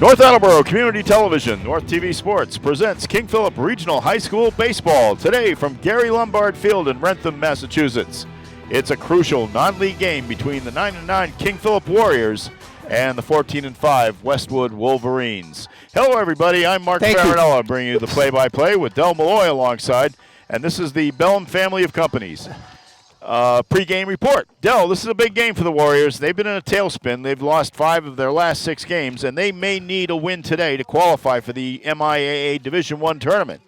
North Attleboro Community Television, North TV Sports, presents King Philip Regional High School Baseball today from Gary Lombard Field in Wrentham, Massachusetts. It's a crucial non-league game between the 9-9 King Philip Warriors and the 14-5 Westwood Wolverines. Hello, everybody. I'm Mark Farinella, bringing you the play-by-play with Del Malloy alongside, and this is the Bellum family of companies. Pre-game report. Del, this is a big game for the Warriors. They've been in a tailspin. They've lost 5 of their last 6 games, and they may need a win today to qualify for the MIAA Division I tournament.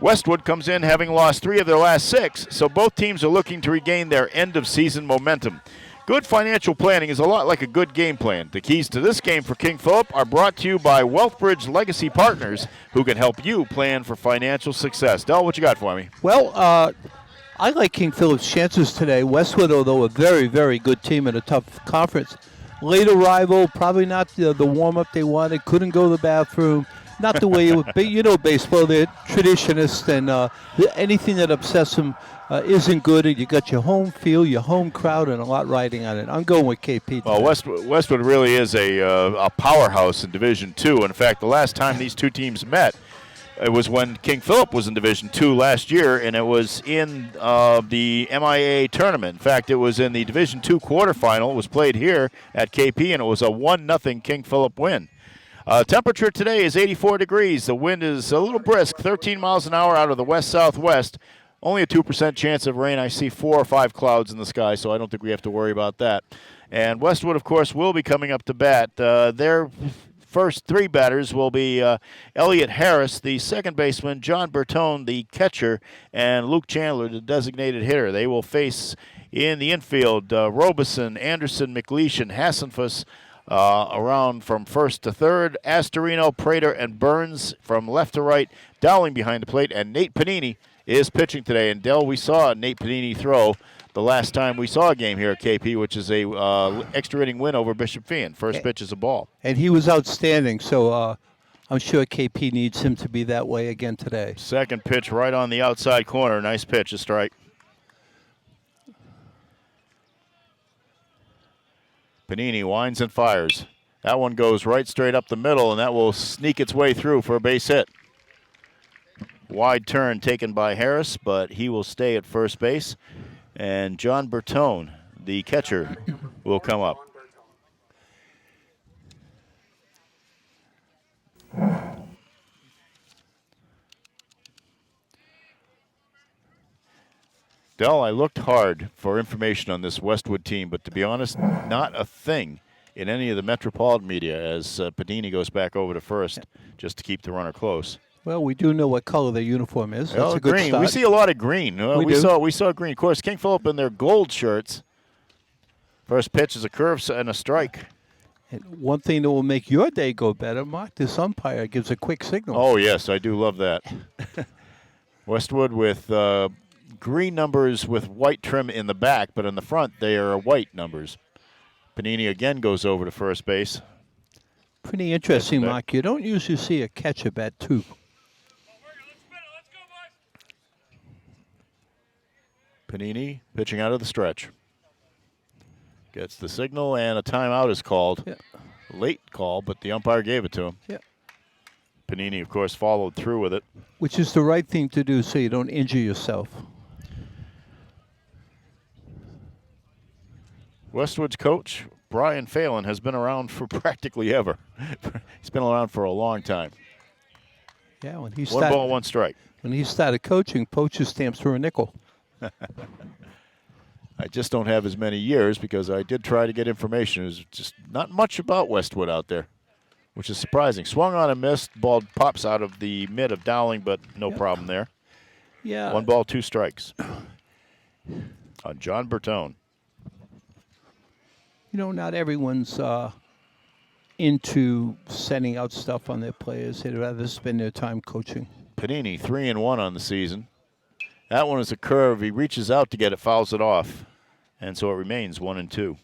Westwood comes in having lost 3 of their last 6, so both teams are looking to regain their end-of-season momentum. Good financial planning is a lot like a good game plan. The keys to this game for King Philip are brought to you by Wealthbridge Legacy Partners, who can help you plan for financial success. Del, what you got for me? Well, I like King Philip's chances today. Westwood, although a very, very good team in a tough conference. Late arrival, probably not the warm-up they wanted, couldn't go to the bathroom. Not the way it would be. You know baseball, they're traditionists, and anything that upsets them isn't good. And you got your home field, your home crowd, and a lot riding on it. I'm going with KP today. Well, Westwood really is a powerhouse in Division II. In fact, the last time these two teams met, it was when King Philip was in Division II last year, and it was in the MIA tournament. In fact, it was in the Division II quarterfinal. It was played here at KP, and it was a 1-0 King Philip win. Temperature today is 84 degrees. The wind is a little brisk, 13 miles an hour out of the west-southwest. Only a 2% chance of rain. I see 4 or 5 clouds in the sky, so I don't think we have to worry about that. And Westwood, of course, will be coming up to bat. Their first 3 batters will be Elliot Harris, the second baseman, John Bertone, the catcher, and Luke Chandler, the designated hitter. They will face in the infield Robeson, Anderson, McLeish, and Hassenfuss around from first to third. Astorino, Prater, and Burns from left to right. Dowling behind the plate, and Nate Panini is pitching today. And Del, we saw Nate Panini throw the last time we saw a game here at KP, which is a extra inning win over Bishop Fee. First pitch is a ball. And he was outstanding, so I'm sure KP needs him to be that way again today. Second pitch right on the outside corner. Nice pitch, a strike. Panini winds and fires. That one goes right straight up the middle, and that will sneak its way through for a base hit. Wide turn taken by Harris, but he will stay at first base. And John Bertone, the catcher, will come up. Del, I looked hard for information on this Westwood team, but to be honest, not a thing in any of the metropolitan media as Panini goes back over to first just to keep the runner close. Well, we do know what color their uniform is. That's a good green. start. We see a lot of green. We saw green. Of course, King Philip in their gold shirts. First pitch is a curve and a strike. And one thing that will make your day go better, Mark, this umpire gives a quick signal. Oh, yes, I do love that. Westwood with green numbers with white trim in the back, but in the front they are white numbers. Panini again goes over to first base. Pretty interesting, Mark. You don't usually see a catcher bat 2. Panini pitching out of the stretch. Gets the signal, and a timeout is called. Yeah. Late call, but the umpire gave it to him. Yeah. Panini, of course, followed through with it. Which is the right thing to do so you don't injure yourself. Westwood's coach, Brian Phelan, has been around for practically ever. He's been around for a long time. Yeah, when he 1 ball, 1 strike. When he started coaching, poacher stamps were a nickel. I just don't have as many years because I did try to get information. There's just not much about Westwood out there, which is surprising. Swung on and missed. Ball pops out of the mid of Dowling, but no problem there. Yeah. 1 ball, 2 strikes on John Bertone. You know, not everyone's into sending out stuff on their players. They'd rather spend their time coaching. Panini, 3-1 on the season. That one is a curve. He reaches out to get it, fouls it off. And so it remains 1-2.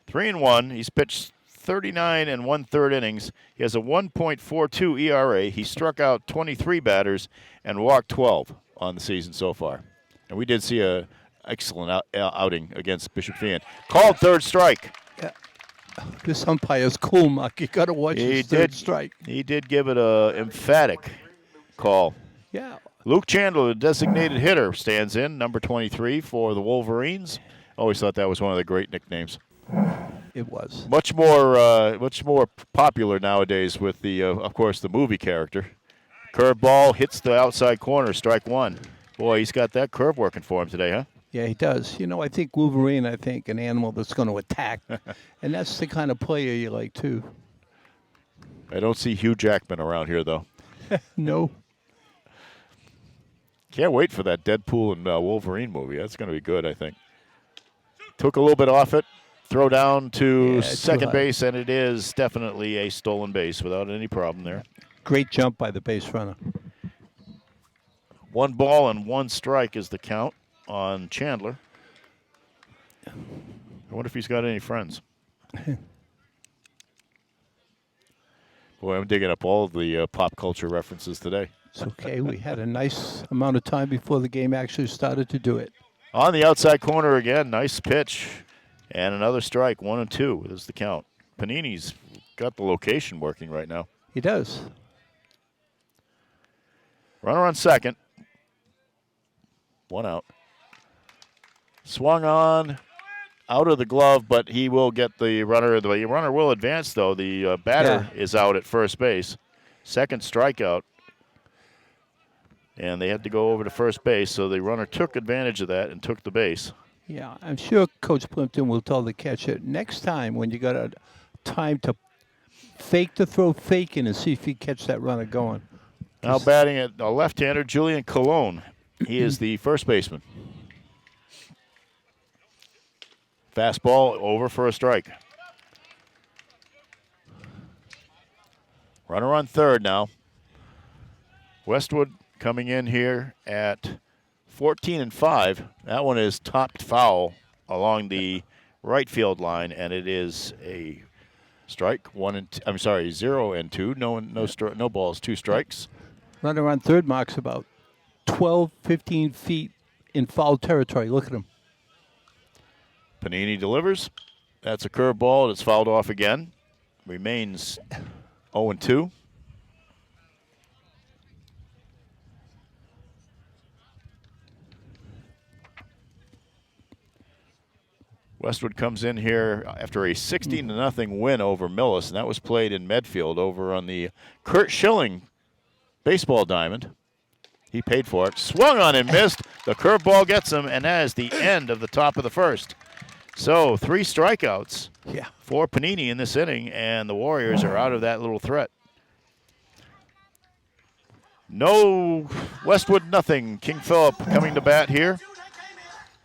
3-1. He's pitched 39 1/3 innings. He has a 1.42 ERA. He struck out 23 batters and walked 12 on the season so far. And we did see a excellent outing against Bishop Fee. Called third strike. Yeah. This umpire's cool, Mark. You got to watch his third strike. He did give it a emphatic call. Yeah. Luke Chandler, the designated hitter, stands in, number 23 for the Wolverines. Always thought that was one of the great nicknames. It was. Much more popular nowadays with the, of course, the movie character. Curveball hits the outside corner, strike one. Boy, he's got that curve working for him today, huh? Yeah, he does. I think Wolverine, an animal that's going to attack. And that's the kind of player you like, too. I don't see Hugh Jackman around here, though. No. Can't wait for that Deadpool and Wolverine movie. That's going to be good, I think. Took a little bit off it. Throw down to second base, and it is definitely a stolen base without any problem there. Great jump by the base runner. 1 ball and 1 strike is the count on Chandler. I wonder if he's got any friends. Boy, I'm digging up all of the pop culture references today. It's okay. We had a nice amount of time before the game actually started to do it. On the outside corner again, nice pitch. And another strike, 1 and 2 is the count. Panini's got the location working right now. He does. Runner on second. 1 out. Swung on, out of the glove, but he will get the runner. The runner will advance, though. The batter is out at first base. Second strikeout. And they had to go over to first base, so the runner took advantage of that and took the base. Yeah, I'm sure Coach Plimpton will tell the catcher, next time when you got a time to fake the throw, fake in and see if you catch that runner going. Now batting at a left-hander, Julian Colon. He is the first baseman. Fastball over for a strike. Runner on third now. Westwood coming in here at 14-5. That one is topped foul along the right field line, and it is a strike. 0 and 2. No balls, 2 strikes. Runner on third marks about 12, 15 feet in foul territory. Look at him. Panini delivers. That's a curveball. It's fouled off again. Remains 0 and 2. Westwood comes in here after a 16-0 win over Millis, and that was played in Medfield over on the Kurt Schilling baseball diamond. He paid for it. Swung on and missed. The curveball gets him, and that is the end of the top of the first. So 3 strikeouts for Panini in this inning, and the Warriors are out of that little threat. No Westwood, nothing. King Philip coming to bat here.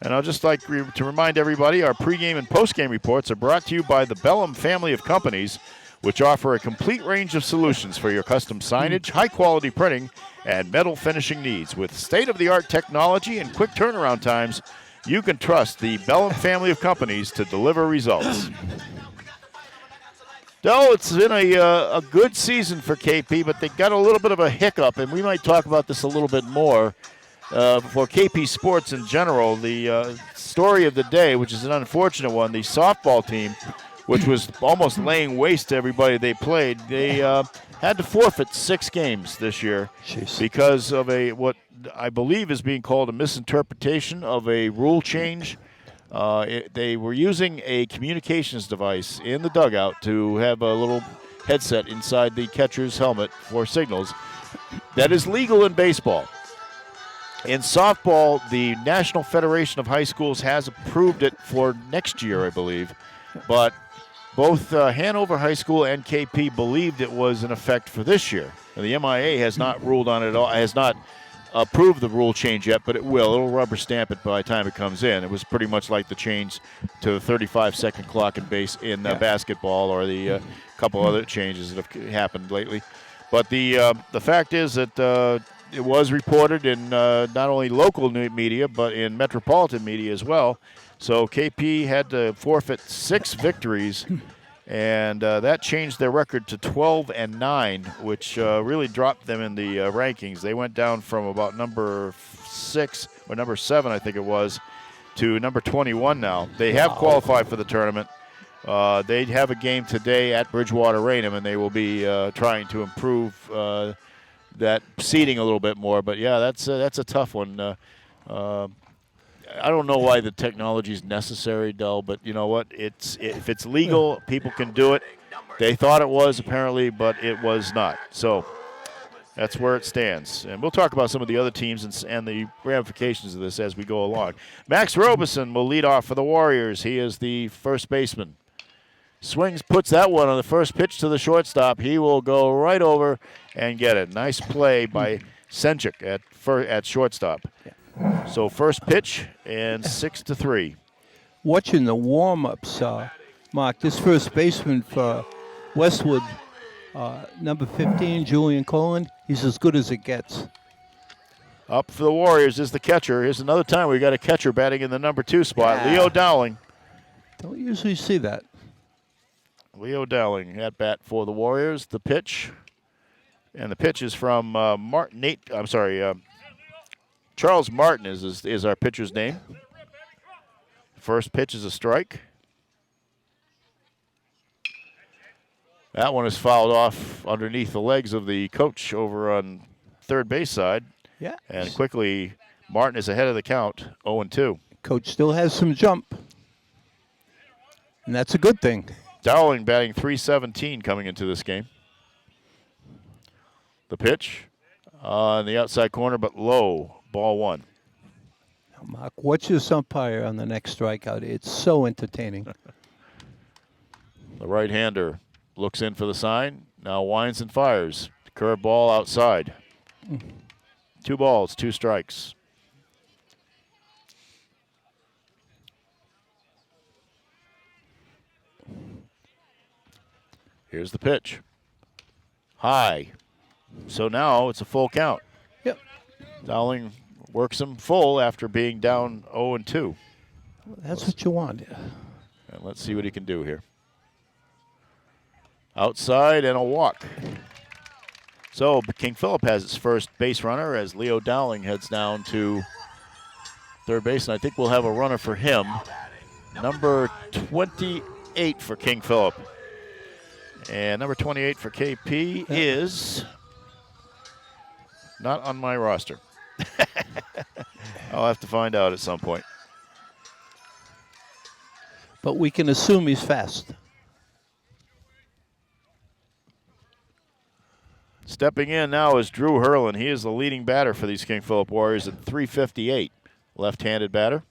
And I'll just like to remind everybody, our pregame and postgame reports are brought to you by the Bellum family of companies, which offer a complete range of solutions for your custom signage, high-quality printing, and metal finishing needs. With state-of-the-art technology and quick turnaround times, you can trust the Bellum family of companies to deliver results. No, it's been a good season for KP, but they got a little bit of a hiccup, and we might talk about this a little bit more. For KP sports in general, the story of the day, which is an unfortunate one, the softball team, which was almost laying waste to everybody they played, they had to forfeit 6 games this year because of what I believe is being called a misinterpretation of a rule change. They were using a communications device in the dugout to have a little headset inside the catcher's helmet for signals. That is legal in baseball. In softball, the National Federation of High Schools has approved it for next year, I believe. But both Hanover High School and KP believed it was in effect for this year. And the MIA has not ruled on it at all, has not approved the rule change yet, but it will. It'll rubber stamp it by the time it comes in. It was pretty much like the change to the 35-second clock in basketball, or the couple other changes that have happened lately. But the fact is that it was reported in not only local media, but in metropolitan media as well. So KP had to forfeit 6 victories, and that changed their record to 12-9, which really dropped them in the rankings. They went down from about number 6 or number 7, I think it was, to number 21 now. They have qualified for the tournament. They have a game today at Bridgewater Raynham, and they will be trying to improve that seating a little bit more. But yeah, that's a tough one. I don't know why the technology is necessary, Dell, but you know what? If it's legal, people can do it. They thought it was apparently, but it was not. So that's where it stands. And we'll talk about some of the other teams and the ramifications of this as we go along. Max Robeson will lead off for the Warriors. He is the first baseman. Swings, puts that one on the first pitch to the shortstop. He will go right over and get it. Nice play by Senchik at shortstop. So first pitch and 6-3. Watching the warm-ups, Mark, this first baseman for Westwood, number 15, Julian Colin, he's as good as it gets. Up for the Warriors is the catcher. Here's another time we got a catcher batting in the number 2 spot, Leo Dowling. Don't usually see that. Leo Dowling at bat for the Warriors. The pitch, and the pitch is from Charles Martin is our pitcher's name. First pitch is a strike. That one is fouled off underneath the legs of the coach over on third base side. Yeah. And quickly, Martin is ahead of the count, 0-2. Coach still has some jump. And that's a good thing. Dowling batting .317 coming into this game. The pitch on the outside corner, but low. Ball 1. Now, Mark, watch this umpire on the next strikeout. It's so entertaining. The right-hander looks in for the sign. Now winds and fires. Curve ball outside. 2 balls, 2 strikes. Here's the pitch. High. So now it's a full count. Yep. Dowling works him full after being down 0-2. That's what you want. And let's see what he can do here. Outside and a walk. So King Philip has its first base runner as Leo Dowling heads down to third base, and I think we'll have a runner for him. Number 28 for King Philip. And number 28 for KP is not on my roster. I'll have to find out at some point. But we can assume he's fast. Stepping in now is Drew Hurlin. He is the leading batter for these King Philip Warriors at .358. Left-handed batter.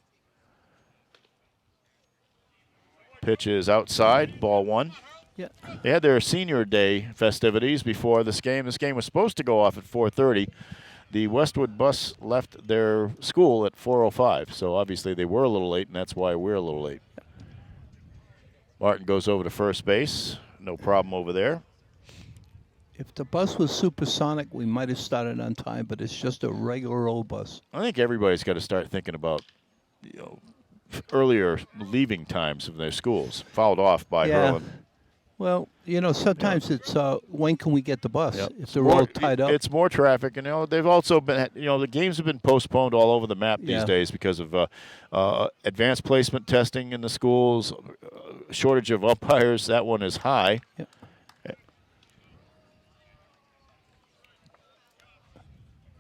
Pitch is outside, ball 1. Yeah. They had their senior day festivities before this game. This game was supposed to go off at 4:30. The Westwood bus left their school at 4:05, so obviously they were a little late, and that's why we're a little late. Martin goes over to first base. No problem over there. If the bus was supersonic, we might have started on time, but it's just a regular old bus. I think everybody's got to start thinking about, earlier leaving times of their schools, fouled off by Hurlin. Well, sometimes it's when can we get the bus? Yep. If they're all tied up. It's more traffic, and they've also been, the games have been postponed all over the map these days because of advanced placement testing in the schools, shortage of umpires. That one is high. Yep.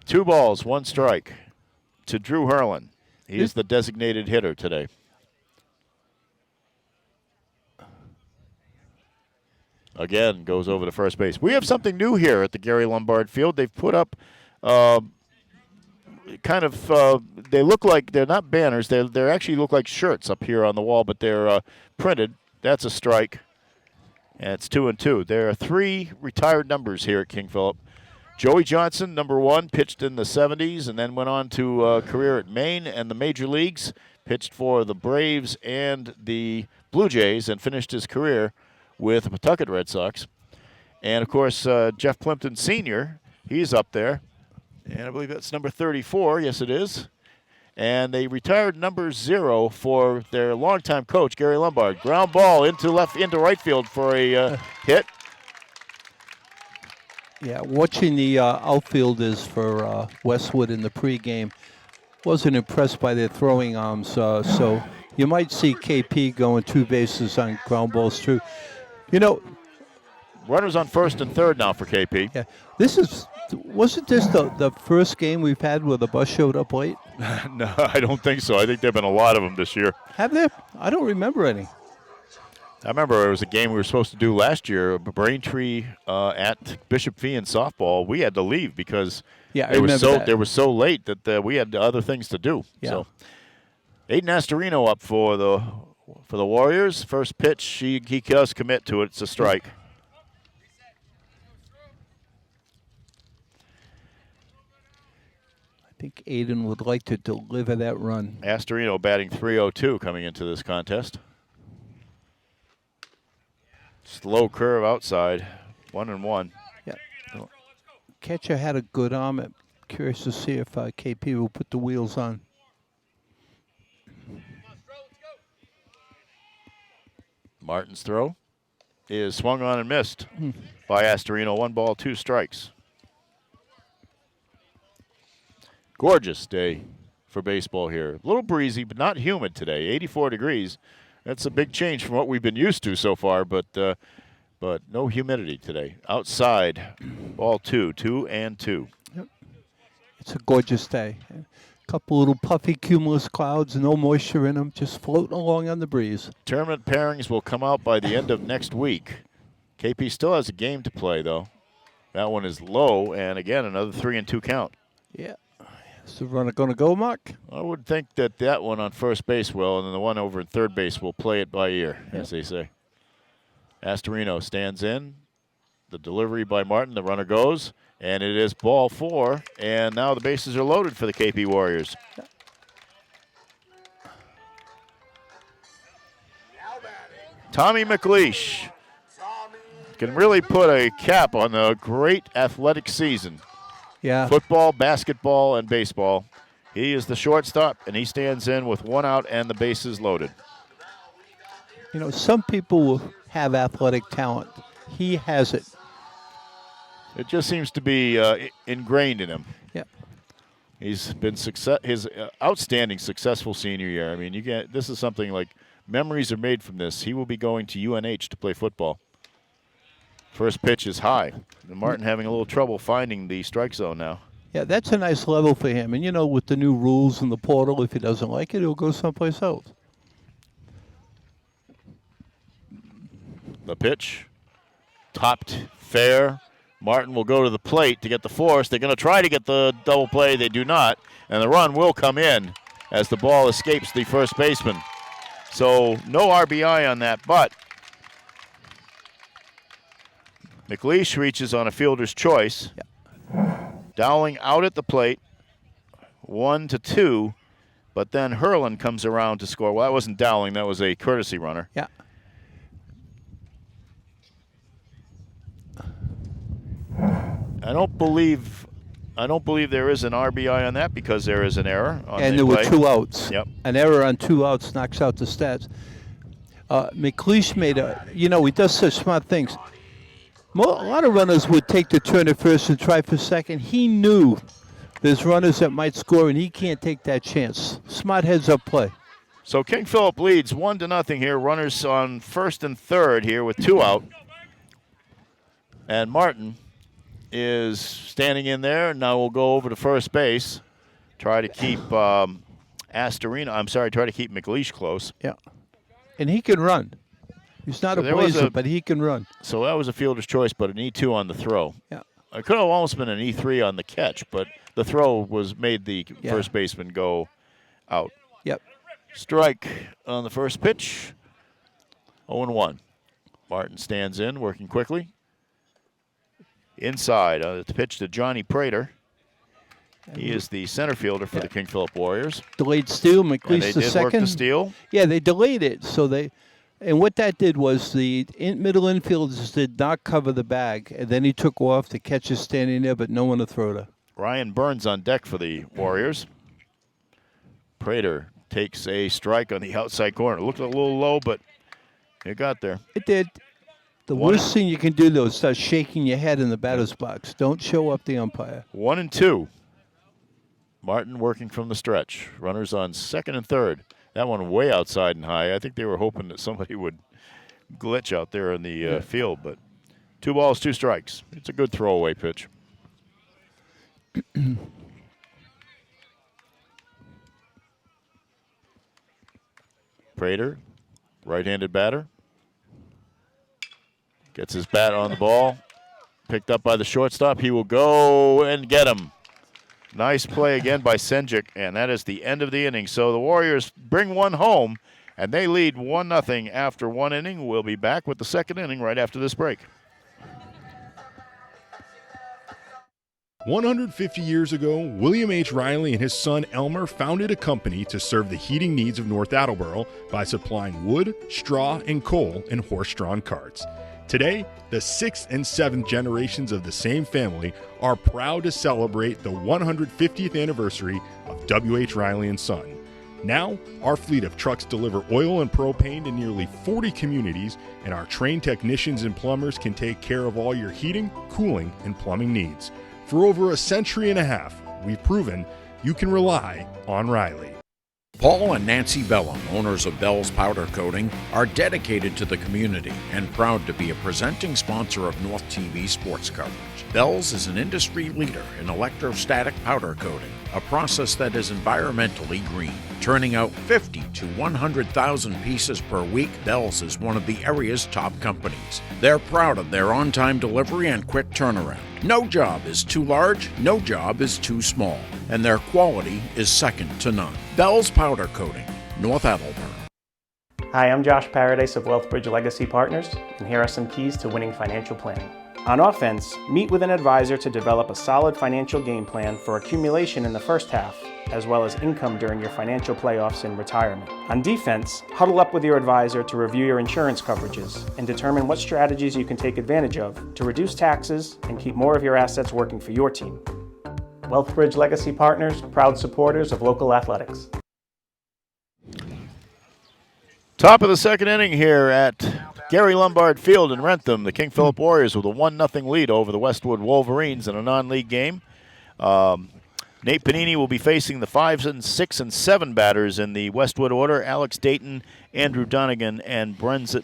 2 balls, 1 strike to Drew Hurlin. He is the designated hitter today. Again, goes over to first base. We have something new here at the Gary Lombard Field. They've put up they look like, they're not banners. They actually look like shirts up here on the wall, but they're printed. That's a strike, and it's 2-2. There are 3 retired numbers here at King Philip. Joey Johnson, number 1, pitched in the 70s and then went on to a career at Maine and the major leagues, pitched for the Braves and the Blue Jays, and finished his career with the Pawtucket Red Sox. And, of course, Jeff Plimpton Sr., he's up there. And I believe that's number 34. Yes, it is. And they retired number 0 for their longtime coach, Gary Lombard. Ground ball into right field for a hit. Yeah, watching the outfielders for Westwood in the pregame, wasn't impressed by their throwing arms. So You might see KP going 2 bases on ground balls too. You know, Runners on first and third now for KP. yeah, wasn't this the first game we've had where the bus showed up late? No, I don't think so. I think there have been a lot of them this year. Have there? I don't remember any. I remember it was a game we were supposed to do last year, Braintree at Bishop Fee in softball. We had to leave because I remember that. They were so late that we had other things to do. Yeah. So, Aiden Astorino up for the Warriors. First pitch, he does commit to it. It's a strike. I think Aiden would like to deliver that run. Astorino batting .302 coming into this contest. Slow curve outside, 1-1. Yeah. Catcher had a good arm. I'm curious to see if KP will put the wheels on. Martin's throw is swung on and missed by Astorino. 1 ball, 2 strikes. Gorgeous day for baseball here. A little breezy, but not humid today. 84 degrees. That's a big change from what we've been used to so far, but no humidity today. Outside, ball 2, 2-2. Yep. It's a gorgeous day. A couple little puffy cumulus clouds, no moisture in them, just floating along on the breeze. Tournament pairings will come out by the end of next week. KP still has a game to play, though. That one is low, and again, another 3-2 count. Yeah. Is the runner going to go, Mark? I would think that one on first base will, and then the one over at third base will play it by ear, as they say. Astorino stands in. The delivery by Martin. The runner goes, and it is ball 4, and now the bases are loaded for the KP Warriors. Tommy McLeish can really put a cap on a great athletic season. Yeah. Football, basketball, and baseball. He is the shortstop, and he stands in with 1 out and the bases loaded. You know, some people will have athletic talent. He has it. It just seems to be ingrained in him. Yeah. He's been his outstanding, successful senior year. I mean, this is something like memories are made from this. He will be going to UNH to play football. First pitch is high. And Martin having a little trouble finding the strike zone now. Yeah, that's a nice level for him. And, you know, with the new rules in the portal, if he doesn't like it, he'll go someplace else. The pitch, topped fair. Martin will go to the plate to get the force. They're going to try to get the double play. They do not. And the run will come in as the ball escapes the first baseman. So no RBI on that, but McLeish reaches on a fielder's choice. Dowling out at the plate, 1-2, but then Hurlin comes around to score. Well, that wasn't Dowling, that was a courtesy runner. Yeah. I don't believe there is an RBI on that because there is an error on and the there play. were 2 outs. Yep. An error on 2 outs knocks out the stats. McLeish made he does such smart things. A lot of runners would take the turn at first and try for second. He knew there's runners that might score, and he can't take that chance. Smart heads-up play. So King Philip leads 1-0 here. Runners on first and third here with 2 out. And Martin is standing in there. Now we'll go over to first base. Try to keep try to keep McLeish close. Yeah. And he can run. He's not a blazer, but he can run. So that was a fielder's choice, but an E2 on the throw. Yeah. It could have almost been an E3 on the catch, but the throw made the first baseman go out. Yep. Strike on the first pitch. 0-1. Martin stands in, working quickly. Inside, the pitch to Johnny Prater. He is the center fielder for the King Philip Warriors. Delayed steal, McLeish the second. They did work the steal. Yeah, they delayed it, and what that did was the middle infielders did not cover the bag, and then he took off. The catcher's standing there, but no one to throw to. Ryan Burns on deck for the Warriors. Prater takes a strike on the outside corner. It looked a little low, but it got there. It did. The worst thing you can do, though, is start shaking your head in the batter's box. Don't show up the umpire. 1-2. Martin working from the stretch. Runners on second and third. That one way outside and high. I think they were hoping that somebody would glitch out there in the field, but 2 balls, 2 strikes. It's a good throwaway pitch. Prater, right-handed batter. Gets his bat on the ball. Picked up by the shortstop. He will go and get him. Nice play again by Senjic, and that is the end of the inning. So the Warriors bring one home, and they lead 1-0 after 1 inning. We'll be back with the second inning right after this break. 150 years ago, William H. Riley and his son Elmer founded a company to serve the heating needs of North Attleboro by supplying wood, straw, and coal in horse-drawn carts. Today, the 6th and 7th generations of the same family are proud to celebrate the 150th anniversary of W.H. Riley & Son. Now, our fleet of trucks deliver oil and propane to nearly 40 communities, and our trained technicians and plumbers can take care of all your heating, cooling, and plumbing needs. For over a century and a half, we've proven you can rely on Riley. Paul and Nancy Bellum, owners of Bell's Powder Coating, are dedicated to the community and proud to be a presenting sponsor of North TV sports coverage. Bell's is an industry leader in electrostatic powder coating, a process that is environmentally green. Turning out 50 to 100,000 pieces per week, Bell's is one of the area's top companies. They're proud of their on-time delivery and quick turnaround. No job is too large, no job is too small, and their quality is second to none. Bell's Powder Coating, North Attleboro. Hi, I'm Josh Paradise of Wealthbridge Legacy Partners, and here are some keys to winning financial planning. On offense, meet with an advisor to develop a solid financial game plan for accumulation in the first half, as well as income during your financial playoffs in retirement. On defense, huddle up with your advisor to review your insurance coverages and determine what strategies you can take advantage of to reduce taxes and keep more of your assets working for your team. Wealthbridge Legacy Partners, proud supporters of local athletics. Top of the second inning here at Gary Lombard Field in Rentham. The King Philip Warriors with a 1-0 lead over the Westwood Wolverines in a non-league game. Nate Panini will be facing the 5 and 6 and 7 batters in the Westwood order: Alex Dayton, Andrew Donegan, and Brendan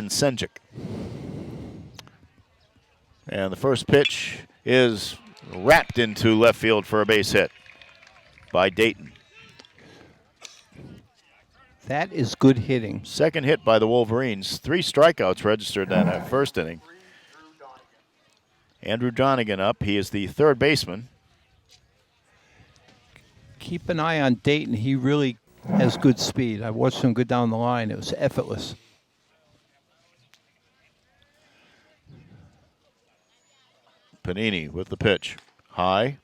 Senjic. And the first pitch is wrapped into left field for a base hit by Dayton. That is good hitting. Second hit by the Wolverines. 3 strikeouts registered in that first inning. Andrew Donegan up. He is the third baseman. Keep an eye on Dayton. He really has good speed. I watched him go down the line. It was effortless. Panini with the pitch. High.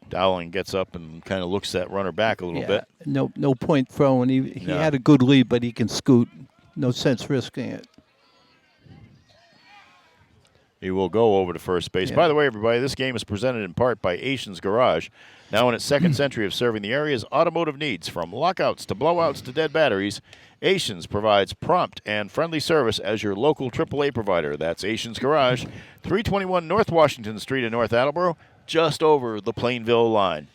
Dowling gets up and kind of looks that runner back a little bit. No point throwing. He had a good lead, but he can scoot. No sense risking it. He will go over to first base. Yeah. By the way, everybody, this game is presented in part by Asians Garage. Now in its second century of serving the area's automotive needs, from lockouts to blowouts to dead batteries, Asians provides prompt and friendly service as your local AAA provider. That's Asians Garage, 321 North Washington Street in North Attleboro, just over the Plainville line.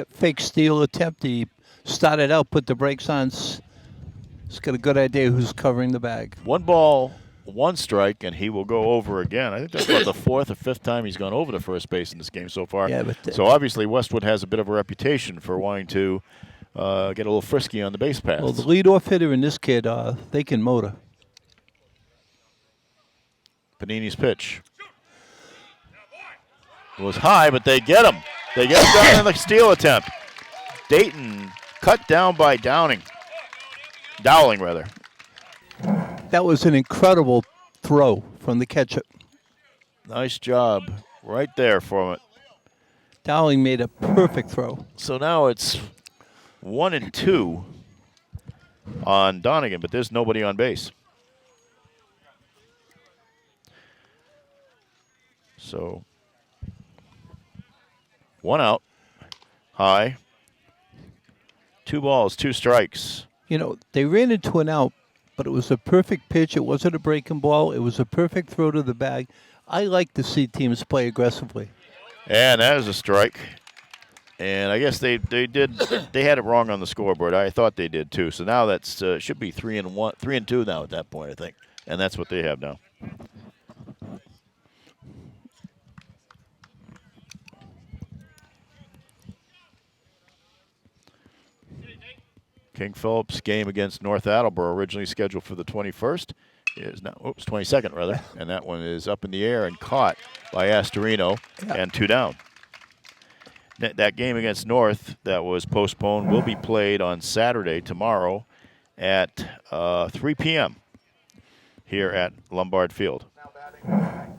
Fake steal attempt. He started out, put the brakes on. He's got a good idea who's covering the bag. 1 ball, 1 strike, and he will go over again. I think that's about the 4th or 5th time he's gone over to first base in this game so far. Yeah, but so obviously Westwood has a bit of a reputation for wanting to get a little frisky on the base paths. Well, the leadoff hitter in this kid, they can motor. Panini's pitch was high, but they get him. They get him down in the steal attempt. Dayton cut down by Dowling, rather. That was an incredible throw from the catcher. Nice job right there for it. Dowling made a perfect throw. So now it's 1-2 on Donegan, but there's nobody on base. So 1 out, high, 2 balls, 2 strikes. You know, they ran into an out, but it was a perfect pitch. It wasn't a breaking ball. It was a perfect throw to the bag. I like to see teams play aggressively. And that is a strike. And I guess they had it wrong on the scoreboard. I thought they did too. So now that's should be 3-2 now at that point, I think, and that's what they have now. King Philip's game against North Attleboro, originally scheduled for the 21st, is now 22nd rather, and that one is up in the air and caught by Astorino, and 2 down. That game against North that was postponed will be played on Saturday, tomorrow, at 3 p.m. here at Lombard Field. Now batting, 19,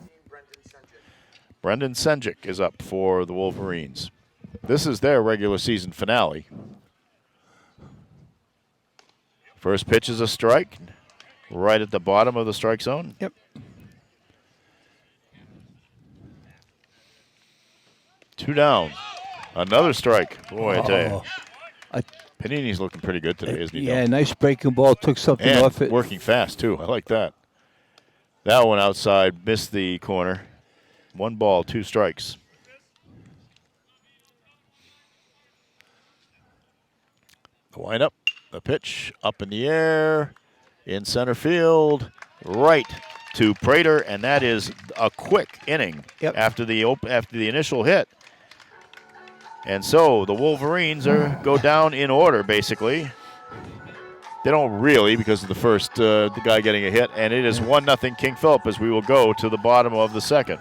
Brendan Senjic is up for the Wolverines. This is their regular season finale. First pitch is a strike, right at the bottom of the strike zone. Yep. Two down. Another strike. Boy, I tell you. I- Panini's looking pretty good today, isn't he? Yeah, Del? nice breaking ball. Took something And off it. working fast, too. I like that. That one outside, missed the corner. 1 ball, 2 strikes. The windup, the pitch, up in the air, in center field, right to Prater, and that is a quick inning after the initial hit. And so the Wolverines go down in order, basically. They don't really because of the first the guy getting a hit, and it is 1-0 King Philip as we will go to the bottom of the second.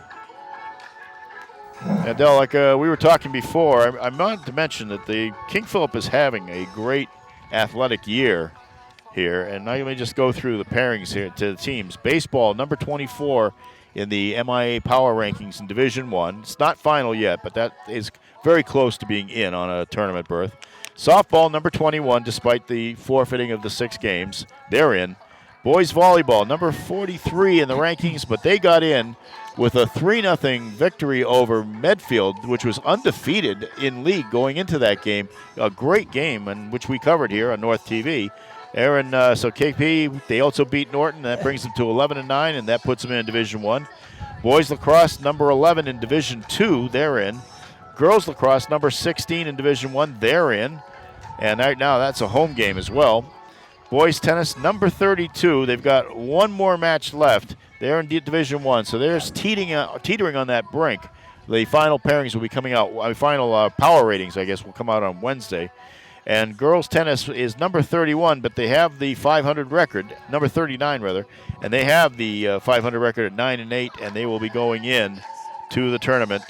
And Del, like we were talking before, I meant to mention that the King Philip is having a great athletic year here, and let me just go through the pairings here to the teams. Baseball, number 24 in the MIA Power Rankings in Division I. It's not final yet, but that is very close to being in on a tournament berth. Softball, number 21, despite the forfeiting of the 6 games. They're in. Boys volleyball, number 43 in the rankings, but they got in with a 3-0 victory over Medfield, which was undefeated in league going into that game. A great game, and which we covered here on North TV. Aaron, so KP, they also beat Norton. That brings them to 11-9, and that puts them in Division I. Boys lacrosse, number 11 in Division II, they're in. Girls lacrosse, number 16 in Division I, they're in. And right now, that's a home game as well. Boys tennis, number 32. They've got one more match left. They're in Division I, so they're teetering on that brink. The final pairings will be coming out. Final power ratings, I guess, will come out on Wednesday. And girls tennis is number 31, but they have the 500 record, number 39 rather, and they have the 500 record at 9-8, and they will be going in to the tournament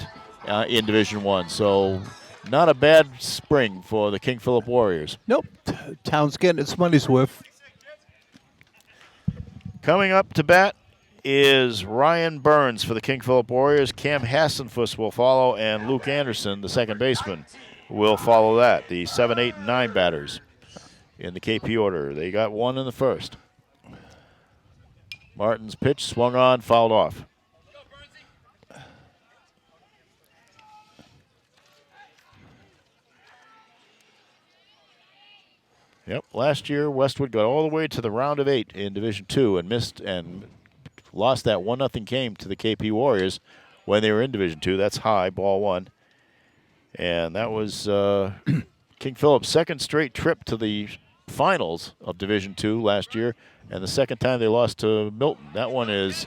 in Division I. So not a bad spring for the King Philip Warriors. Nope. Town's getting its money's worth. Coming up to bat is Ryan Burns for the King Philip Warriors. Cam Hassenfuss will follow, and Luke Anderson, the second baseman, will follow that. The 7, 8, and 9 batters in the KP order. They got one in the first. Martin's pitch swung on, fouled off. Yep, last year Westwood got all the way to the round of 8 in Division II and missed and lost that 1-0 game to the KP Warriors when they were in Division II. That's high, ball 1. And that was King Philip's second straight trip to the finals of Division II last year, and the second time they lost to Milton. That one is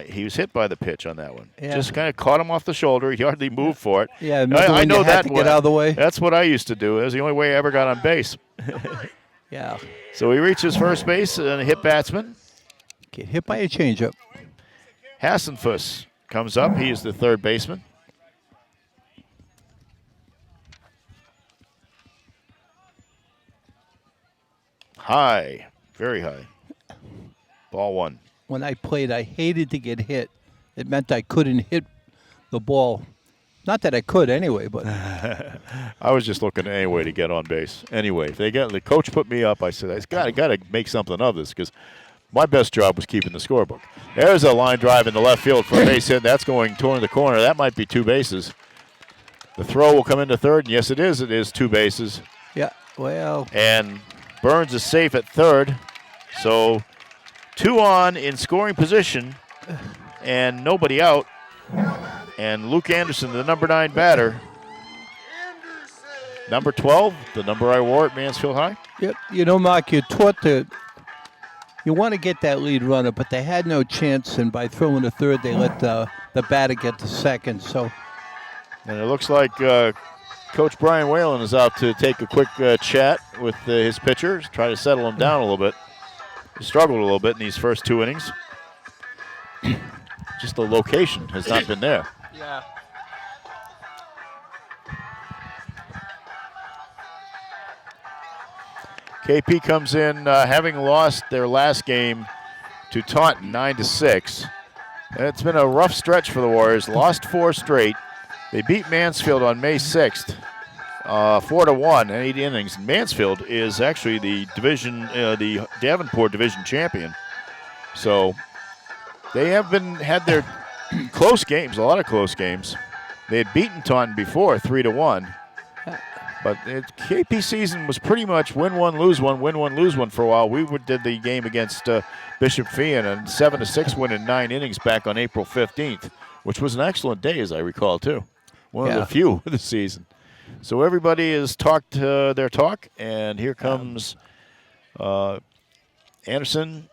he was hit by the pitch on that one. Yeah. Just kind of caught him off the shoulder. He hardly moved for it. Yeah, I know that to get out of the way. That's what I used to do. It was the only way I ever got on base. Yeah. So he reaches first base and a hit batsman. Get hit by a changeup. Hassenfuss comes up. He is the third baseman. High, very high. Ball 1. When I played, I hated to get hit. It meant I couldn't hit the ball. Not that I could anyway, but I was just looking at any way to get on base. Anyway, if the coach put me up, I said, I got to make something of this because my best job was keeping the scorebook. There's a line drive in the left field for a base hit. That's going toward the corner. That might be 2 bases. The throw will come into third, and yes, it is. It is 2 bases. yeah, well, And Burns is safe at third. So 2 on in scoring position and nobody out. And Luke Anderson, the number 9 batter. Number 12, the number I wore at Mansfield High. Yep. You know, Mark, you're taught to. You want to get that lead runner, but they had no chance, and by throwing the third, they let the batter get to second. So. And it looks like Coach Brian Whalen is out to take a quick chat with his pitchers, try to settle him down a little bit. He struggled a little bit in these first 2 innings. Just the location has not been there. Yeah. KP comes in having lost their last game to Taunton 9-6. And it's been a rough stretch for the Warriors. Lost 4 straight. They beat Mansfield on May 6th, 4-1 in 8 innings. Mansfield is actually the the Davenport division champion. So they have had their close games, a lot of close games. They had beaten Taunton before 3-1. But the KP season was pretty much win one, lose one, win one, lose one for a while. We did the game against Bishop Feehan, a 7-6 win in 9 innings back on April 15th, which was an excellent day, as I recall, too. One of the few of the season. So everybody has talked their talk, and here comes Anderson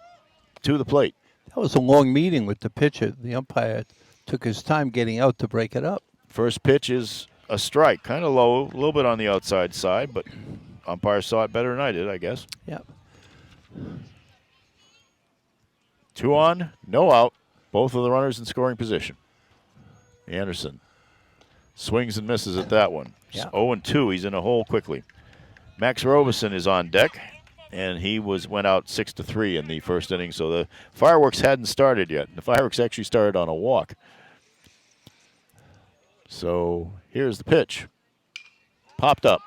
to the plate. That was a long meeting with the pitcher. The umpire took his time getting out to break it up. First pitch is a strike, kind of low, a little bit on the outside side, but umpire saw it better than I did, I guess. Yep. 2 on, no out. Both of the runners in scoring position. Anderson swings and misses at that one. Yeah. 0-2. He's in a hole quickly. Max Robeson is on deck, and he went out 6-3 in the first inning. So the fireworks hadn't started yet. The fireworks actually started on a walk. So here's the pitch. Popped up.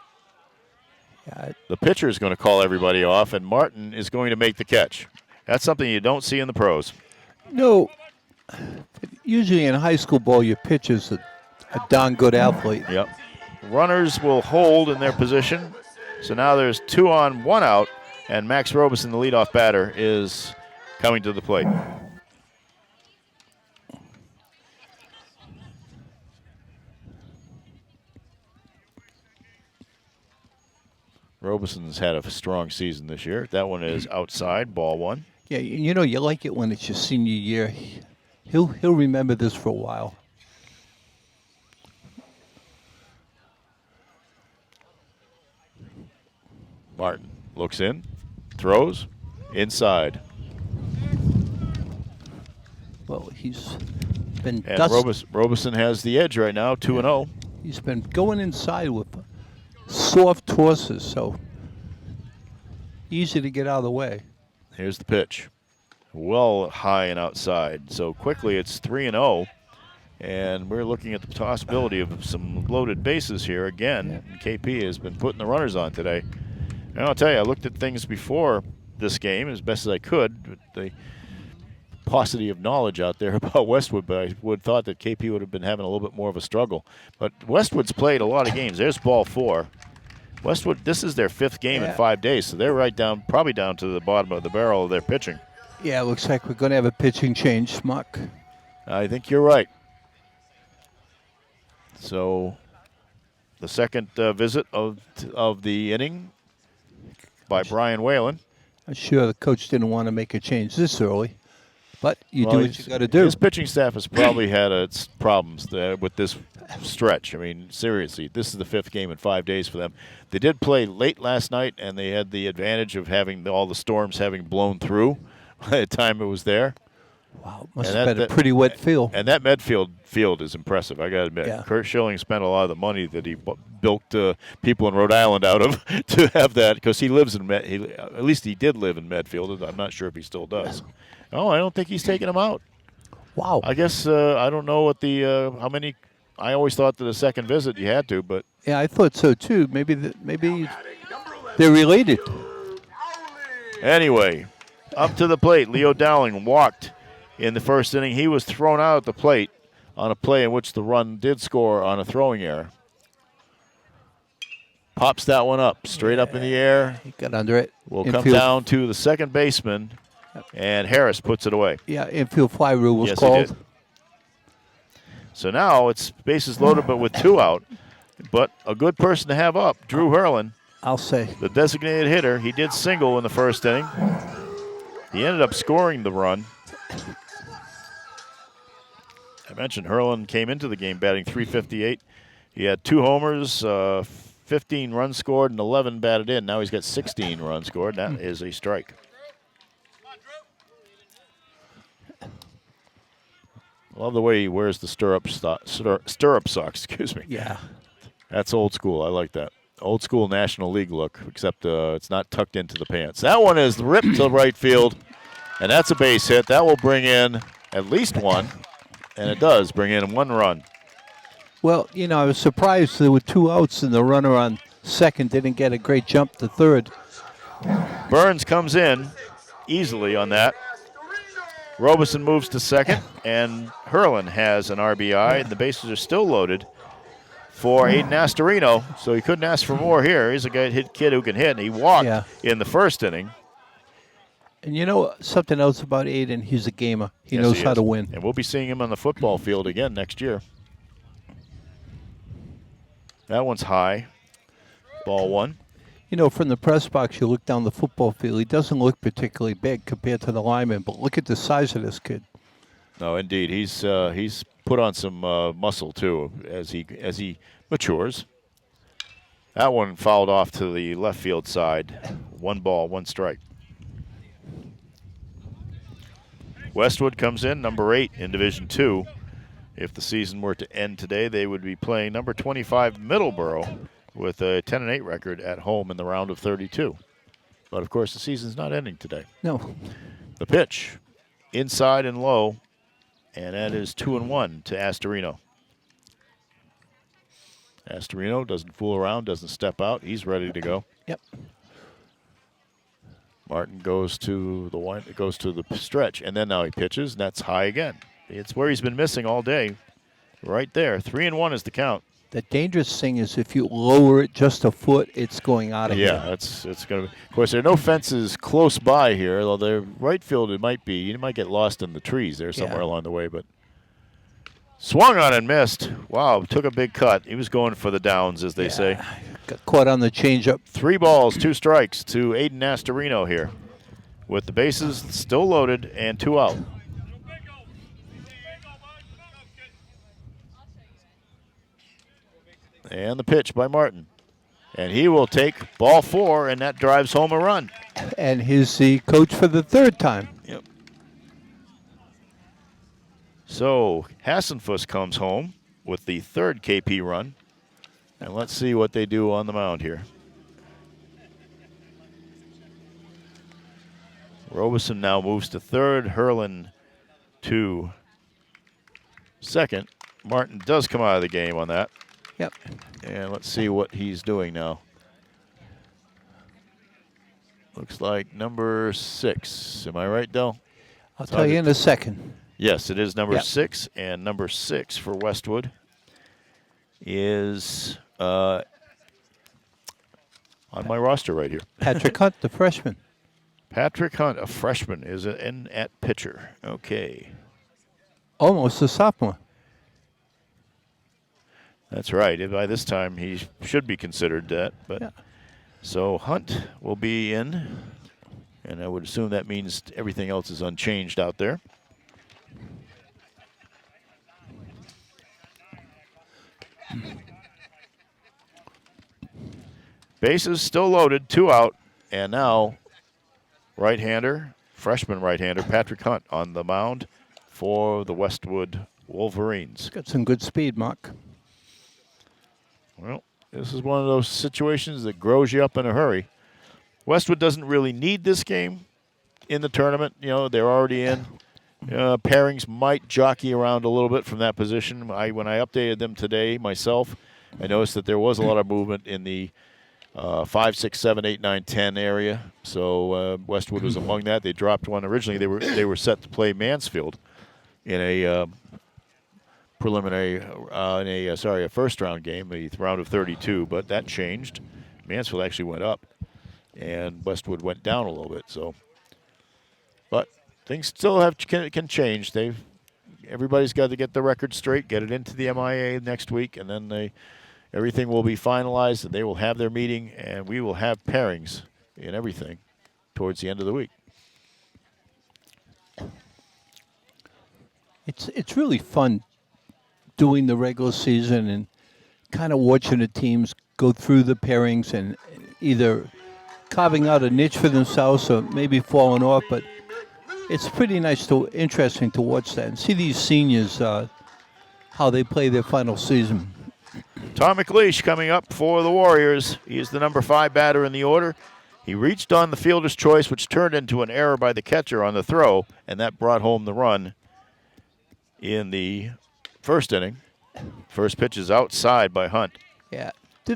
Yeah. The pitcher is going to call everybody off, and Martin is going to make the catch. That's something you don't see in the pros. No. Usually in high school ball, your pitcher's a darn good athlete. Yep. Runners will hold in their position. So now there's 2 on, 1 out, and Max Robeson, the leadoff batter, is coming to the plate. Robeson's had a strong season this year. That one is outside, ball 1. Yeah, you know, you like it when it's your senior year. He'll remember this for a while. Martin looks in, throws, inside. Well, he's been And Robeson has the edge right now, 2-0. He's been going inside with soft tosses, so easy to get out of the way. Here's the pitch. Well high and outside. So quickly it's 3-0. And we're looking at the possibility of some loaded bases here again. Yeah. KP has been putting the runners on today. And I'll tell you, I looked at things before this game as best as I could, with the paucity of knowledge out there about Westwood, but I would have thought that KP would have been having a little bit more of a struggle. But Westwood's played a lot of games. There's ball 4. Westwood, this is their 5th game in 5 days, so they're probably down to the bottom of the barrel of their pitching. Yeah, it looks like we're going to have a pitching change, Smuck. I think you're right. So the second visit of the inning by Brian Whalen. I'm sure the coach didn't want to make a change this early, but you do what you got to do. His pitching staff has probably had its problems with this stretch. I mean, seriously, this is the 5th game in 5 days for them. They did play late last night, and they had the advantage of having all the storms having blown through by the time it was there. Wow, must have been a pretty wet field. And that Medfield field is impressive, I got to admit. Yeah. Kurt Schilling spent a lot of the money that he bilked people in Rhode Island out of to have that, because he lives in at least he did live in Medfield. I'm not sure if he still does. Oh, I don't think he's taking them out. Wow. I guess I don't know what how many. I always thought that a second visit you had to, but Yeah, I thought so too. Maybe they're related. anyway, up to the plate. Leo Dowling walked in the first inning. He was thrown out at the plate on a play in which the run did score on a throwing error. Pops that one up, straight up in the air. He got under it. Will come Infield. down to the second baseman, and Harris puts it away. Yeah, infield fly rule was Yes, called. he did. So now it's bases loaded, but with 2 out. But a good person to have up, Drew Hurlin, I'll say. the designated hitter. He did single in the first inning. He ended up scoring the run. I mentioned Hurlin came into the game batting .358. He had 2 homers, 15 runs scored, and 11 batted in. Now he's got 16 runs scored. That is a strike. Love the way he wears the stirrup socks. Excuse me. Yeah. That's old school. I like that. Old school National League look, except it's not tucked into the pants. That one is ripped to right field, and that's a base hit. That will bring in at least 1, and it does bring in 1 run. Well, I was surprised there were 2 outs and the runner on second didn't get a great jump to third. Burns comes in easily on that. Robeson moves to second, and Hurlin has an RBI, and the bases are still loaded for Aiden Astorino, so he couldn't ask for more here. He's a kid who can hit, and he walked in the first inning. And something else about Aiden, he's a gamer. He Yes, knows how is. to win. And we'll be seeing him on the football field again next year. That one's high. Ball 1. From the press box, you look down the football field. He doesn't look particularly big compared to the lineman, but look at the size of this kid. No, indeed, he's put on some muscle too as he matures. That one fouled off to the left field side. 1 ball, 1 strike. Westwood comes in, number 8 in Division II. If the season were to end today, they would be playing number 25 Middleborough with a 10-8 record at home in the round of 32. But of course, the season's not ending today. No. The pitch, inside and low, and that is 2-1 to Astorino. Astorino doesn't fool around, doesn't step out. He's ready to go. Yep. Martin goes to the stretch, and then now he pitches, and that's high again. It's where he's been missing all day. Right there. 3-1 is the count. The dangerous thing is if you lower it just a foot, it's going out of here. Yeah, it's going to be. Of course, there are no fences close by here, although the right field it might be. You might get lost in the trees there somewhere along the way, but swung on and missed. Wow, took a big cut. He was going for the downs, as they say. Got caught on the changeup. 3 balls, 2 strikes to Aiden Astorino here, with the bases still loaded and 2 out. And the pitch by Martin. And he will take ball 4, and that drives home a run. And he's the coach for the 3rd time. Yep. So Hassenfuss comes home with the 3rd KP run. And let's see what they do on the mound here. Robeson now moves to 3rd. Hurlin to 2nd. Martin does come out of the game on that. Yep. And let's see what he's doing now. Looks like number 6. Am I right, Del? I'll tell you in a second. Yes, it is number 6. And number 6 for Westwood is on my roster right here. Patrick Hunt, the freshman. Patrick Hunt, a freshman, is in at pitcher. Okay. Almost a sophomore. That's right. By this time, he should be considered that. But so Hunt will be in, and I would assume that means everything else is unchanged out there. Bases still loaded, 2 out, and now right-hander, freshman right-hander Patrick Hunt on the mound for the Westwood Wolverines. Got some good speed, Mark. Well, this is one of those situations that grows you up in a hurry. Westwood doesn't really need this game in the tournament. You know, they're already in. Pairings might jockey around a little bit from that position. When I updated them today myself, I noticed that there was a lot of movement in the 5, 6, 7, 8, 9, 10 area. So Westwood was among that. They dropped one. Originally, they were set to play Mansfield in a preliminary, a first-round game, the round of 32, but that changed. Mansfield actually went up, and Westwood went down a little bit. So, but things still can change. everybody's got to get the record straight, get it into the MIA next week, and then everything will be finalized, and they will have their meeting, and we will have pairings and everything towards the end of the week. It's really fun doing the regular season and kind of watching the teams go through the pairings and either carving out a niche for themselves or maybe falling off, but it's pretty interesting to watch that and see these seniors, how they play their final season. Tom McLeish coming up for the Warriors. He is the number 5 batter in the order. He reached on the fielder's choice, which turned into an error by the catcher on the throw, and that brought home the run in the first inning. First pitch is outside by Hunt. Yeah,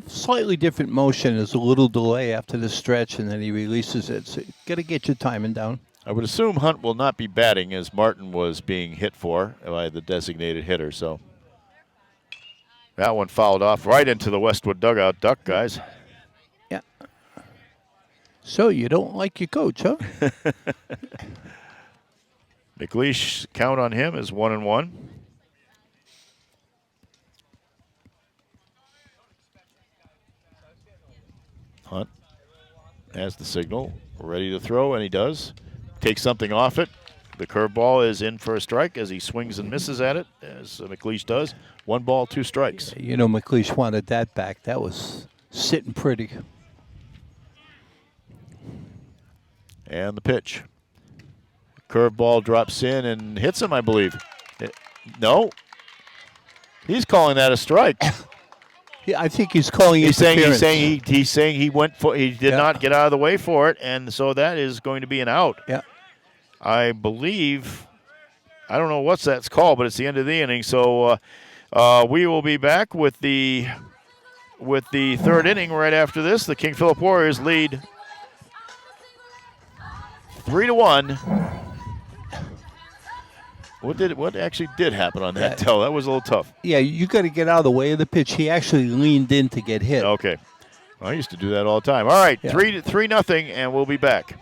slightly different motion. There's a little delay after the stretch, and then he releases it. So you got to get your timing down. I would assume Hunt will not be batting as Martin was being hit for by the designated hitter. So that one fouled off right into the Westwood dugout. Duck, guys. Yeah. So you don't like your coach, huh? McLeish, count on him is 1-1. Hunt has the signal, ready to throw, and he does. Takes something off it. The curveball is in for a strike as he swings and misses at it, as McLeish does. 1 ball, 2 strikes. You know, McLeish wanted that back. That was sitting pretty. And the pitch. Curveball drops in and hits him, I believe. No. He's calling that a strike. Yeah, I think he's calling it. He's saying he went for. He did not get out of the way for it, and so that is going to be an out. Yeah. I believe. I don't know what that's called, but it's the end of the inning. So we will be back with the third inning right after this. The King Philip Warriors lead 3-1. What actually did happen on that tell? That was a little tough. Yeah, you got to get out of the way of the pitch. He actually leaned in to get hit. Okay. I used to do that all the time. All right, 3-0, and we'll be back.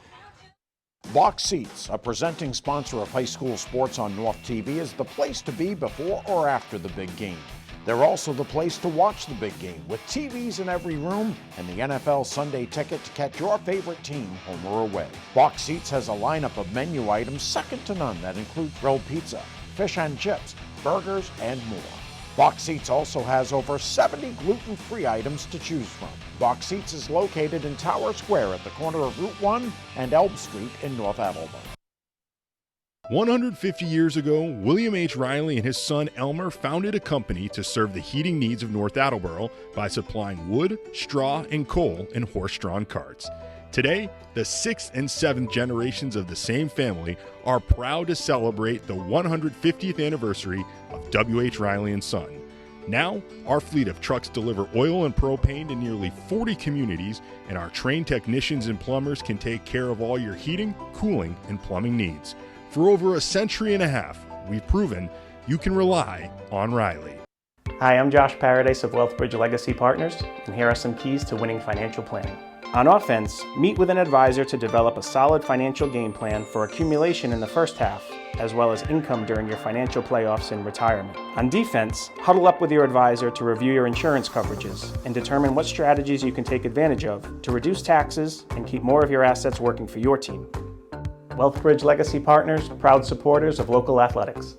Box Seats, a presenting sponsor of high school sports on North TV, is the place to be before or after the big game. They're also the place to watch the big game, with TVs in every room and the NFL Sunday ticket to catch your favorite team home or away. Box Seats has a lineup of menu items second to none that include grilled pizza, fish and chips, burgers, and more. Box Seats also has over 70 gluten-free items to choose from. Box Seats is located in Tower Square at the corner of Route 1 and Elm Street in North Attleboro. 150 years ago, William H. Riley and his son Elmer founded a company to serve the heating needs of North Attleboro by supplying wood, straw, and coal in horse-drawn carts. Today, the 6th and 7th generations of the same family are proud to celebrate the 150th anniversary of W.H. Riley and Son. Now, our fleet of trucks deliver oil and propane to nearly 40 communities, and our trained technicians and plumbers can take care of all your heating, cooling, and plumbing needs. For over a century and a half, we've proven you can rely on Riley. Hi, I'm Josh Paradise of Wealthbridge Legacy Partners, and here are some keys to winning financial planning. On offense, meet with an advisor to develop a solid financial game plan for accumulation in the first half, as well as income during your financial playoffs in retirement. On defense, huddle up with your advisor to review your insurance coverages and determine what strategies you can take advantage of to reduce taxes and keep more of your assets working for your team. Wealthbridge Legacy Partners, proud supporters of local athletics.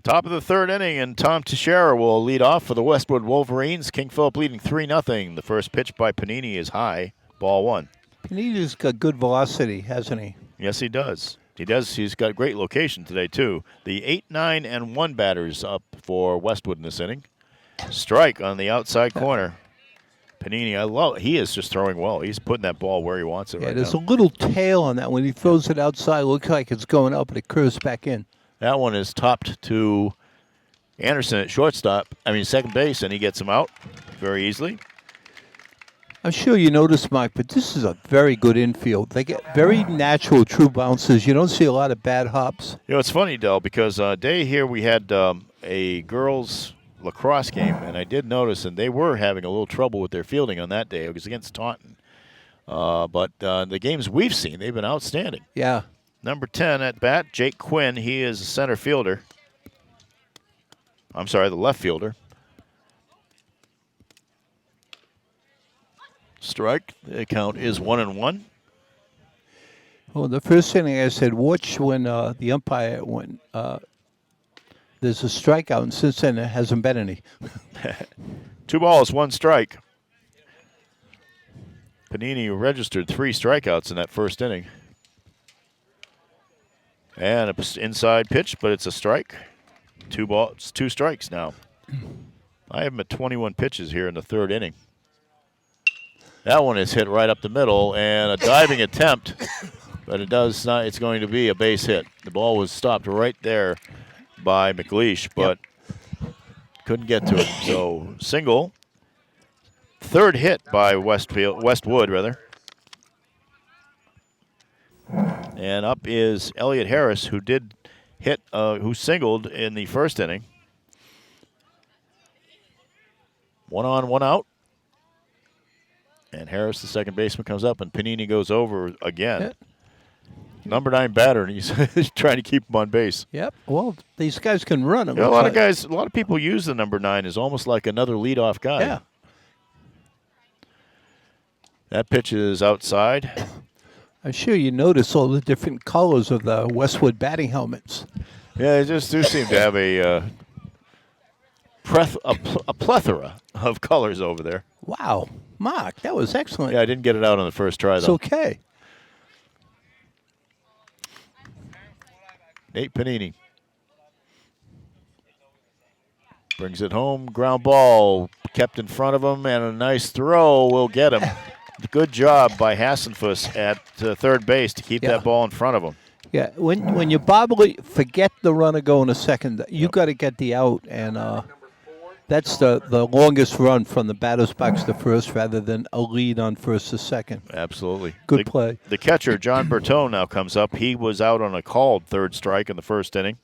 Top of the third inning, and Tom Teixeira will lead off for the Westwood Wolverines. King Philip leading 3-0. The first pitch by Panini is high, ball 1. Panini's got good velocity, hasn't he? Yes, he does. He does. He's got great location today, too. The 8, 9, and 1 batters up for Westwood in this inning. Strike on the outside corner. Panini, he is just throwing well. He's putting that ball where he wants it right now. There's a little tail on that. When he throws it outside, it looks like it's going up, but it curves back in. That one is topped to Anderson at second base, and he gets him out very easily. I'm sure you noticed, Mike, but this is a very good infield. They get very natural, true bounces. You don't see a lot of bad hops. You know, it's funny, Del, because day here we had a girls' lacrosse game, and I did notice, and they were having a little trouble with their fielding on that day. It was against Taunton. But the games we've seen, they've been outstanding. Yeah. Number 10 at bat, Jake Quinn. He is a center fielder. I'm sorry, the left fielder. Strike. The count is 1-1. Well, the first inning, I said, watch when the umpire, when there's a strikeout, and since then there hasn't been any. 2 balls, 1 strike. Panini registered 3 strikeouts in that first inning. And an inside pitch, but it's a strike. 2 balls, 2 strikes now. I have him at 21 pitches here in the third inning. That one is hit right up the middle, and a diving attempt, but it does not. It's going to be a base hit. The ball was stopped right there by McLeish, but couldn't get to it. So single. Third hit by Westwood, rather. And up is Elliot Harris, who did hit, who singled in the first inning. 1 on, 1 out. And Harris, the second baseman, comes up, and Panini goes over again. Yeah. Number 9 batter, and he's trying to keep him on base. Yep. Well, these guys can run. You know, a lot of people use the number 9 as almost like another leadoff guy. Yeah. That pitch is outside. I'm sure you notice all the different colors of the Westwood batting helmets. Yeah, they just do seem to have a plethora of colors over there. Wow. Mark, that was excellent. Yeah, I didn't get it out on the first try, It's though. okay. Nate Panini brings it home. Ground ball kept in front of him, and a nice throw will get him. Good job by Hassenfuss at third base to keep that ball in front of him. Yeah, when you forget the runner going to second, you got to get the out, and that's the longest run from the batter's box to first rather than a lead on first to second. Absolutely. Good play. The catcher, John Bertone, now comes up. He was out on a called third strike in the first inning.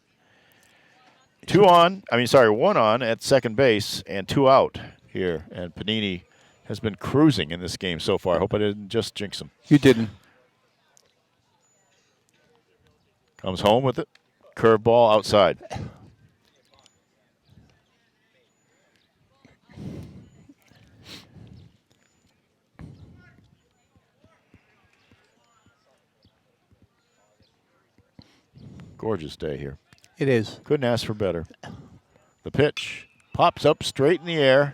1 on at second base and 2 out here. And Panini has been cruising in this game so far. I hope I didn't just jinx him. You didn't. Comes home with it. Curveball outside. Gorgeous day here. It is. Couldn't ask for better. The pitch pops up straight in the air.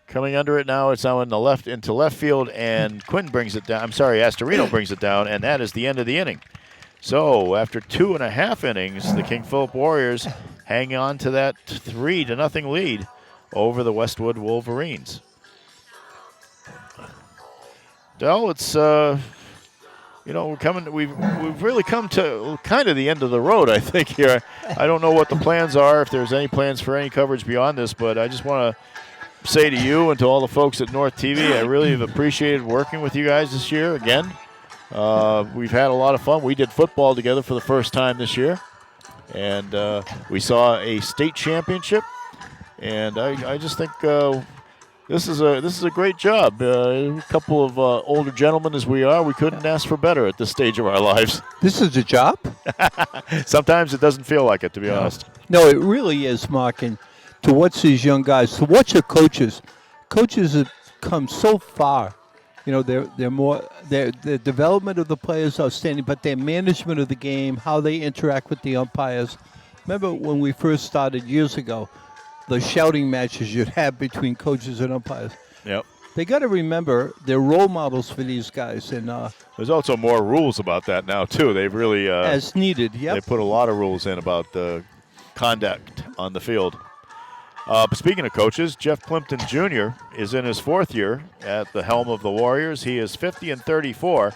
Coming under it now, it's now into left field, and Quinn brings it down. I'm sorry, Astorino brings it down, and that is the end of the inning. So after 2.5 innings, the King Philip Warriors hang on to that 3-0 lead over the Westwood Wolverines. Del, it's we're coming. We've really come to kind of the end of the road, I think here. I don't know what the plans are, if there's any plans for any coverage beyond this, but I just want to say to you and to all the folks at North TV, I really have appreciated working with you guys this year again. We've had a lot of fun. We did football together for the first time this year, and we saw a state championship, and I just think this is a great job. A couple of older gentlemen as we are, we couldn't ask for better at this stage of our lives. This is a job? Sometimes it doesn't feel like it, to be honest. No, it really is, Mark. And to watch these young guys, to watch the coaches. Coaches have come so far. You know, their development of the players is outstanding, but their management of the game, how they interact with the umpires. Remember when we first started years ago, the shouting matches you'd have between coaches and umpires. Yep. They got to remember they're role models for these guys, and there's also more rules about that now too. They've really as needed. Yep. They put a lot of rules in about the conduct on the field. Speaking of coaches, Jeff Plimpton Jr. is in his 4th year at the helm of the Warriors. He is 50-34,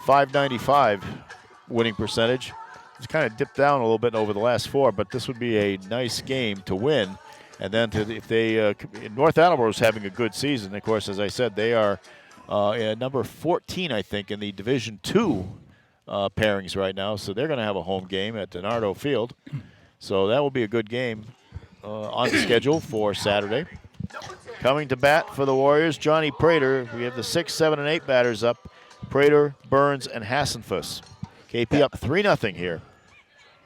.595 winning percentage. He's kind of dipped down a little bit over the last 4, but this would be a nice game to win. And then North Attleboro is having a good season. Of course, as I said, they are number 14, I think, in the Division II pairings right now. So they're going to have a home game at Donardo Field. So that will be a good game on the schedule for Saturday. Coming to bat for the Warriors, Johnny Prater. We have the 6, 7, and 8 batters up. Prater, Burns, and Hassenfuss. KP up 3-0 here.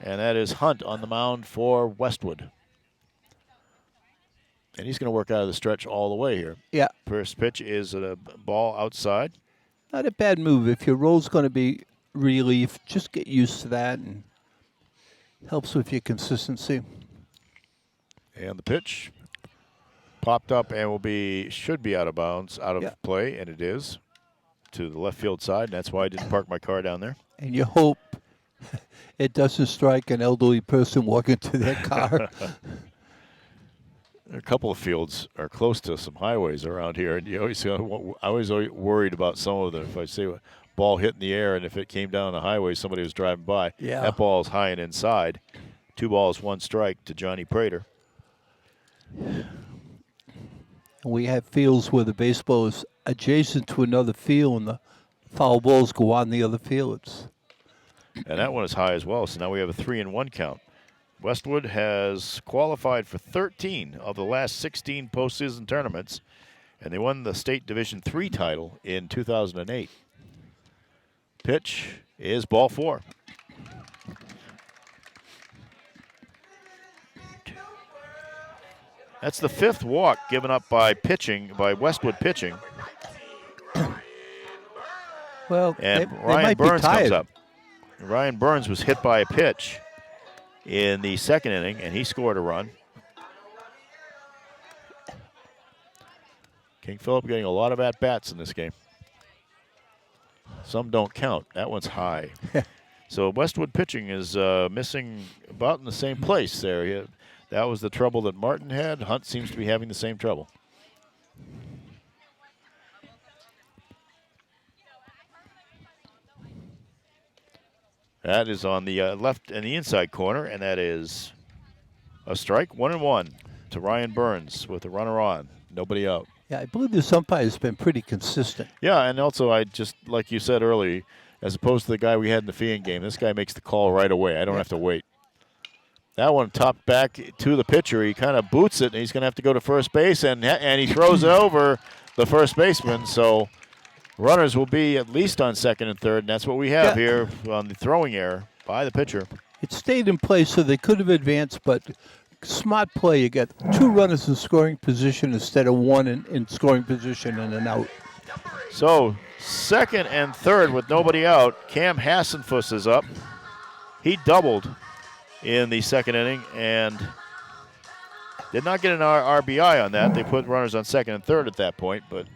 And that is Hunt on the mound for Westwood. And he's going to work out of the stretch all the way here. Yeah. First pitch is a ball outside. Not a bad move. If your role's going to be relief, just get used to that, and helps with your consistency. And the pitch popped up and should be out of bounds, out of play, and it is to the left field side. And that's why I didn't park my car down there. And you hope it doesn't strike an elderly person walking to their car. A couple of fields are close to some highways around here, and I was always worried about some of them. If I see a ball hit in the air, and if it came down the highway, somebody was driving by. Yeah. That ball is high and inside. 2 balls, 1 strike to Johnny Prater. We have fields where the baseball is adjacent to another field, and the foul balls go on the other fields. And that one is high as well, so now we have a 3-1 count. Westwood has qualified for 13 of the last 16 postseason tournaments, and they won the state Division III title in 2008. Pitch is ball 4. That's the 5th walk given up by Westwood pitching. Well, And they Ryan might Burns be tired. comes up. Ryan Burns was hit by a pitch in the 2nd inning, and he scored a run. King Philip getting a lot of at-bats in this game. Some don't count. That one's high. So Westwood pitching is missing about in the same place there. That was the trouble that Martin had. Hunt seems to be having the same trouble. That is on the left and the inside corner, and that is a strike. 1-1 to Ryan Burns with a runner on. Nobody out. Yeah, I believe this umpire has been pretty consistent. Yeah, and also I just, like you said earlier, as opposed to the guy we had in the Feehan game, this guy makes the call right away. I don't have to wait. That one topped back to the pitcher. He kind of boots it, and he's going to have to go to first base, and he throws it over the first baseman. So runners will be at least on 2nd and 3rd, and that's what we have here on the throwing error by the pitcher. It stayed in place, so they could have advanced, but smart play. You get 2 runners in scoring position instead of 1 in scoring position and an out. So 2nd and 3rd with nobody out. Cam Hassenfuss is up. He doubled in the 2nd inning and did not get an RBI on that. They put runners on 2nd and 3rd at that point, but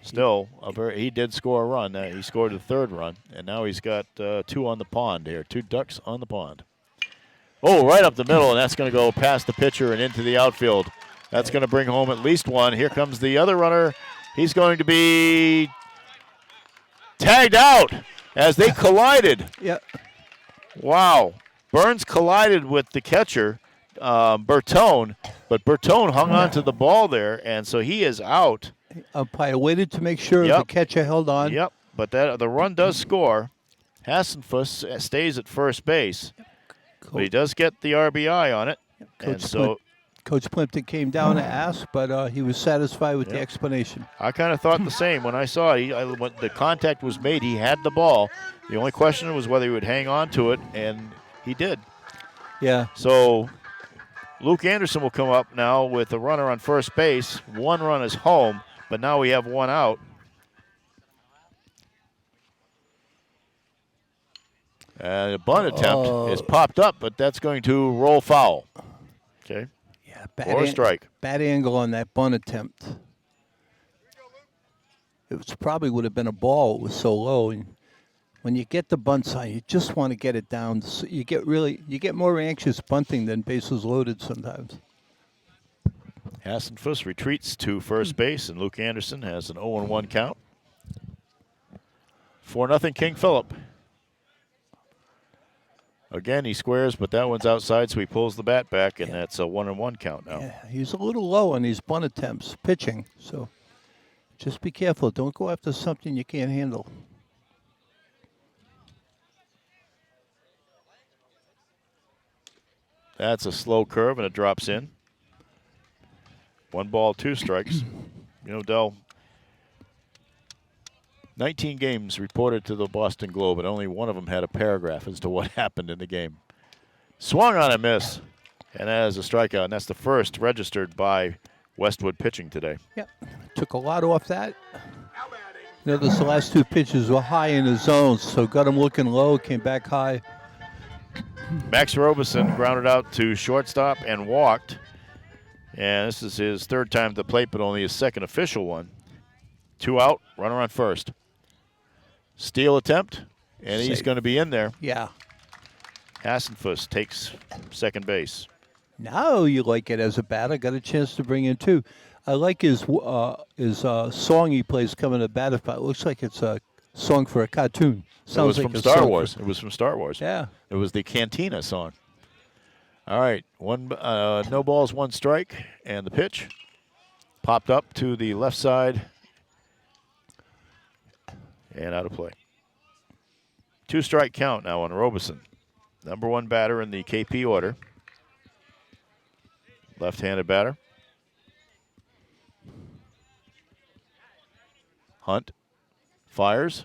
still, he did score a run. He scored the 3rd run, and now he's got 2 on the pond here. 2 ducks on the pond. Oh, right up the middle, and that's going to go past the pitcher and into the outfield. That's going to bring home at least 1. Here comes the other runner. He's going to be tagged out as they collided. Yeah. Wow. Burns collided with the catcher, Bertone, but Bertone hung on to the ball there, and so he is out. Umpire waited to make sure the catcher held on. Yep, but the run does score. Hassenfuss stays at first base, but he does get the RBI on it. Coach Plimpton came down to ask, but he was satisfied with the explanation. I kind of thought the same when I saw it. When the contact was made, he had the ball. The only question was whether he would hang on to it, and he did. Yeah. So Luke Anderson will come up now with a runner on first base. 1 run is home, but now we have 1 out. And a bunt attempt is popped up, but that's going to roll foul. Okay. Yeah, or a strike. Bad angle on that bunt attempt. Probably would have been a ball. It was so low. And when you get the bunt sign, you just want to get it down. So you get more anxious bunting than bases loaded sometimes. Hassenfuss retreats to first base, and Luke Anderson has an 0-1 count. 4-0 King Philip. Again, he squares, but that one's outside, so he pulls the bat back, and that's a 1-1 count now. Yeah, he's a little low on these bunt attempts, pitching. So just be careful. Don't go after something you can't handle. That's a slow curve, and it drops in. 1 ball, 2 strikes. Dell, 19 games reported to the Boston Globe, and only one of them had a paragraph as to what happened in the game. Swung on a miss, and that is a strikeout, and that's the first registered by Westwood pitching today. Yep. Took a lot off that. Notice the last 2 pitches were high in the zone, so got him looking low, came back high. Max Robeson grounded out to shortstop and walked. And this is his 3rd time at the plate, but only his 2nd official one. 2 out, runner on first. Steal attempt, and he's Safe. going to be in there. Yeah. Hassenfuss takes second base. Now you like it as a batter. Got a chance to bring in 2. I like his song he plays coming to batter spot. It looks like it's a song for a cartoon. It Sounds was like from a Star song Wars. for- It was from Star Wars. Yeah. It was the Cantina song. All right, no balls, 1 strike, and the pitch popped up to the left side and out of play. 2-strike count now on Robeson, number 1 batter in the KP order. Left-handed batter. Hunt fires,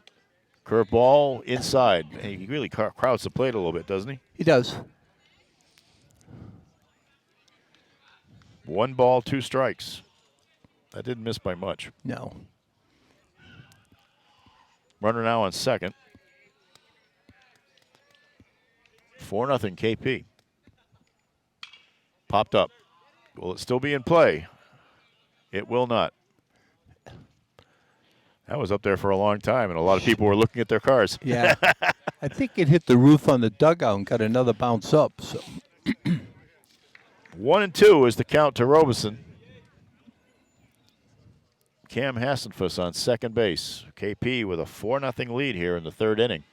curveball inside. And he really crowds the plate a little bit, doesn't he? He does. 1 ball, 2 strikes. That didn't miss by much. No. Runner now on second. 4-0 KP. Popped up. Will it still be in play? It will not. That was up there for a long time, and a lot of people were looking at their cars. Yeah. I think it hit the roof on the dugout and got another bounce up. So 1-2 is the count to Robeson. Cam Hassenfuss on second base. KP with a 4-0 lead here in the 3rd inning.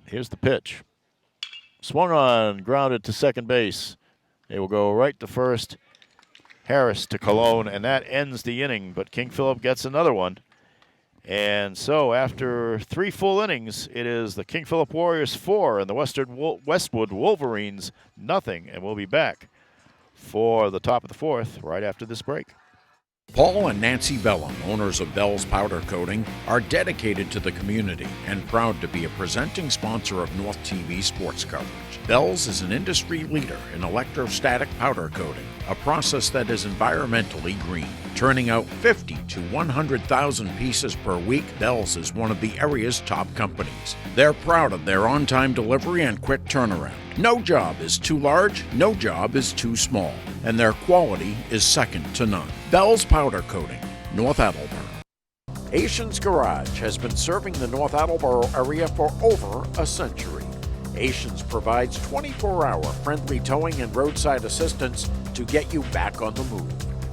Here's the pitch. Swung on, grounded to second base. They will go right to first. Harris to Cologne, and that ends the inning. But King Philip gets another one. And so after 3 full innings, it is the King Philip Warriors 4 and the Westwood Wolverines nothing. And we'll be back for the top of the 4th right after this break. Paul and Nancy Bellum, owners of Bell's Powder Coating, are dedicated to the community and proud to be a presenting sponsor of North TV sports coverage. Bell's is an industry leader in electrostatic powder coating, a process that is environmentally green. Turning out 50 to 100,000 pieces per week, Bell's is one of the area's top companies. They're proud of their on-time delivery and quick turnaround. No job is too large, no job is too small, and their quality is second to none. Bell's Powder Coating, North Attleboro. Asian's Garage has been serving the North Attleboro area for over a century. Asians provides 24-hour friendly towing and roadside assistance to get you back on the move.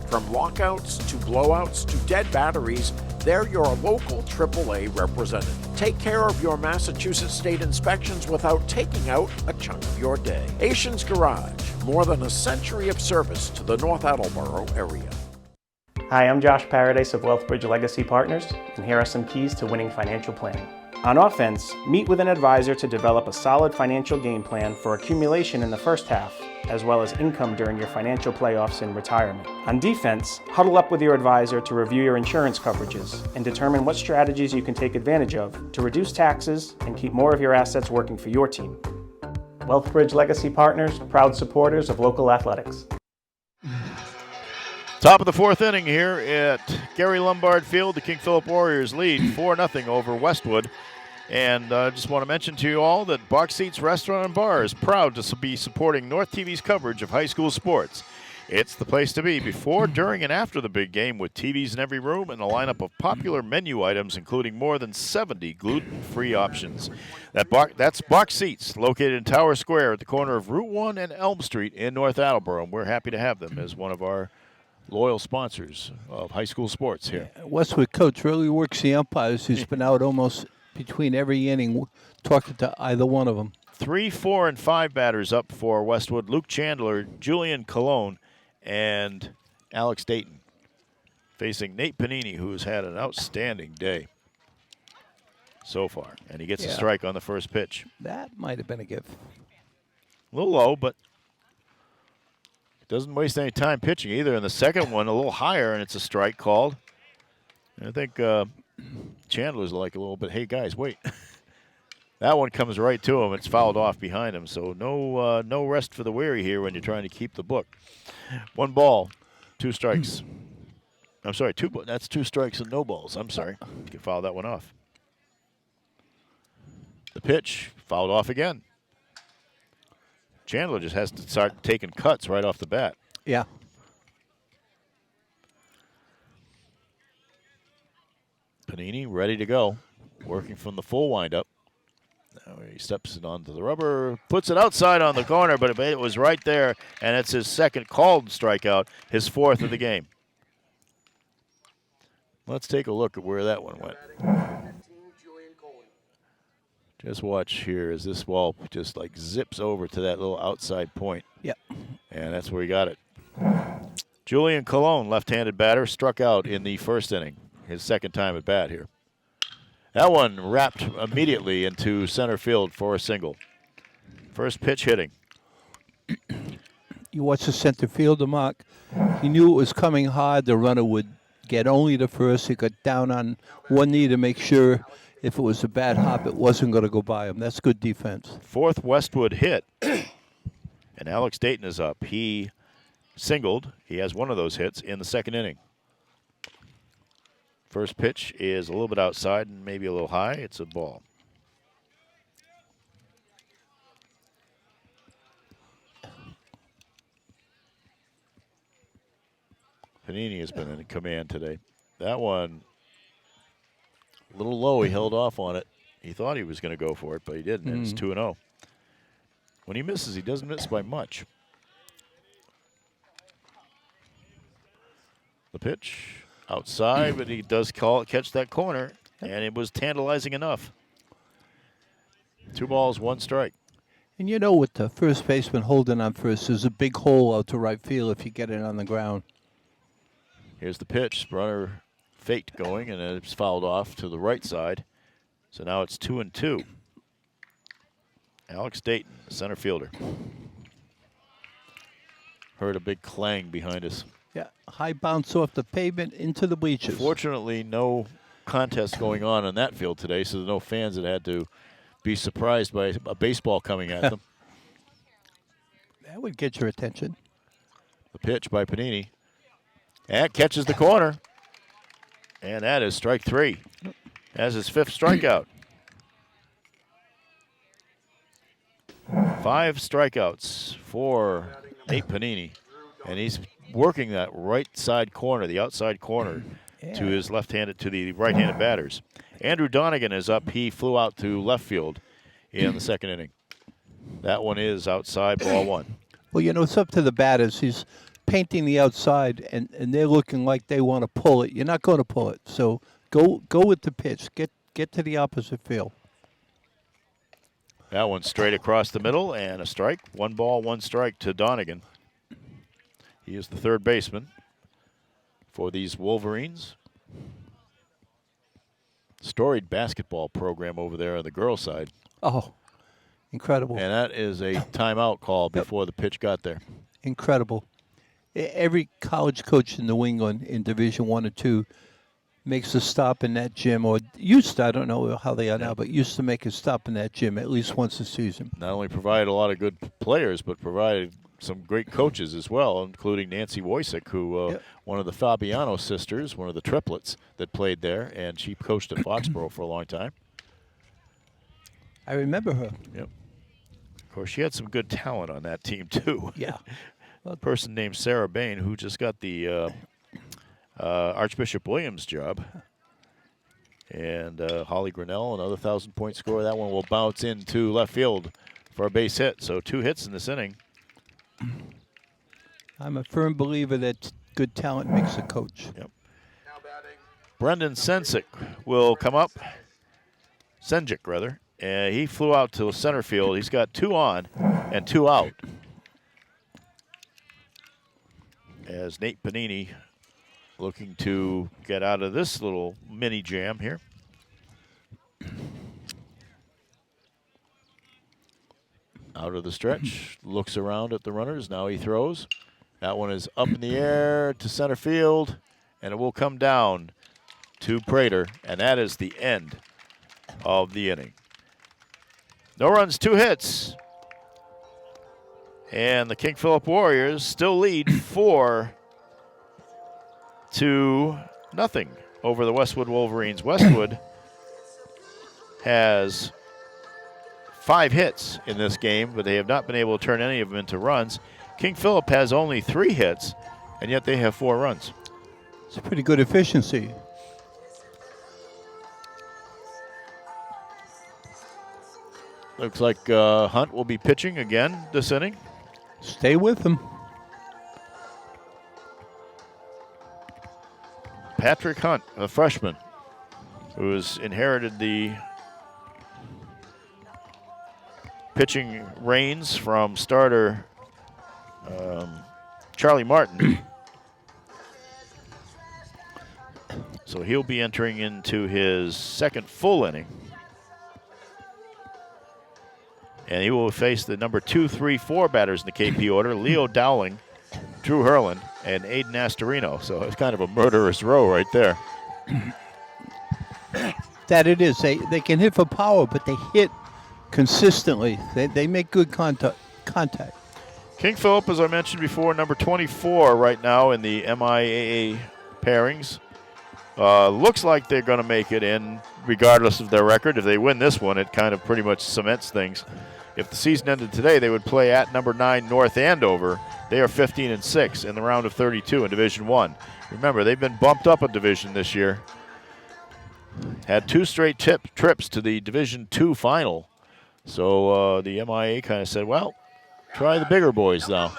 From lockouts to blowouts to dead batteries, they're your local AAA representative. Take care of your Massachusetts state inspections without taking out a chunk of your day. Asian's Garage, more than a century of service to the North Attleboro area. Hi, I'm Josh Paradise of Wealthbridge Legacy Partners, and here are some keys to winning financial planning. On offense, meet with an advisor to develop a solid financial game plan for accumulation in the first half, as well as income during your financial playoffs in retirement. On defense, huddle up with your advisor to review your insurance coverages and determine what strategies you can take advantage of to reduce taxes and keep more of your assets working for your team. Wealthbridge Legacy Partners, proud supporters of local athletics. Top of the 4th inning here at Gary Lombard Field. The King Philip Warriors lead 4-0 over Westwood. And I just want to mention to you all that Box Seats Restaurant and Bar is proud to be supporting North TV's coverage of high school sports. It's the place to be before, during, and after the big game with TVs in every room and a lineup of popular menu items, including more than 70 gluten-free options. That's Box Seats, located in Tower Square at the corner of Route 1 and Elm Street in North Attleboro. And we're happy to have them as one of our loyal sponsors of high school sports here. Westwood coach really works the umpires. He's been out almost between every inning talking to either one of them. 3, 4, and 5 batters up for Westwood. Luke Chandler, Julian Colon, and Alex Dayton facing Nate Panini, who has had an outstanding day so far. And he gets a strike on the first pitch. That might have been a gift. A little low, but doesn't waste any time pitching either. And the second one, a little higher, and it's a strike called. And I think Chandler's like a little bit, hey, guys, wait. That one comes right to him. It's fouled off behind him. So no rest for the weary here when you're trying to keep the book. 1 ball, 2 strikes. I'm sorry, that's 2 strikes and no balls. I'm sorry. You can foul that one off. The pitch, fouled off again. Chandler just has to start taking cuts right off the bat. Yeah. Panini ready to go, working from the full windup. Now he steps it onto the rubber, puts it outside on the corner, but it was right there, and it's his second called strikeout, his 4th of the game. Let's take a look at where that one went. Just watch here as this ball just like zips over to that little outside point. Yep. And that's where he got it. Julian Colon, left-handed batter, struck out in the 1st inning, his 2nd time at bat here. That one wrapped immediately into center field for a single. First pitch hitting. You watch the center fielder, Mark. He knew it was coming hard. The runner would get only to first. He got down on one knee to make sure if it was a bad hop, it wasn't going to go by him. That's good defense. 4th Westwood hit. And Alex Dayton is up. He singled. He has one of those hits in the 2nd inning. First pitch is a little bit outside and maybe a little high. It's a ball. Panini has been in command today. That one, a little low. He held off on it. He thought he was going to go for it, but he didn't. And it's 2-0. When he misses, he doesn't miss by much. The pitch. Outside, but he does catch that corner, and it was tantalizing enough. 2 balls, 1 strike. And you know, with the first baseman holding on first, there's a big hole out to right field if you get it on the ground. Here's the pitch. Runner faked going, and it's fouled off to the right side. So now it's 2-2. Alex Dayton, the center fielder. Heard a big clang behind us. Yeah, high bounce off the pavement into the bleachers. Fortunately, no contest going on that field today, so there's no fans that had to be surprised by a baseball coming at them. That would get your attention. The pitch by Panini. And catches the corner. And that is strike 3. That's his 5th strikeout. 5 strikeouts for Nate Panini. And he's working that right side corner, the outside corner, to his left-handed, to the right-handed batters. Andrew Donegan is up. He flew out to left field in the 2nd inning. That one is outside, ball 1. Well, you know, it's up to the batters. He's painting the outside, and they're looking like they want to pull it. You're not going to pull it. So go with the pitch. Get to the opposite field. That one straight across the middle, and a strike. 1 ball, 1 strike to Donegan. He is the 3rd baseman for these Wolverines. Storied basketball program over there on the girls' side. Oh, incredible. And that is a timeout call before the pitch got there. Incredible. Every college coach in New England in Division I or II makes a stop in that gym, or used to, I don't know how they are now, but used to make a stop in that gym at least once a season. Not only provided a lot of good players, but provided some great coaches as well, including Nancy Wojcik, who one of the Fabiano sisters, one of the triplets that played there, and she coached at Foxborough for a long time. I remember her. Yep. Of course, she had some good talent on that team, too. Yeah. A person named Sarah Bain, who just got the Archbishop Williams job. And Holly Grinnell, another 1,000-point scorer. That one will bounce into left field for a base hit. So 2 hits in this inning. I'm a firm believer that good talent makes a coach. Yep. Brendan Sensic will come up. Senjic, rather. He flew out to center field. He's got 2 on and 2 out. As Nate Panini looking to get out of this little mini jam here. Out of the stretch, looks around at the runners. Now he throws. That one is up in the air to center field, and it will come down to Prater, and that is the end of the inning. No runs, 2 hits. And the King Philip Warriors still lead 4-0 over the Westwood Wolverines. Westwood has 5 hits in this game, but they have not been able to turn any of them into runs. King Philip has only 3 hits, and yet they have 4 runs. It's a pretty good efficiency. Looks like Hunt will be pitching again this inning. Stay with him. Patrick Hunt, a freshman, who has inherited the pitching reins from starter Charlie Martin. So he'll be entering into his second full inning. And he will face the number 2, 3, 4 batters in the KP order, Leo Dowling, Drew Herland, and Aiden Astorino. So it's kind of a murderous row right there. That it is. They can hit for power, but they hit consistently. They make good contact. King Philip, as I mentioned before, number 24 right now in the MIAA pairings. Looks like they're going to make it in regardless of their record. If they win this one, it kind of pretty much cements things. If the season ended today, they would play at number 9 North Andover. They are 15-6 in the round of 32 in Division 1. Remember, they've been bumped up a division this year. Had 2 straight trips to the Division 2 final. So the MIA kind of said, well, try the bigger boys now.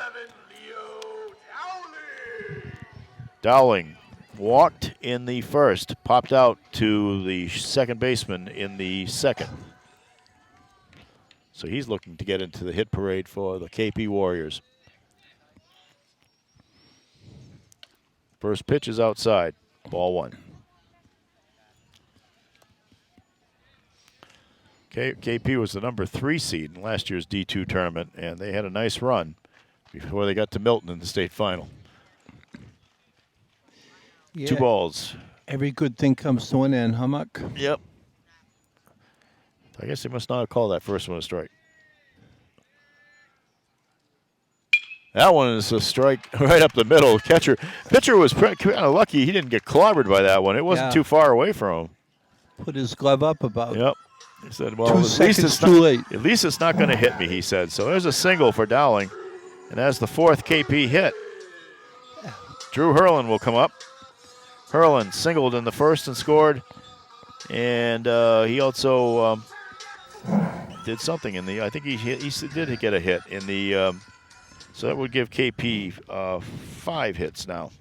Dowling walked in the first, popped out to the second baseman in the second. So he's looking to get into the hit parade for the KP Warriors. First pitch is outside, ball 1. KP was the number 3 seed in last year's D2 tournament, and they had a nice run before they got to Milton in the state final. Yeah. 2 balls. Every good thing comes to an end, huh, Muck? Yep. I guess they must not have called that first one a strike. That one is a strike right up the middle. Pitcher was kind of lucky he didn't get clobbered by that one. It wasn't too far away from him. Put his glove up about. Yep. He said, well, 2 seconds too late. At least it's not going to hit me, he said. So there's a single for Dowling. And that's the 4th KP hit. Drew Herland will come up. Herland singled in the first and scored. And he also did something in the, I think he did get a hit in the, so that would give KP 5 hits now.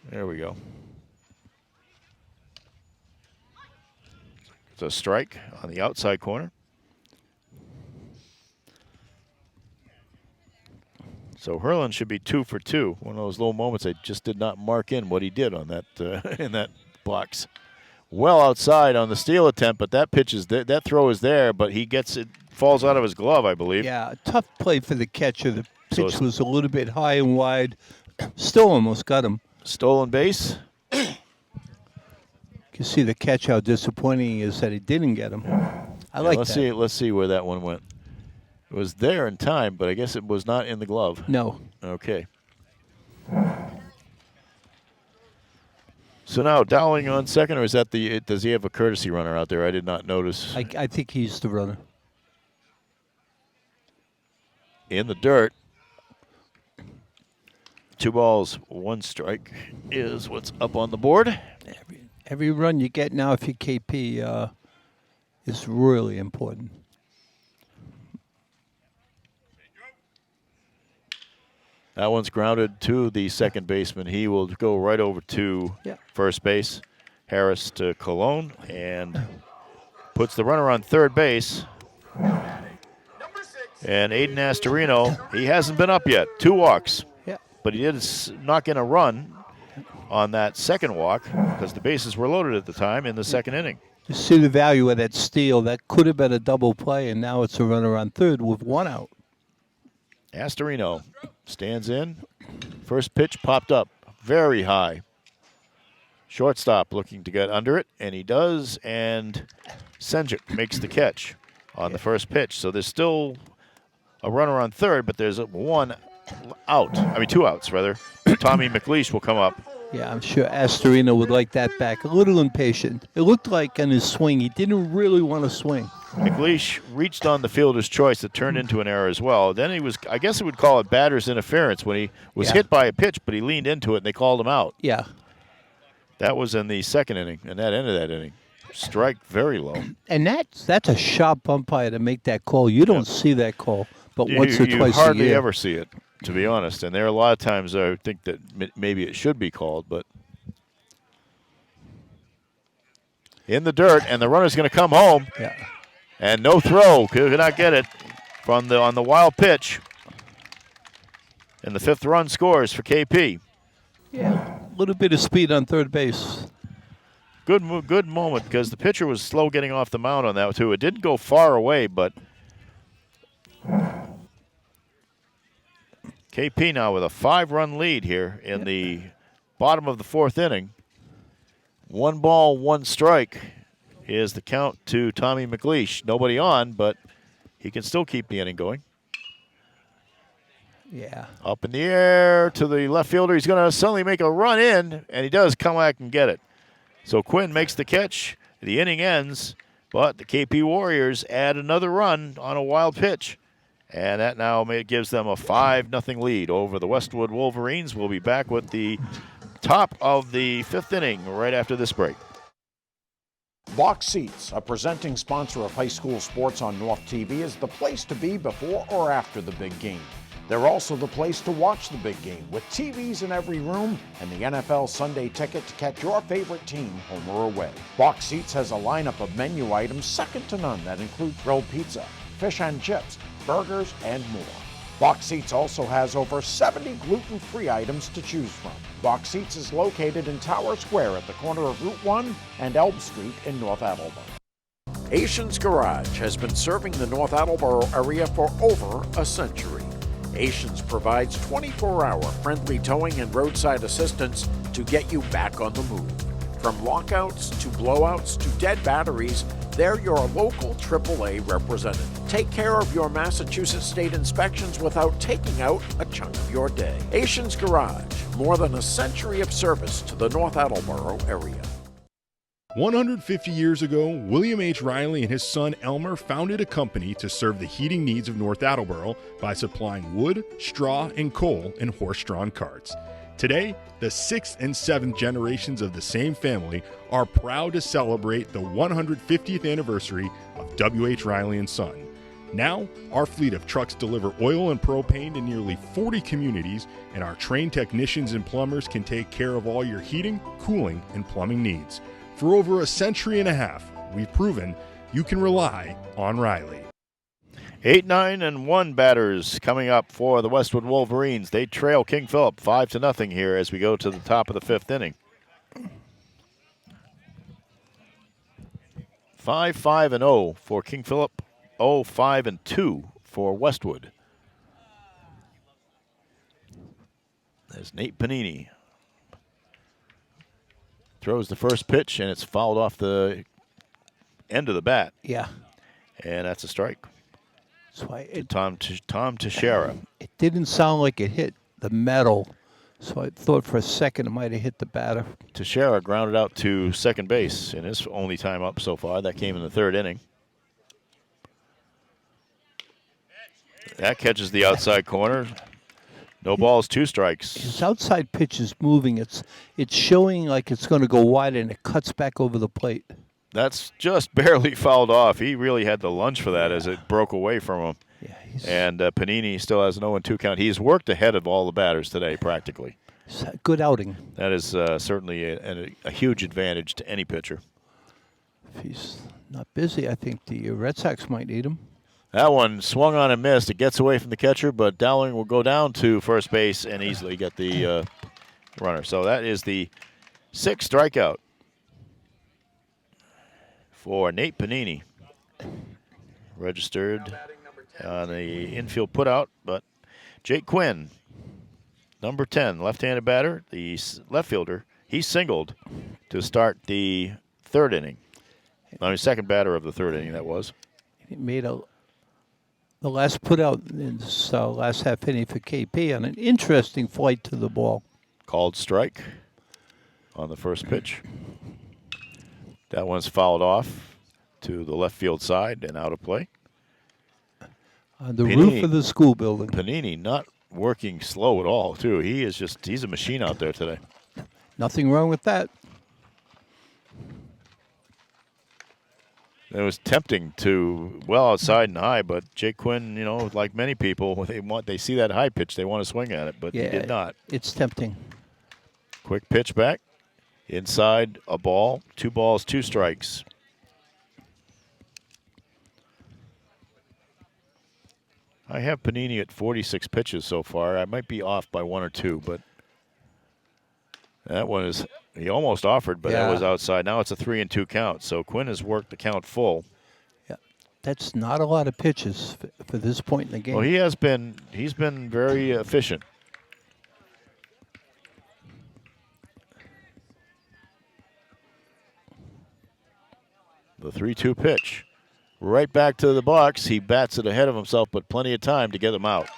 There we go. It's a strike on the outside corner. So Herland should be 2 for 2. One of those little moments I just did not mark in what he did on that in that box. Well outside on the steal attempt, but that pitch is that throw is there, but he gets it, falls out of his glove, I believe. Yeah, tough play for the catcher. The pitch was a little bit high and wide. Still almost got him. Stolen base. You can see the catch how disappointing he is that he didn't get him. I like that. Let's see where that one went. It was there in time, but I guess it was not in the glove. No. Okay. So now Dowling on second, or is that does he have a courtesy runner out there? I did not notice. I think he's the runner. In the dirt. 2 balls, 1 strike is what's up on the board. Every run you get now if you KP is really important. That one's grounded to the second baseman. He will go right over to first base. Harris to Cologne and puts the runner on third base. And Aiden Astorino, he hasn't been up yet. 2 walks. Yeah. But he did knock in a run on that second walk because the bases were loaded at the time in the second inning. You see the value of that steal. That could have been a double play, and now it's a runner on third with 1 out. Astorino stands in. First pitch popped up very high. Shortstop looking to get under it, and he does, and Senjik makes the catch on the first pitch. So there's still a runner on third, but there's one out. I mean, 2 outs, rather. Tommy McLeish will come up. Yeah, I'm sure Astorino would like that back. A little impatient. It looked like in his swing, he didn't really want to swing. McLeish reached on the fielder's choice that turned into an error as well. Then he was, I guess it would call it batter's interference when he was hit by a pitch, but he leaned into it and they called him out. Yeah. That was in the second inning, and that ended that inning. Strike very low. And that's a sharp umpire to make that call. You don't see that call, but once or twice a year. You hardly ever see it, to be honest. And there are a lot of times I think that maybe it should be called, but in the dirt, and the runner's going to come home. Yeah. And no throw. Could not get it on the wild pitch. And the 5th run scores for KP. Yeah, a little bit of speed on third base. Good moment because the pitcher was slow getting off the mound on that too. It didn't go far away, but KP now with a 5-run lead here in the bottom of the 4th inning. 1 ball, 1 strike is the count to Tommy McLeish. Nobody on, but he can still keep the inning going. Yeah. Up in the air to the left fielder. He's going to suddenly make a run in, and he does come back and get it. So Quinn makes the catch. The inning ends, but the KP Warriors add another run on a wild pitch. And that now gives them a 5-0 lead over the Westwood Wolverines. We'll be back with the top of the 5th inning right after this break. Box Seats, a presenting sponsor of high school sports on North TV, is the place to be before or after the big game. They're also the place to watch the big game, with TVs in every room and the NFL Sunday ticket to catch your favorite team home or away. Box Seats has a lineup of menu items second to none that include grilled pizza, fish and chips, burgers, and more. Box Seats also has over 70 gluten-free items to choose from. Box Seats is located in Tower Square at the corner of Route 1 and Elm Street in North Attleboro. Asians Garage has been serving the North Attleboro area for over a century. Asians provides 24-hour friendly towing and roadside assistance to get you back on the move. From lockouts to blowouts to dead batteries, they're your local AAA representative. Take care of your Massachusetts state inspections without taking out a chunk of your day. Asians Garage, more than a century of service to the North Attleboro area. 150 years ago, William H. Riley and his son Elmer founded a company to serve the heating needs of North Attleboro by supplying wood, straw, and coal in horse-drawn carts. Today, the 6th and 7th generations of the same family are proud to celebrate the 150th anniversary of W.H. Riley and Son. Now, our fleet of trucks deliver oil and propane to nearly 40 communities, and our trained technicians and plumbers can take care of all your heating, cooling, and plumbing needs. For over a century and a half, we've proven you can rely on Riley. 8, 9, and 1 batters coming up for the Westwood Wolverines. They trail King Philip 5-0 here as we go to the top of the 5th inning. 5-5-0 for King Philip. 5-2 for Westwood. There's Nate Panini. Throws the first pitch, and it's fouled off the end of the bat. Yeah. And that's a strike. That's why Tom Teixeira. It didn't sound like it hit the metal, so I thought for a second it might have hit the batter. Teixeira grounded out to second base in his only time up so far. That came in the 3rd inning. That catches the outside corner. No balls, 2 strikes. His outside pitch is moving. It's showing like it's going to go wide, and it cuts back over the plate. That's just barely fouled off. He really had to lunge for that as it broke away from him. Yeah, and Panini still has an 0-2 count. He's worked ahead of all the batters today, practically. It's a good outing. That is certainly a huge advantage to any pitcher. If he's not busy, I think the Red Sox might need him. That one swung on and missed. It gets away from the catcher, but Dowling will go down to first base and easily get the runner. So that is the 6th strikeout for Nate Panini. Registered on the infield putout, but Jake Quinn, number 10, left-handed batter, the left fielder, he singled to start the third inning. I mean, second batter of the third inning, that was. He made the last put out in this last half inning for KP on an interesting flight to the ball. Called strike on the first pitch. That one's fouled off to the left field side and out of play. On the roof of the school building. Panini not working slow at all, too. He's a machine out there today. Nothing wrong with that. It was tempting to well outside and high, but Jake Quinn, like many people, they see that high pitch, they want to swing at it, but he did not. It's tempting. Quick pitch back, inside a ball, 2 balls, 2 strikes. I have Panini at 46 pitches so far. I might be off by 1 or 2, but that one is. He almost offered, but that was outside. Now it's a 3-2 count. So Quinn has worked the count full. Yeah, that's not a lot of pitches for this point in the game. Well, he's been very efficient. The 3-2 pitch. Right back to the box. He bats it ahead of himself, but plenty of time to get him out.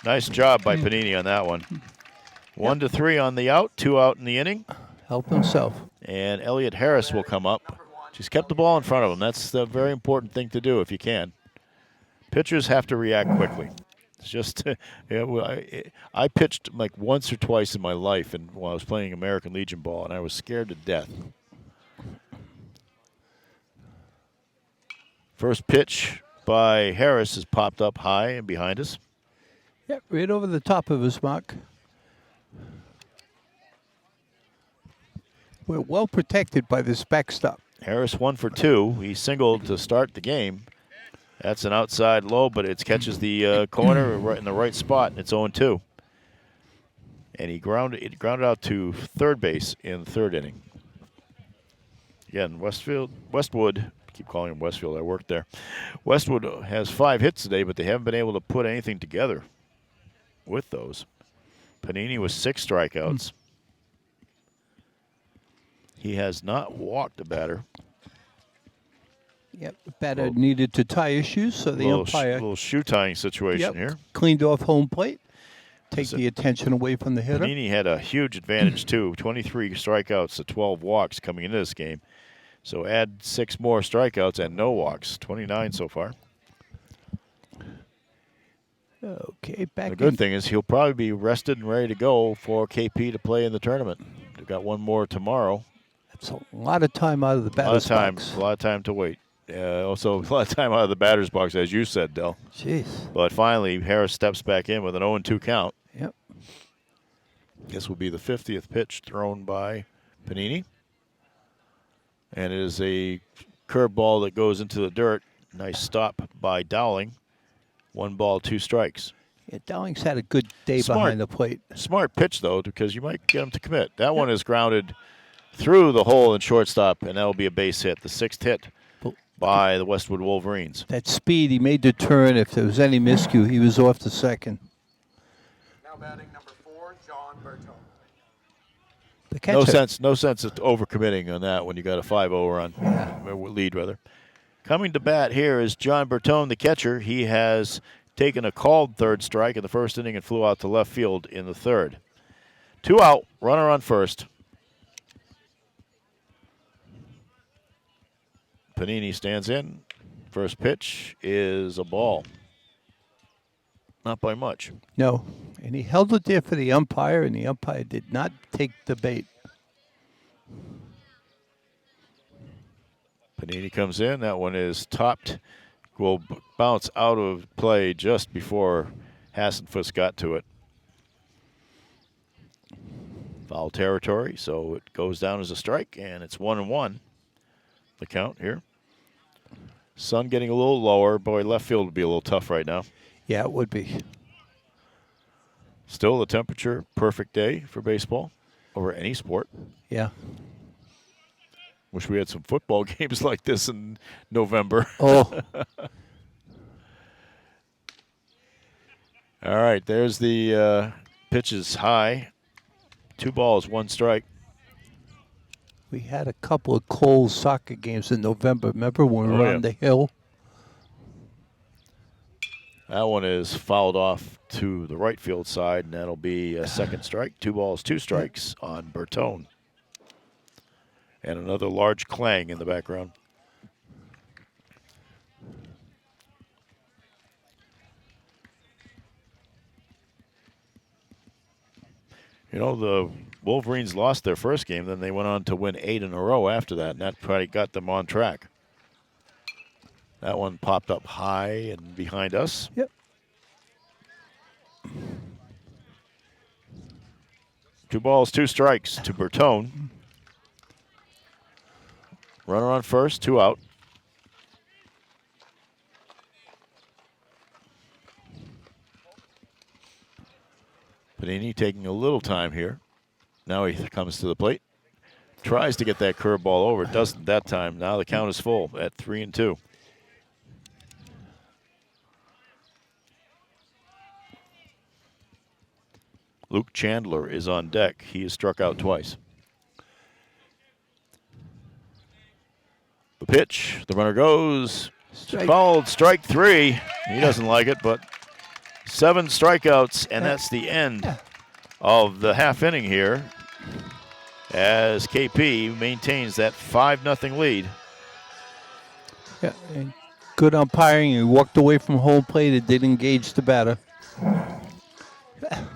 Nice job by Panini on that one. 1-3 on the out, 2 out in the inning. Help himself. And Elliot Harris will come up. Just kept the ball in front of him. That's the very important thing to do if you can. Pitchers have to react quickly. It's just, I pitched like once or twice in my life while I was playing American Legion ball, and I was scared to death. First pitch by Harris has popped up high and behind us. Yeah, right over the top of his mark. We're well protected by this backstop. Harris 1 for 2. He singled to start the game. That's an outside low, but it catches the corner right in the right spot. And it's 0-2. And he grounded out to third base in the third inning. Again, Westwood. Keep calling him Westfield. I worked there. Westwood has 5 hits today, but they haven't been able to put anything together with those. Panini with 6 strikeouts. He has not walked a batter. Yep, the batter needed to tie his shoes, so the umpire. Little shoe tying situation here. Cleaned off home plate. Take the attention away from the hitter. Panini had a huge advantage, too. 23 strikeouts to 12 walks coming into this game. So add 6 more strikeouts and no walks. 29 so far. Okay, back The good thing is he'll probably be rested and ready to go for KP to play in the tournament. They've got one more tomorrow. That's a lot of time out of the batter's box. A lot of time to wait. Also, a lot of time out of the batter's box, as you said, Del. Jeez. But finally, Harris steps back in with an 0-2 count. Yep. This will be the 50th pitch thrown by Panini. And it is a curveball that goes into the dirt. Nice stop by Dowling. 1 ball, 2 strikes. Yeah, Dowling's had a good day behind the plate. Smart pitch, though, because you might get him to commit. That one is grounded through the hole in shortstop, and that will be a base hit. The 6th hit by the Westwood Wolverines. That speed, he made the turn. If there was any miscue, he was off to second. Now batting number 4, John Bertone. The catcher. No sense of overcommitting on that when you got a 5-0 run, lead rather. Coming to bat here is John Bertone, the catcher. He has taken a called third strike in the first inning and flew out to left field in the third. 2 out, runner on first. Panini stands in. First pitch is a ball. Not by much. No. And he held it there for the umpire, and the umpire did not take the bait. Panini comes in. That one is topped. Will bounce out of play just before Hassenfuss got to it. Foul territory, so it goes down as a strike, and it's 1-1. The count here. Sun getting a little lower. Boy, left field would be a little tough right now. Yeah, it would be. Still the temperature, perfect day for baseball over any sport. Yeah. Wish we had some football games like this in November. Oh. All right, there's the pitches high. 2 balls, 1 strike. We had a couple of Cole soccer games in November. Remember when we were on the hill? That one is fouled off to the right field side, and that'll be a second strike. 2 balls, 2 strikes on Bertone. And another large clang in the background. You know, the Wolverines lost their first game, then they went on to win 8 in a row after that, and that probably got them on track. That one popped up high and behind us. Yep. 2 balls, 2 strikes to Bertone. Runner on first, 2 out. Panini taking a little time here. Now he comes to the plate. Tries to get that curveball over. Doesn't that time. Now the count is full at 3-2. Luke Chandler is on deck. He has struck out twice. The pitch. The runner goes. Strike. Called strike 3. He doesn't like it, but 7 strikeouts, and that's the end of the half inning here as KP maintains that 5-0 lead. Yeah, and good umpiring. He walked away from home plate. It did engage the batter.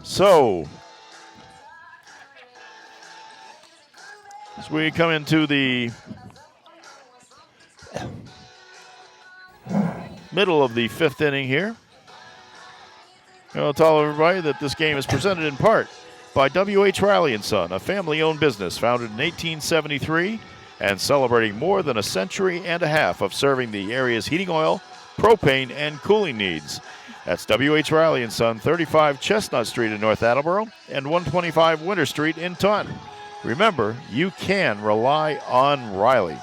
So, as we come into the middle of the 5th inning here, I'll tell everybody that this game is presented in part by W.H. Riley & Son, a family-owned business founded in 1873 and celebrating more than a century and a half of serving the area's heating oil, propane, and cooling needs. That's W.H. Riley & Son, 35 Chestnut Street in North Attleboro and 125 Winter Street in Taunton. Remember, you can rely on Riley.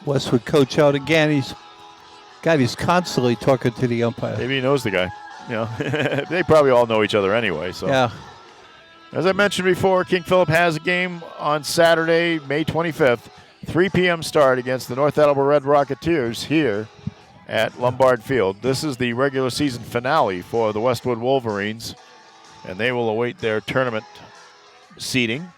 Westwood coach out again. He's constantly talking to the umpire. Maybe he knows the guy. You know, they probably all know each other anyway. So, yeah. As I mentioned before, King Philip has a game on Saturday, May 25th, 3 p.m. start against the North Attleboro Red Rocketeers here at Lombard Field. This is the regular season finale for the Westwood Wolverines, and they will await their tournament seeding.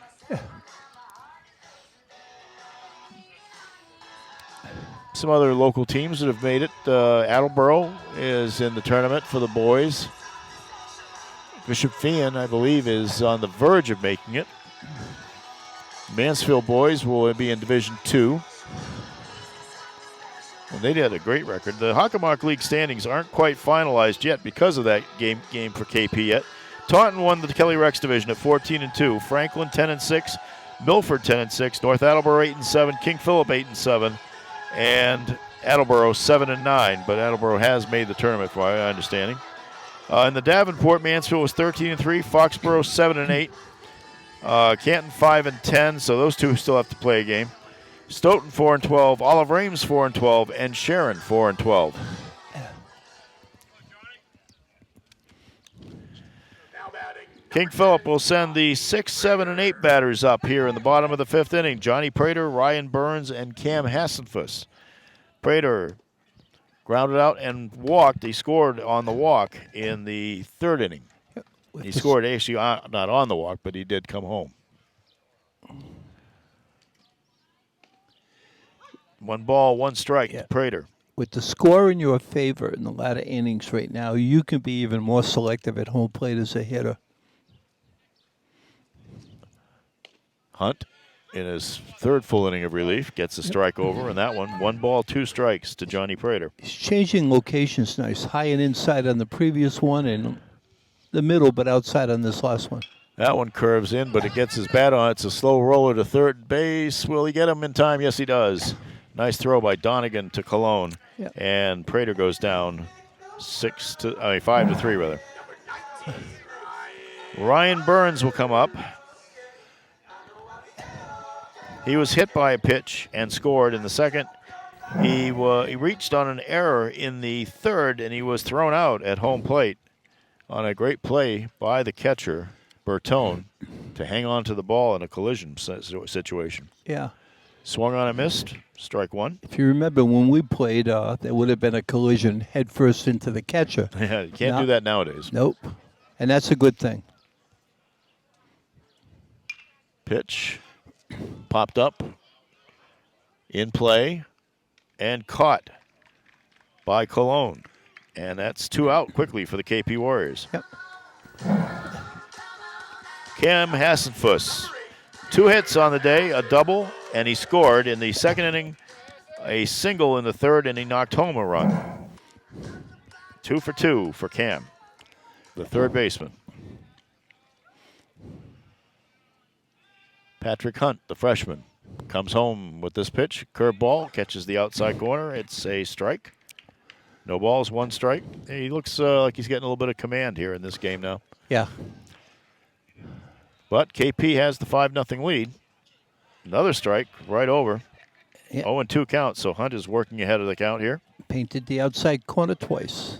Some other local teams that have made it. Attleboro is in the tournament for the boys. Bishop Feehan, I believe, is on the verge of making it. Mansfield boys will be in Division 2. And they had a great record. The Hockomock League standings aren't quite finalized yet because of that game for KP yet. Taunton won the Kelly Rex division at 14-2. Franklin 10-6. Milford 10-6. North Attleboro 8-7. King Philip 8-7. And Attleboro 7-9. But Attleboro has made the tournament, for my understanding. In the Davenport, Mansfield was 13-3. Foxborough 7-8. Canton 5-10. So those two still have to play a game. Stoughton 4-12, Olive Rames 4-12, and Sharon 4-12. King Philip will send the 6, 7, and 8 batters up here in the bottom of the 5th inning. Johnny Prater, Ryan Burns, and Cam Hassenfuss. Prater grounded out and walked. He scored on the walk in the 3rd inning. He scored actually not on the walk, but he did come home. 1 ball, 1 strike to Prater. With the score in your favor in the latter innings right now, you can be even more selective at home plate as a hitter. Hunt, in his 3rd full inning of relief, gets a strike over, and that one, 1 ball, 2 strikes to Johnny Prater. He's changing locations nice. High and inside on the previous one and the middle, but outside on this last one. That one curves in, but it gets his bat on. It's a slow roller to 3rd base. Will he get him in time? Yes, he does. Nice throw by Donegan to Cologne, and Prater goes down 5-3 rather. Ryan Burns will come up. He was hit by a pitch and scored in the 2nd. He reached on an error in the 3rd, and he was thrown out at home plate on a great play by the catcher, Bertone, to hang on to the ball in a collision situation. Yeah. Swung on and missed. Strike one. If you remember when we played, there would have been a collision head first into the catcher. Yeah, you can't do that nowadays. Nope. And that's a good thing. Pitch popped up, in play, and caught by Cologne. And that's 2 out quickly for the KP Warriors. Yep. Cam Hassenfuss, 2 hits on the day, a double, and he scored in the second inning, a single in the third, and he knocked home a run. 2 for 2 for Cam, the third baseman. Patrick Hunt, the freshman, comes home with this pitch. Curveball, catches the outside corner. It's a strike. No balls, 1 strike. He looks like he's getting a little bit of command here in this game now. Yeah. But KP has the 5-0 lead. Another strike right over. Yeah. 0-2 count, so Hunt is working ahead of the count here. Painted the outside corner twice.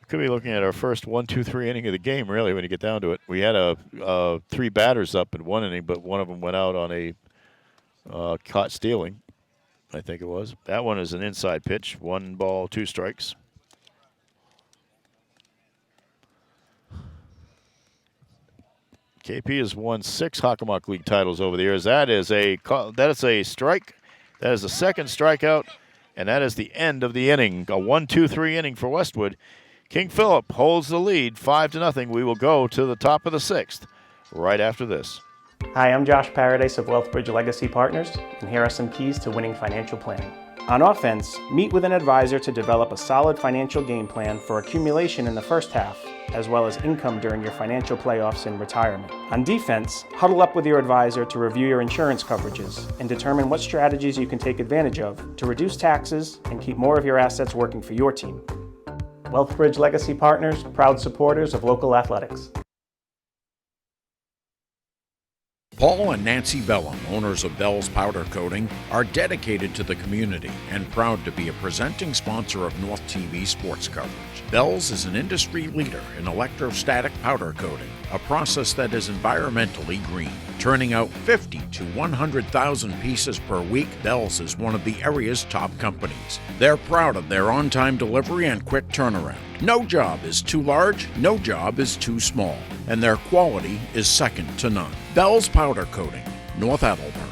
Could be looking at our first 1-2-3 inning of the game, really, when you get down to it. We had 3 batters up in 1 inning, but one of them went out on a caught stealing, I think it was. That one is an inside pitch. 1 ball, 2 strikes. KP has won 6 Hockomock League titles over the years. That is a strike. That is the second strikeout, and that is the end of the inning. A 1-2-3 inning for Westwood. King Philip holds the lead 5-0. We will go to the top of the 6th right after this. Hi, I'm Josh Paradise of Wealthbridge Legacy Partners, and here are some keys to winning financial planning. On offense, meet with an advisor to develop a solid financial game plan for accumulation in the first half, as well as income during your financial playoffs and retirement. On defense, huddle up with your advisor to review your insurance coverages and determine what strategies you can take advantage of to reduce taxes and keep more of your assets working for your team. Wealthbridge Legacy Partners, proud supporters of local athletics. Paul and Nancy Bellum, owners of Bell's Powder Coating, are dedicated to the community and proud to be a presenting sponsor of North TV sports coverage. Bell's is an industry leader in electrostatic powder coating, a process that is environmentally green. Turning out 50 to 100,000 pieces per week, Bell's is one of the area's top companies. They're proud of their on-time delivery and quick turnaround. No job is too large, no job is too small, and their quality is second to none. Bell's Powder Coating, North Attleboro.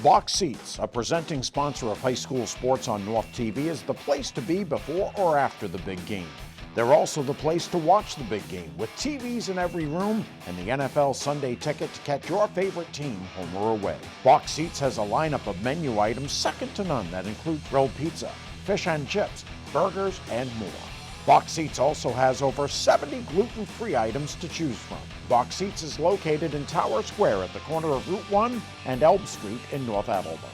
Box Seats, a presenting sponsor of high school sports on North TV, is the place to be before or after the big game. They're also the place to watch the big game, with TVs in every room and the NFL Sunday ticket to catch your favorite team home or away. Box Seats has a lineup of menu items second to none that include grilled pizza, fish and chips, burgers, and more. Box Seats also has over 70 gluten-free items to choose from. Box Seats is located in Tower Square at the corner of Route 1 and Elm Street in North Attleboro.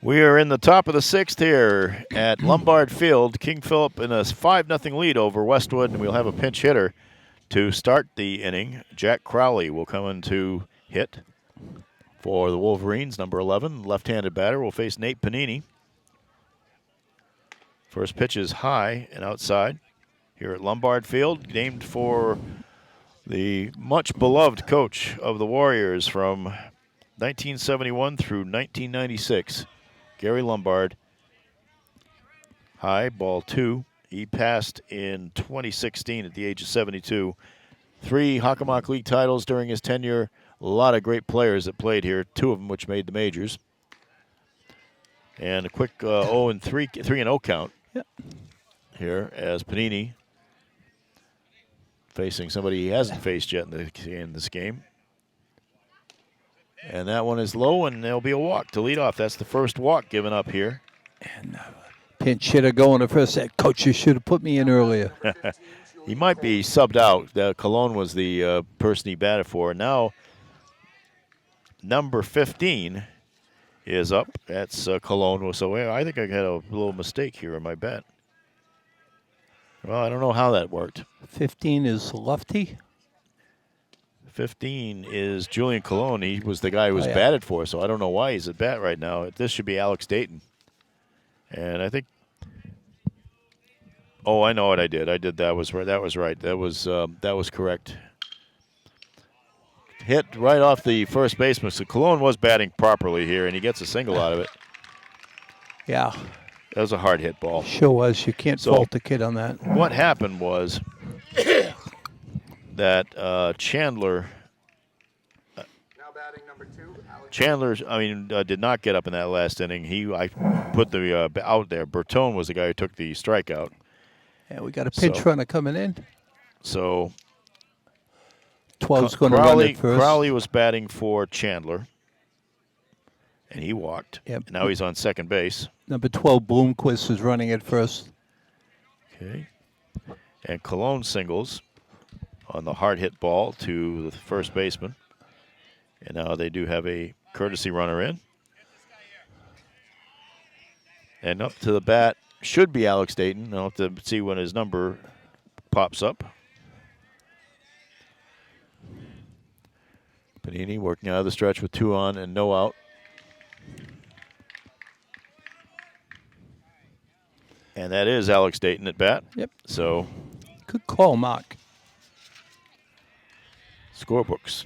We are in the top of the 6th here at Lombard Field. King Philip in a 5-0 lead over Westwood, and we'll have a pinch hitter to start the inning. Jack Crowley will come in to hit for the Wolverines. Number 11, left-handed batter, will face Nate Panini. First pitch is high and outside here at Lombard Field, named for the much-beloved coach of the Warriors from 1971 through 1996, Gary Lombard. High, ball 2. He passed in 2016 at the age of 72. 3 Hockomock League titles during his tenure. A lot of great players that played here, 2 of them which made the majors. And a quick 3-0 count. Yep. Here as Panini facing somebody he hasn't faced yet in this game. And that one is low, and there'll be a walk to lead off. That's the first walk given up here. And pinch hitter going to first. Said, Coach, you should have put me in earlier. He might be subbed out. Cologne was the person he batted for. Now, number 15 is up. That's Cologne. So I think I had a little mistake here in my bet. Well, I don't know how that worked. 15 is Lefty. 15 is Julian Cologne. He was the guy who was batted for, so I don't know why he's at bat right now. This should be Alex Dayton. And I think, I know what I did. That was right. That was correct. hit right off the first baseman. So Cologne was batting properly here, and he gets a single out of it. Yeah, That was a hard hit ball. sure was. You can't fault the kid on that. What happened was that Chandler Now batting number 2, Alex. Chandler, did not get up in that last inning. I put the out there. Bertone was the guy who took the strikeout. Yeah, we got a pinch runner coming in. So 12's going to run it first. Crowley was batting for Chandler, and he walked. Yep. And now he's on second base. Number 12, Bloomquist, is running it first. Okay. And Cologne singles on the hard hit ball to the first baseman. And now they do have a courtesy runner in. And up to the bat should be Alex Dayton. I'll have to see when his number pops up. Panini working out of the stretch with 2 on and no out. And that is Alex Dayton at bat. Yep. So, Good call, Mark. scorebooks.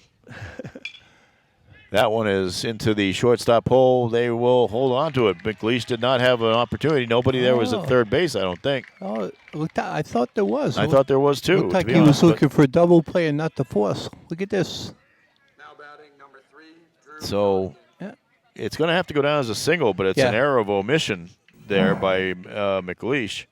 That one is into the shortstop hole. They will hold on to it. McLeish did not have an opportunity. Nobody there was at third base, I don't think. Oh, I thought there was. I thought there was too. Looked like he was looking for a double play and not the force. Look at this. Now batting number 3, Drew. So Yeah. it's going to have to go down as a single, but it's an error of omission there by McLeish.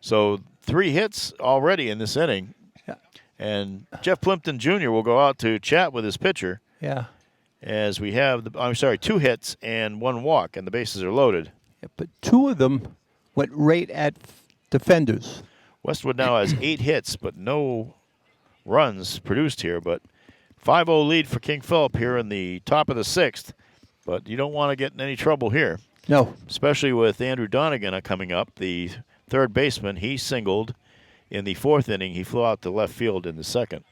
So 3 hits already in this inning. Yeah. And Jeff Plimpton Jr. will go out to chat with his pitcher. Yeah. As we have, 2 hits and 1 walk, and the bases are loaded. Yeah, but 2 of them went right at defenders. Westwood now has 8 hits, but no runs produced here. But 5-0 lead for King Philip here in the top of the 6th. But you don't want to get in any trouble here. No. Especially with Andrew Donegan coming up, the third baseman. He singled in the 4th inning. He flew out to left field in the 2nd.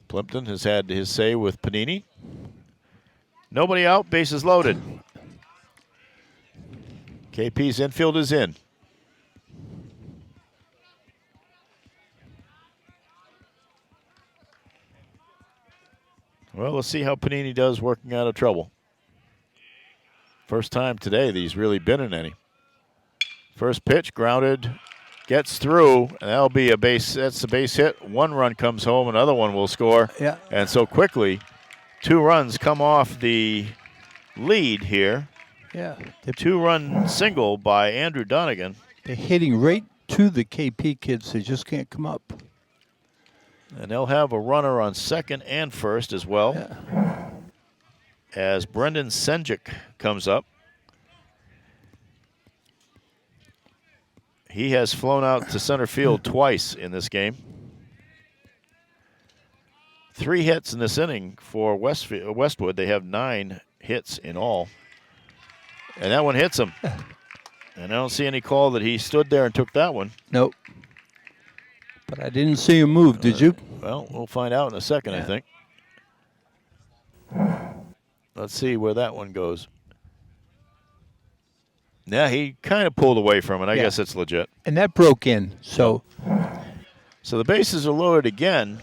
Plimpton has had his say with Panini. Nobody out, bases loaded. KP's infield is in. Well, let's see how Panini does working out of trouble. First time today that he's really been in any. First pitch, grounded, gets through, and that'll be a base. That's the base hit. 1 run comes home, another one will score. Yeah. And so quickly, 2 runs come off the lead here. Yeah. 2-run single by Andrew Donegan. They're hitting right to the KP kids. They just can't come up. And they'll have a runner on second and first as well. Yeah. As Brendan Senjic comes up. He has flown out to center field twice in this game. 3 hits in this inning for Westwood. They have 9 hits in all. And that one hits him. And I don't see any call that he stood there and took that one. Nope. But I didn't see him move, did you? Well, we'll find out in a second, I think. Let's see where that one goes. Yeah, he kind of pulled away from it. I guess it's legit. And that broke in, so. So the bases are loaded again.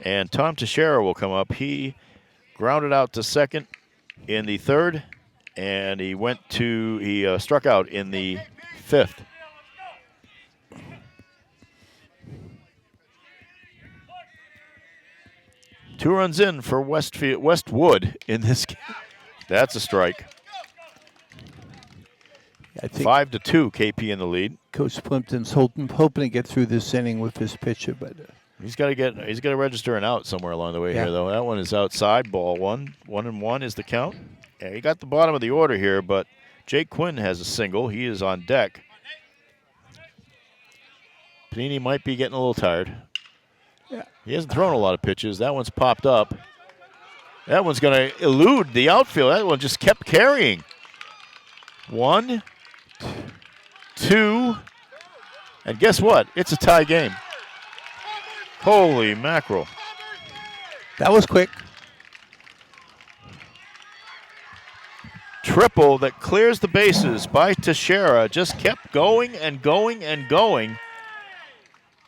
And Tom Teixeira will come up. He grounded out to second in the 3rd, and he struck out in the 5th. Two runs in for Westwood in this game. That's a strike. I think 5-2, KP in the lead. Coach Plimpton's hoping to get through this inning with his pitcher, but He's got to register an out somewhere along the way here, though. That one is outside, ball 1. 1-1 is the count. Yeah, he got the bottom of the order here, but Jake Quinn has a single. He is on deck. Panini might be getting a little tired. Yeah. He hasn't thrown a lot of pitches. That one's popped up. That one's going to elude the outfield. That one just kept carrying. 1, 2, and guess what? It's a tie game. Holy mackerel. that was quick. triple that clears the bases by Teixeira. Just kept going and going and going.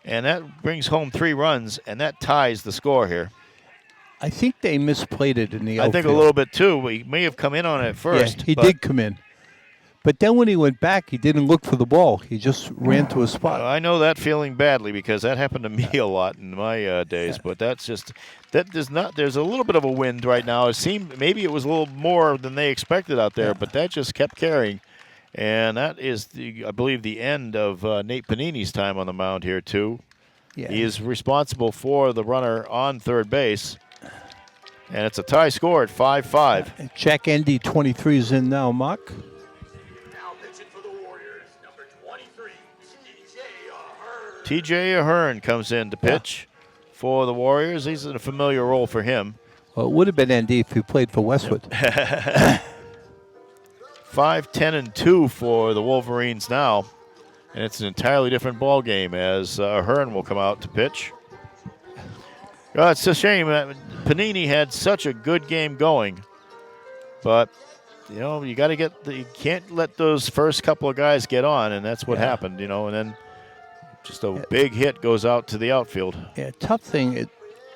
And that brings home 3 runs, and that ties the score here. I think they misplayed it in the outfield. I think a little bit, too. He may have come in on it first. Yeah, he did come in. But then when he went back, he didn't look for the ball. He just ran to a spot. I know that feeling badly because that happened to me a lot in my days. But that's just there's a little bit of a wind right now. It seemed maybe it was a little more than they expected out there, but that just kept carrying. And that is, I believe, the end of Nate Panini's time on the mound here, too. Yeah. He is responsible for the runner on third base. And it's a tie score at 5-5. Jack Endy, 23, is in now, Mark. Now pitching for the Warriors, number 23, T.J. Ahern. T.J. Ahern comes in to pitch for the Warriors. He's in a familiar role for him. Well, it would have been Endy if he played for Westwood. 5-10-2 for the Wolverines now. And it's an entirely different ball game as Ahern will come out to pitch. It's a shame that Panini had such a good game going. But, you got to you can't let those first couple of guys get on, and that's what happened, and then just a big hit goes out to the outfield. Yeah, tough thing.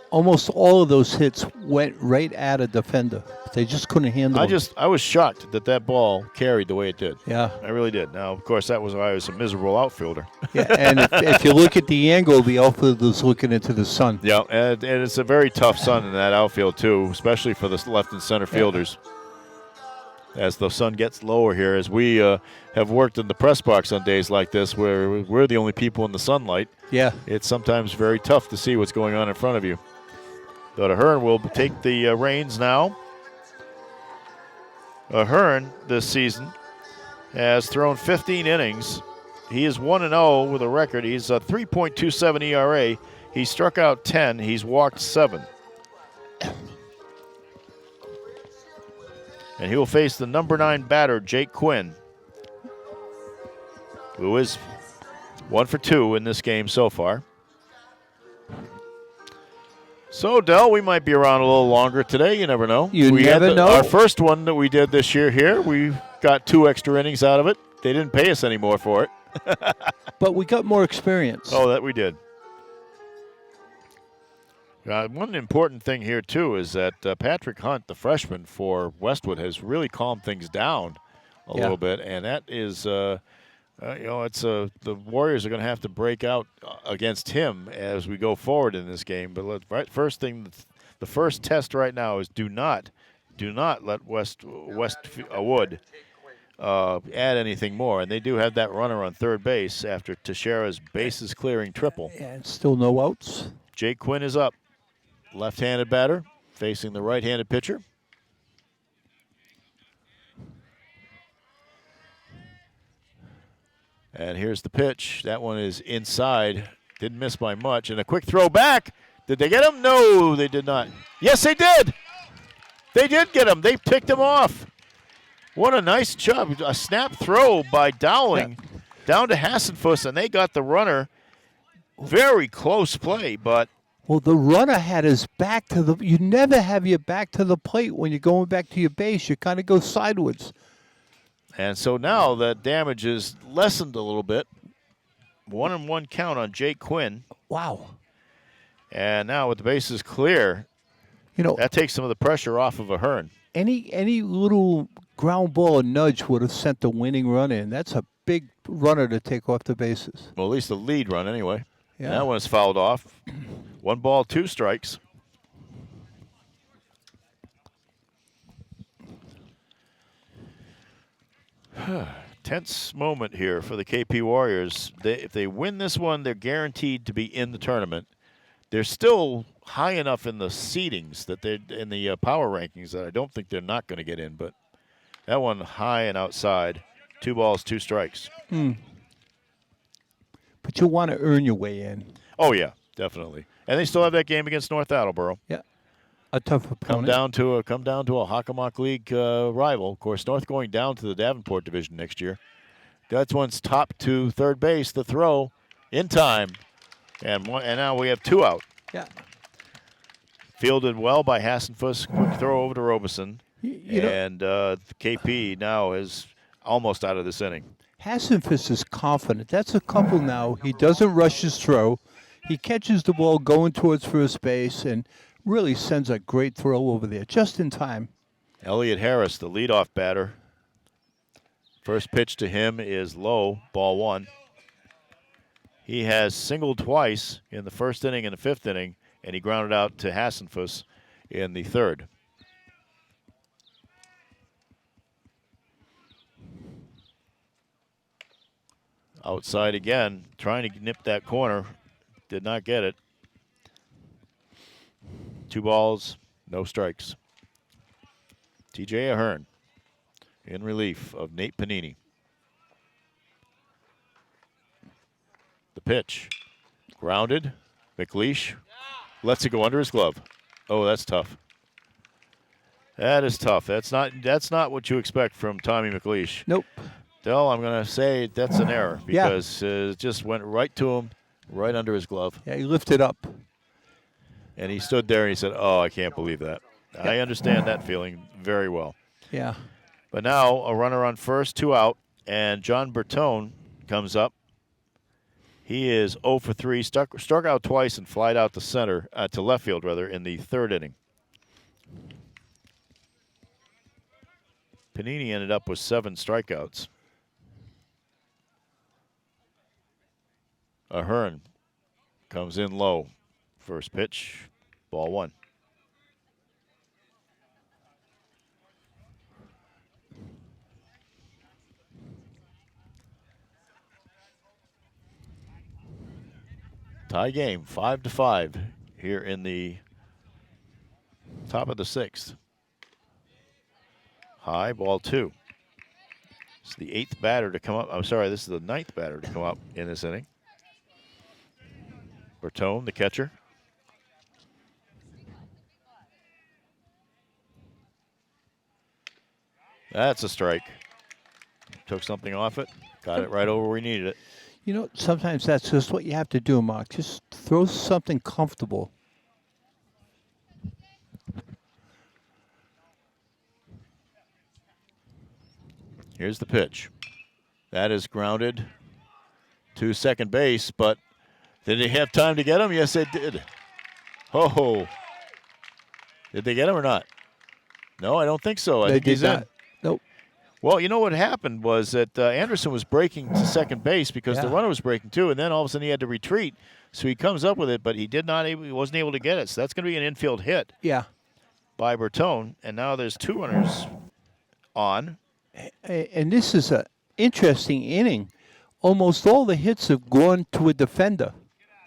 Almost all of those hits went right at a defender. They just couldn't handle it. I was shocked that ball carried the way it did. Yeah. I really did. Now, of course, that was why I was a miserable outfielder. Yeah, and if you look at the angle, the outfielder's looking into the sun. Yeah, and it's a very tough sun in that outfield, too, especially for the left and center fielders. As the sun gets lower here, as we have worked in the press box on days like this where we're the only people in the sunlight, it's sometimes very tough to see what's going on in front of you. But Ahern will take the reins now. Ahern this season has thrown 15 innings. He is 1-0 with a record. He's a 3.27 ERA. He struck out 10. He's walked 7. And he will face the number 9 batter, Jake Quinn, who is 1 for 2 in this game so far. So, Del, we might be around a little longer today. You never know. You never know. Our first one that we did this year here, we got 2 extra innings out of it. They didn't pay us any more for it. But we got more experience. Oh, that we did. One important thing here, too, is that Patrick Hunt, the freshman for Westwood, has really calmed things down a little bit. And that is, the Warriors are going to have to break out against him as we go forward in this game. But the first test right now is do not let Westwood add anything more. And they do have that runner on third base after Teixeira's bases clearing triple. And still no outs. Jake Quinn is up. Left-handed batter facing the right-handed pitcher. And here's the pitch. That one is inside. Didn't miss by much. And a quick throw back. Did they get him? No, they did not. Yes, they did. They did get him. They picked him off. What a nice job. A snap throw by Dowling down to Hassenfuss, and they got the runner. Very close play, but well, the runner had his back to the. You never have your back to the plate when you're going back to your base. You kind of go sideways. And so now the damage is lessened a little bit. 1-1 count on Jake Quinn. Wow. And now with the bases clear, that takes some of the pressure off of Ahern. Any little ground ball or nudge would have sent the winning run in. That's a big runner to take off the bases. Well, at least the lead run anyway. Yeah. And that one is fouled off. 1 ball, 2 strikes. Tense moment here for the KP Warriors. If they win this one, they're guaranteed to be in the tournament. They're still high enough in the seedings that they're in the power rankings that I don't think they're not going to get in. But that one high and outside. 2 balls, 2 strikes. But you want to earn your way in. Oh yeah, definitely. And they still have that game against North Attleboro. Yeah. A tough opponent. Come down to a Hockomock League rival. Of course, North going down to the Davenport division next year. That one's top to third base. The throw in time, and now we have 2 out. Yeah. Fielded well by Hassenfuss. Quick throw over to Robeson. And KP now is almost out of this inning. Hassenfuss is confident. That's a couple now. He doesn't rush his throw. He catches the ball going towards first base and really sends a great throw over there just in time. Elliot Harris, the leadoff batter. First pitch to him is low, ball one. He has singled twice in the first inning and the fifth inning, and he grounded out to Hassenfuss in the third. Outside again, trying to nip that corner. Did not get it. 2 balls, no strikes. TJ Ahern in relief of Nate Panini. The pitch, grounded. McLeish lets it go under his glove. Oh, that's tough. That is tough. That's not what you expect from Tommy McLeish. Nope. Dell, I'm going to say that's an error because it just went right to him, right under his glove. Yeah, he lifted up. And he stood there and he said, oh, I can't believe that. I understand that feeling very well. Yeah. But now a runner on first, 2 out, and John Bertone comes up. He is 0 for 3, struck out twice and flied out to left field rather, in the third inning. Panini ended up with 7 strikeouts. Ahern comes in low. First pitch, ball one. Tie game, 5-5 here in the top of the 6th. High, ball 2. It's the 8th batter to come up. I'm sorry, this is the 9th batter to come up in this inning. Bertone, the catcher. That's a strike. Took something off it. Got it right over where we needed it. You know, sometimes that's just what you have to do, Mark. Just throw something comfortable. Here's the pitch. That is grounded to second base, but did they have time to get him? Yes, they did. Ho. Did they get him or not? No, I don't think so. I think he's in. Nope. Well, you know what happened was that Anderson was breaking to second base because the runner was breaking too, and then all of a sudden he had to retreat. So he comes up with it, but he wasn't able to get it. So that's going to be an infield hit. Yeah. By Bertone, and now there's 2 runners on. And this is an interesting inning. Almost all the hits have gone to a defender,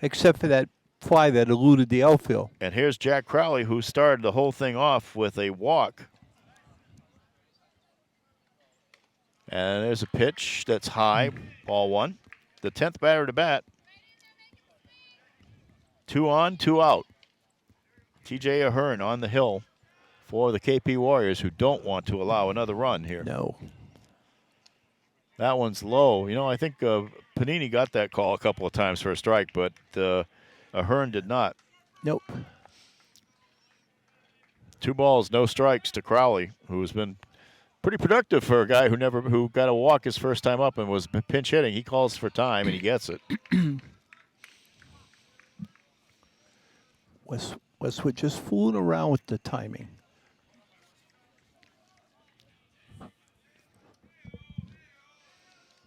except for that fly that eluded the outfield. And here's Jack Crowley, who started the whole thing off with a walk. And there's a pitch that's high, ball 1. The 10th batter to bat. 2 on, 2 out. TJ Ahern on the hill for the KP Warriors, who don't want to allow another run here. No. That one's low. You know, I think Panini got that call a couple of times for a strike, but Ahern did not. Nope. 2 balls, no strikes to Crowley, who has been pretty productive for a guy who got a walk his first time up and was pinch hitting. He calls for time and he gets it. Westwood just fooling around with the timing.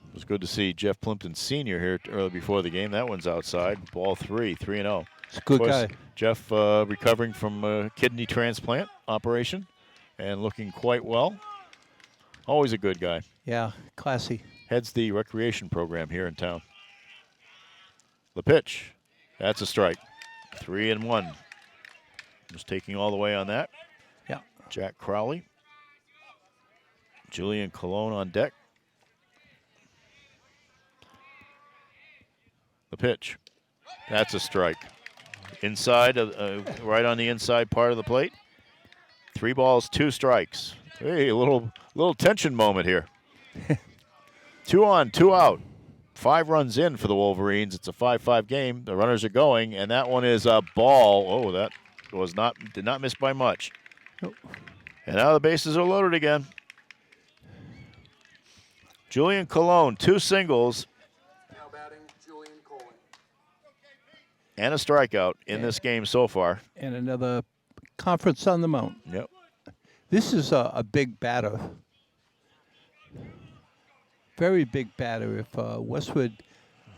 It was good to see Jeff Plimpton Sr. here early before the game. That one's outside. Ball 3, 3-0. It's a good guy. Jeff recovering from a kidney transplant operation and looking quite well. Always a good guy. Yeah, classy. Heads the recreation program here in town. The pitch. That's a strike. 3-1. Just taking all the way on that. Yeah. Jack Crowley. Julian Colon on deck. The pitch. That's a strike. Inside, right on the inside part of the plate. 3 balls, 2 strikes. Hey, a little tension moment here. 2 on, 2 out. 5 runs in for the Wolverines. It's a 5-5 game. The runners are going, and that one is a ball. Oh, that did not miss by much. Nope. And now the bases are loaded again. Julian Colon, 2 singles Now batting, Julian Colon. and a strikeout in this game so far. And another conference on the mound. Yep. This is a big batter. Very big batter. If Westwood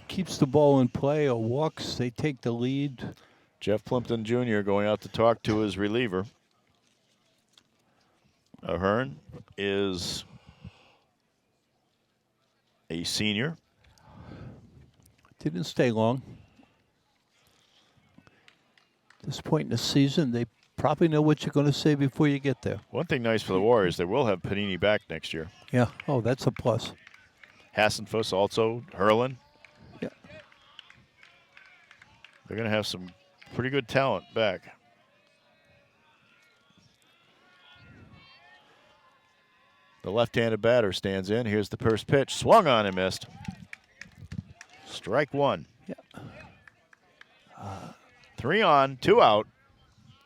keeps the ball in play or walks, they take the lead. Jeff Plimpton Jr. going out to talk to his reliever. Ahern is a senior. Didn't stay long. At this point in the season, they probably know what you're going to say before you get there. One thing nice for the Warriors, they will have Panini back next year. Yeah. Oh, that's a plus. Hassenfuss also, Herlin. Yeah. They're going to have some pretty good talent back. The left-handed batter stands in. Here's the first pitch. Swung on and missed. Strike 1. Yeah. 3 on, 2 out.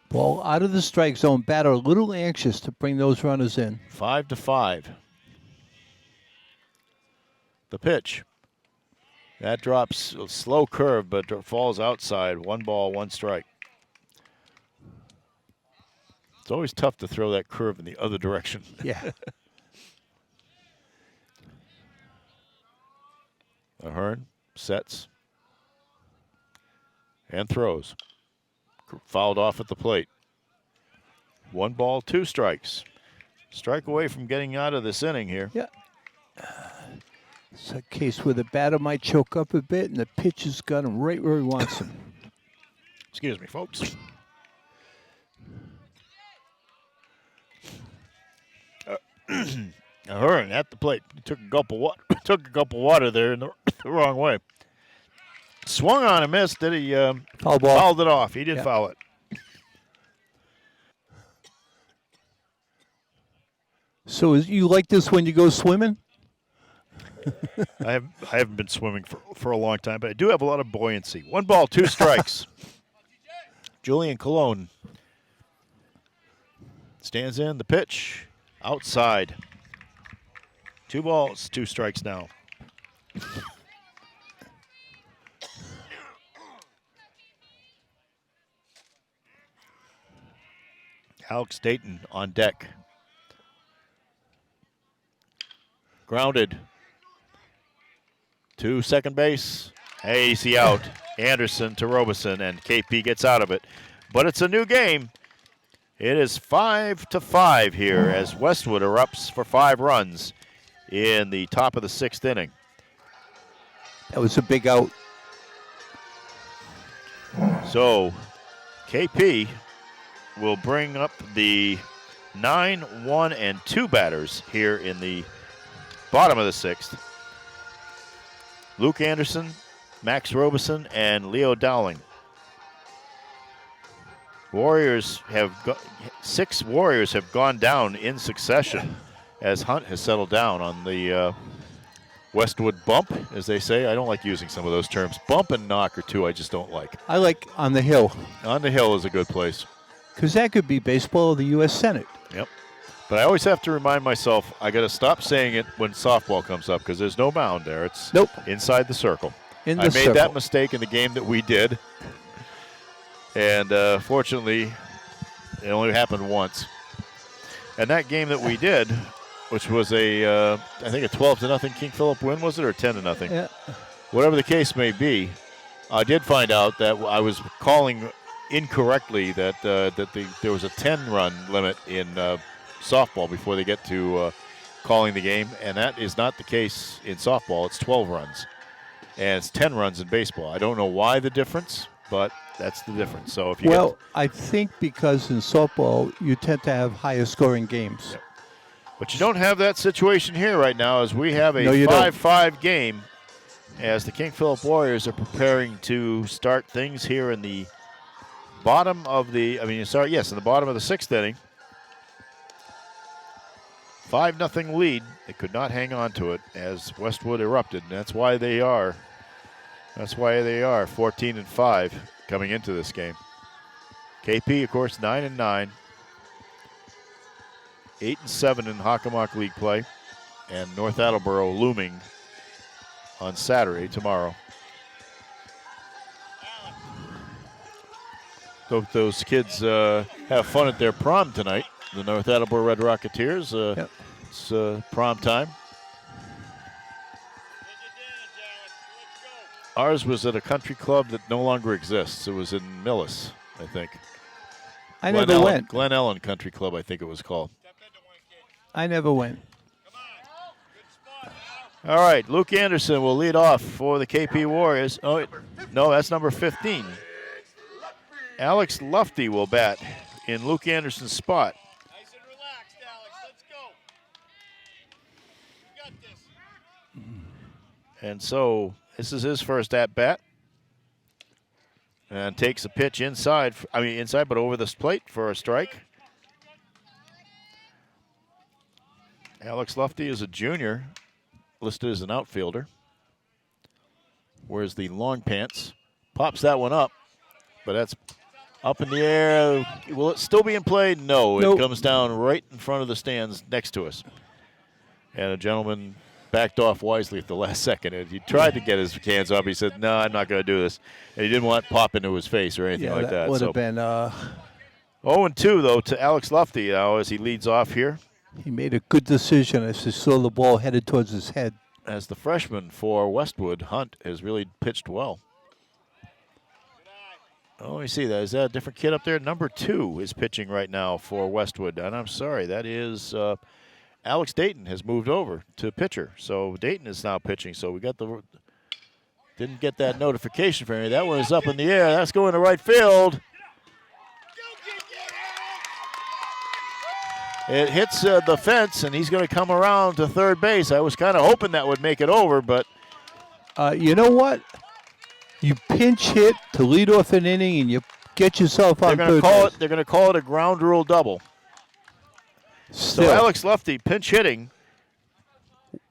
Ball out of the strike zone. Batter a little anxious to bring those runners in. 5-5. The pitch. That drops a slow curve, but falls outside. 1 ball, 1 strike. It's always tough to throw that curve in the other direction. Yeah. Ahern sets and throws. Fouled off at the plate. 1 ball, 2 strikes. Strike away from getting out of this inning here. Yeah. It's a case where the batter might choke up a bit and the pitch has got him right where he wants him. Excuse me, folks. Ahern at the plate. He took a gulp of water. Took a gulp of water there in the wrong way. Swung on and missed. Did he Foul ball. fouled it off? He did Yeah. foul it. So you like this when you go swimming? I haven't been swimming for a long time, but I do have a lot of buoyancy. 1 ball, 2 strikes. Julian Colon stands in the pitch outside. 2 balls, 2 strikes now. Alex Dayton on deck. Grounded to second base. Hazy out. Anderson to Robeson, and KP gets out of it. But it's a new game. It is 5-5 here as Westwood erupts for 5 runs in the top of the 6th inning. That was a big out. So KP will bring up the 9, 1, and 2 batters here in the bottom of the 6th. Luke Anderson, Max Robeson, and Leo Dowling. Warriors have 6 Warriors have gone down in succession as Hunt has settled down on the Westwood bump, as they say. I don't like using some of those terms. Bump and knock are 2 I just don't like. I like on the hill On the hill is a good place. because that could be baseball or the U.S. Senate. Yep. But I always have to remind myself I got to stop saying it when softball comes up because there's no mound there. It's Nope. inside the circle. In the I made circle. that mistake in the game that we did. And fortunately, it only happened once. And that game that we did, which was I think a 12-0 King Philip win, was it, or 10-0? Yeah. Whatever the case may be, I did find out that I was calling incorrectly that there was a 10-run limit in softball before they get to calling the game, and that is not the case in softball. It's 12 runs, and it's 10 runs in baseball. I don't know why the difference, but that's the difference. So if you I think because in softball you tend to have higher scoring games. but you don't have that situation here right now, as we have a No, you don't. 5-5 game, as the King Philip Warriors are preparing to start things here in the bottom of the. in the bottom of the 6th inning. 5-0 lead. They could not hang on to it as Westwood erupted, and that's why they are 14-5 coming into this game. KP, of course, 9-9. 8-7 in Hockomock League play, and North Attleboro looming on Saturday, tomorrow. Hope those kids have fun at their prom tonight. The North Attleboro Red Rocketeers. Yep. It's prom time. Ours was at a country club that no longer exists. It was in Millis, I think. I never went. Glen Ellen Country Club, I think it was called. I never went. All right, Luke Anderson will lead off for the KP Warriors. Oh, no, that's number 15. Alex Lufty will bat in Luke Anderson's spot. Nice and relaxed, Alex. Let's go. You got this. And so this is his first at-bat. And takes a pitch inside, but over the plate for a strike. Alex Lufty is a junior, listed as an outfielder. Wears the long pants. Pops that one up, but that's up in the air. Will it still be in play? No, Nope. It comes down right in front of the stands next to us. And a gentleman backed off wisely at the last second. And he tried to get his hands up. He said, "No, I'm not going to do this." And he didn't want pop into his face or anything like that. Would have been. 0-2, though, to Alex Lufty now as he leads off here. He made a good decision as he saw the ball headed towards his head. As the freshman for Westwood, Hunt has really pitched well. Oh, I see that. Is that a different kid up there? Number 2 is pitching right now for Westwood. And I'm sorry, that is Alex Dayton has moved over to pitcher. So Dayton is now pitching. So we got didn't get that notification for me. That one is up in the air. That's going to right field. It hits the fence, and he's going to come around to third base. I was kind of hoping that would make it over, but You know what? You pinch hit to lead off an inning, and you get yourself on third base. They're going to call it a ground rule double. So Still, Alex Lufty pinch hitting.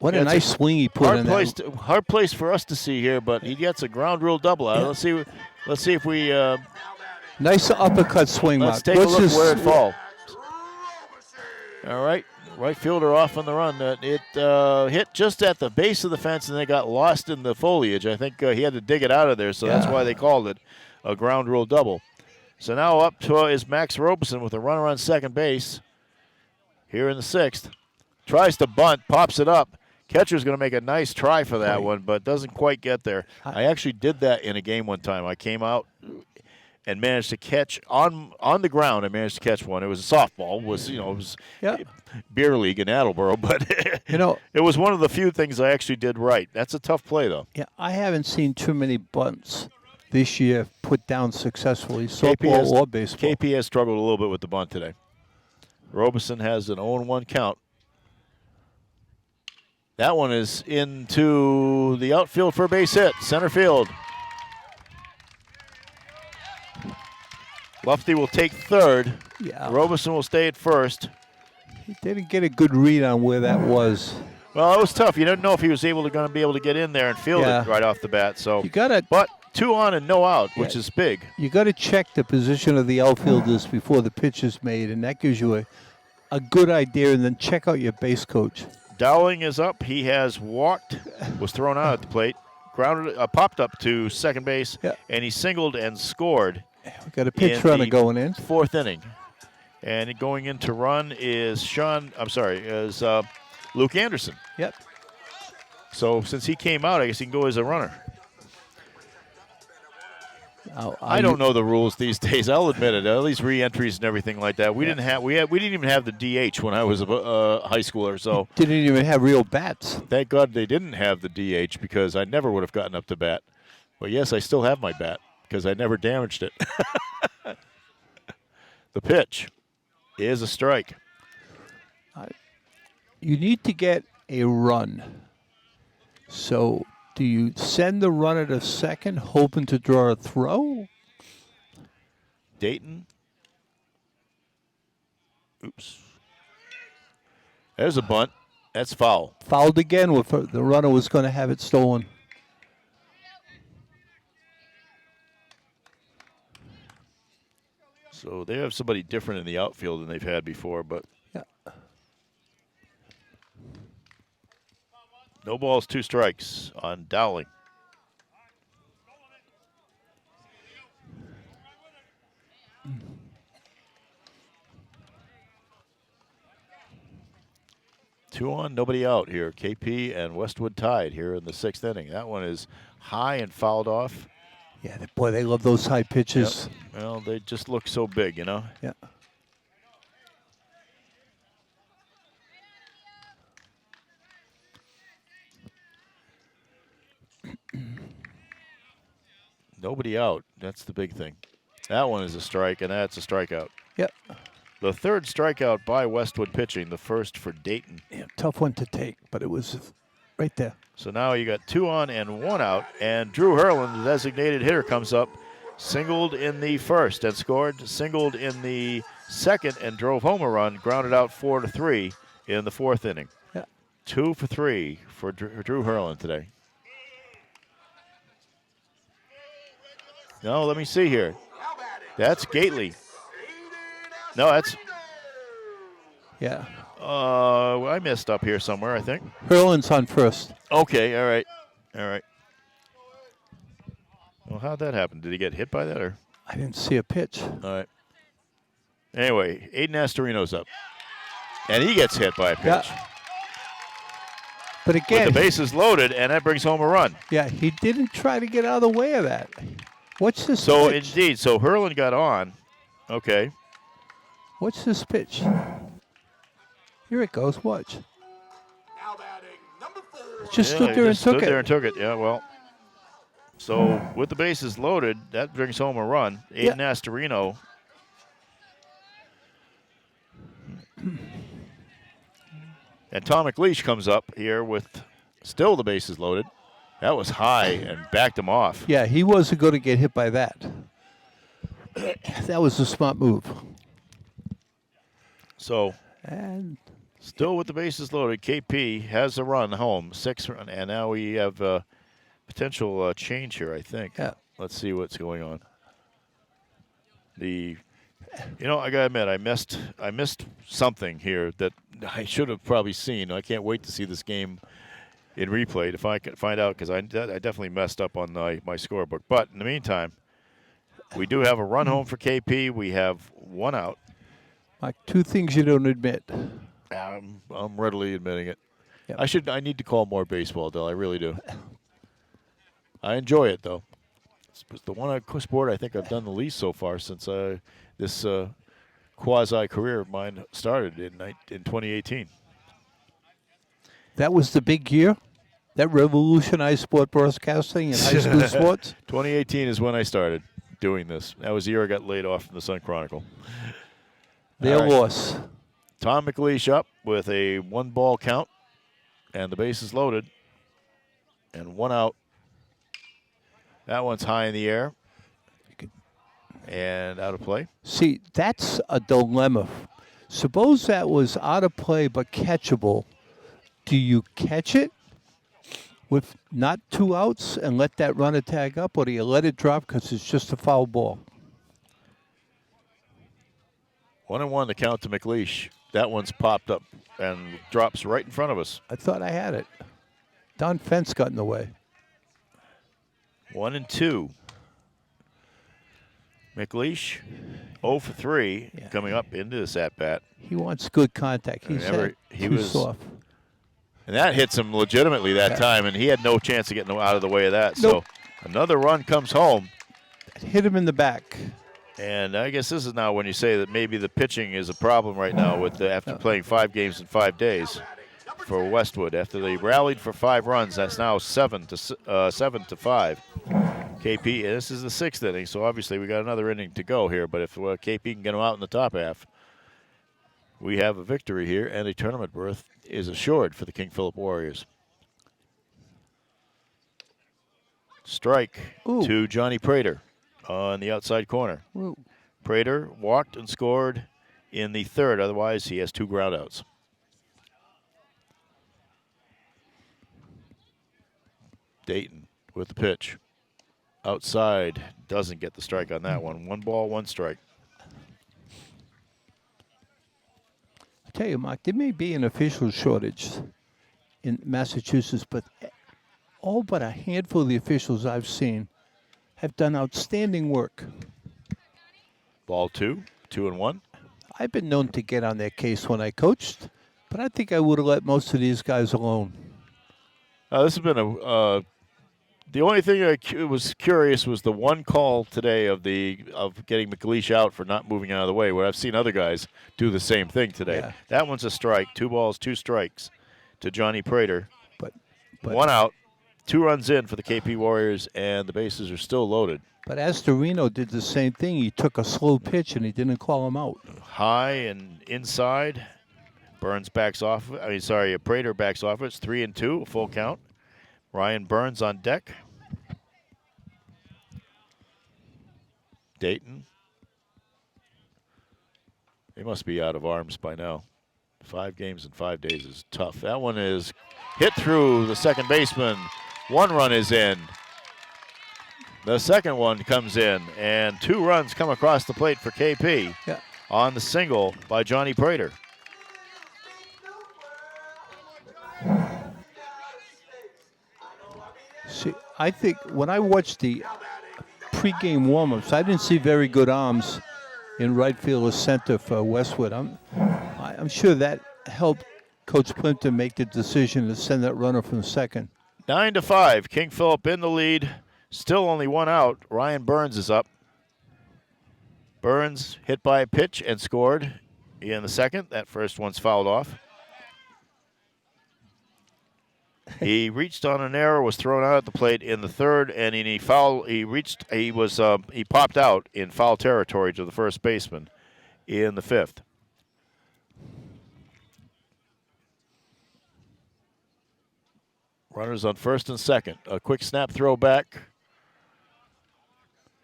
what a That's nice swing he put in there. Hard place for us to see here, but he gets a ground rule double out. Yeah. Let's see if we. Nice uppercut swing, Let's Mark. take a look where it falls. Robinson. All right, right fielder off on the run. It hit just at the base of the fence, and then got lost in the foliage. I think he had to dig it out of there, so that's Yeah. why they called it a ground rule double. So now up to is Max Robeson with a runner on second base. Here in the 6th, tries to bunt, pops it up. Catcher's going to make a nice try for that one, but doesn't quite get there. I actually did that in a game one time. I came out and managed to catch on the ground. I managed to catch one. It was a softball. It was Yeah. beer league in Attleboro, but it was one of the few things I actually did right. That's a tough play, though. Yeah, I haven't seen too many bunts this year put down successfully, softball or baseball. KP has struggled a little bit with the bunt today. Robeson has an 0-1 count. That one is into the outfield for a base hit, center field. Lufty will take third. Yeah. Robeson will stay at first. He didn't get a good read on where that was. Well, it was tough. You didn't know if he was going to be able to get in there and field Yeah. it right off the bat. So, You gotta but 2 on and no out, which Yeah. is big. you got to check the position of the outfielders before the pitch is made, and that gives you a good idea. And then check out your base coach. Dowling is up. He has walked, was thrown out at the plate, grounded, popped up to second base, Yeah. and he singled and scored. We got a pitch in runner the going in. 4th inning. And going in to run is Luke Anderson. Yep. So since he came out, I guess he can go as a runner. I don't know the rules these days. I'll admit it. All these re-entries and everything like that. We didn't even have the DH when I was a high schooler. So Didn't even have real bats. thank God they didn't have the DH because I never would have gotten up to bat. But yes, I still have my bat because I never damaged it. The pitch is a strike. You need to get a run. So do you send the runner to second, hoping to draw a throw? Dayton. Oops. There's a bunt. That's foul. Fouled again. With the runner was going to have it stolen. So they have somebody different in the outfield than they've had before, but Yeah. No balls, 2 strikes on Dowling. Two on, nobody out here. KP and Westwood tied here in the 6th inning. That one is high and fouled off. Yeah, boy, they love those high pitches. Yep. Well, they just look so big, you know? Yeah. Nobody out. That's the big thing. That one is a strike, and that's a strikeout. Yep. The 3rd strikeout by Westwood pitching, the 1st for Dayton. Yeah, tough one to take, but it was right there. So now you got 2 on and 1 out, and Drew Hurlin, the designated hitter, comes up, singled in the 1st and scored, singled in the 2nd and drove home a run, grounded out 4-3 in the 4th inning. Yeah. 2 for 3 for Drew Hurlin today. No, let me see here. That's Gately. No, that's. Yeah. I messed up here somewhere, I think. Hurlin's on first. Okay, all right. All right. Well, how'd that happen? Did he get hit by that, or? I didn't see a pitch. All right. Anyway, Aiden Astorino's up. And he gets hit by a pitch. Yeah. But With again, the bases loaded, and that brings home a run. yeah, he didn't try to get out of the way of that. What's this So, pitch? indeed, so Hurlin got on. Okay. What's this pitch? Here it goes. Watch. Now batting number 4. Just Yeah, stood he there and just took stood there it. and took it. Yeah, well. So, with the bases loaded, that brings home a run. Aiden Astorino. And Tom McLeish comes up here with still the bases loaded. That was high and backed him off. Yeah, he wasn't going to get hit by that. That was a smart move. So, And still with the bases loaded, KP has a run home, 6 run, and now we have a potential change here, I think. Yeah. Let's see what's going on. I gotta admit, I missed something here that I should have probably seen. I can't wait to see this game in replay if I can find out, because I definitely messed up on my scorebook. But in the meantime, we do have a run home for KP. We have 1 out. Mike, 2 things you don't admit. I'm readily admitting it. Yep. I need to call more baseball, Del. I really do. I enjoy it, though. It's the one sport I think I've done the least so far since this quasi-career of mine started in 2018. That was the big year? That revolutionized sport broadcasting in high school sports? 2018 is when I started doing this. That was the year I got laid off from the Sun Chronicle. Their All right. loss. Tom McLeish up with a 1-ball count, and the bases loaded, and 1 out. That one's high in the air and out of play. See, that's a dilemma. Suppose that was out of play but catchable. Do you catch it with not 2 outs and let that runner tag up, or do you let it drop because it's just a foul ball? 1-1 the count to McLeish. That one's popped up and drops right in front of us. I thought I had it. Don Fence got in the way. 1-2. McLeish 0 for 3 Yeah. coming up into this at-bat. He wants good contact. He's Remember, had he too was- soft. And that hits him legitimately that time, and he had no chance of getting out of the way of that. Nope. So another run comes home. Hit him in the back. And I guess this is now when you say that maybe the pitching is a problem right now with after playing 5 games in 5 days for Westwood. After they rallied for 5 runs, that's now 7 to 5. KP, this is the 6th inning, so obviously we got another inning to go here. But if KP can get them out in the top half, we have a victory here, and a tournament berth is assured for the King Philip Warriors. Strike Ooh. to Johnny Prater on the outside corner. Ooh. Prater walked and scored in the 3rd. Otherwise, he has 2 groundouts. Dayton with the pitch. Outside, doesn't get the strike on that one. 1 ball, 1 strike. I tell you, Mark, there may be an official shortage. in Massachusetts, but all but a handful of the officials I've seen have done outstanding work. Ball 2, 2-1. I've been known to get on their case when I coached, but I think I would have let most of these guys alone. This has been the only thing I was curious was the one call today of getting McLeish out for not moving out of the way, where I've seen other guys do the same thing today. Yeah. That one's a strike. 2 balls, 2 strikes to Johnny Prater. But 1 out, 2 runs in for the KP Warriors, and the bases are still loaded. But Astorino did the same thing. He took a slow pitch and he didn't call him out. High and inside. Burns backs off. Prater backs off. It's 3-2, a full count. Ryan Burns on deck. Dayton. They must be out of arms by now. 5 games in 5 days is tough. That one is hit through the second baseman. 1 run is in. The second one comes in, and 2 runs come across the plate for KP on the single by Johnny Prater. See, I think when I watched the pregame warm-ups, I didn't see very good arms in right field or center for Westwood. I'm sure that helped Coach Plimpton make the decision to send that runner from second. 9-5, King Philip in the lead. Still only 1 out. Ryan Burns is up. Burns hit by a pitch and scored in the second. That first one's fouled off. He reached on an error, was thrown out at the plate in the third, and he popped out in foul territory to the first baseman in the fifth. Runners on first and second. A quick snap throw back.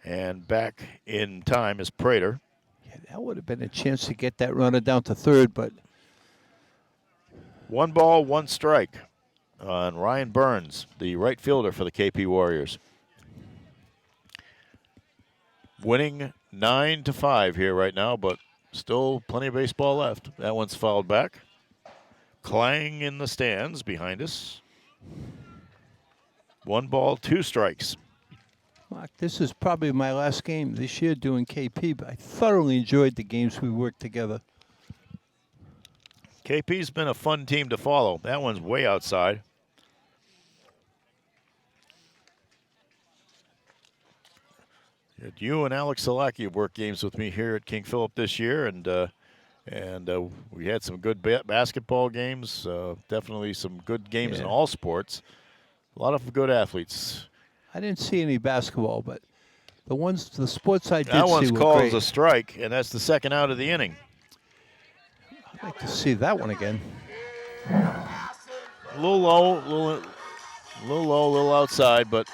And back in time is Prater. Yeah, that would have been a chance to get that runner down to third, but 1 ball, 1 strike on Ryan Burns, the right fielder for the KP Warriors. Winning 9-5 here right now, but still plenty of baseball left. That one's fouled back. Clang in the stands behind us. 1 ball, 2 strikes. Mark, this is probably my last game this year doing KP, but I thoroughly enjoyed the games we worked together. KP's been a fun team to follow. That one's way outside. You and Alex Salaki have worked games with me here at King Philip this year, and we had some good basketball games. Definitely some good games in all sports. A lot of good athletes. I didn't see any basketball, but the sports I did see that were one's called great. a strike, and that's the second out of the inning. I'd like to see that one again. A little low, a little outside, but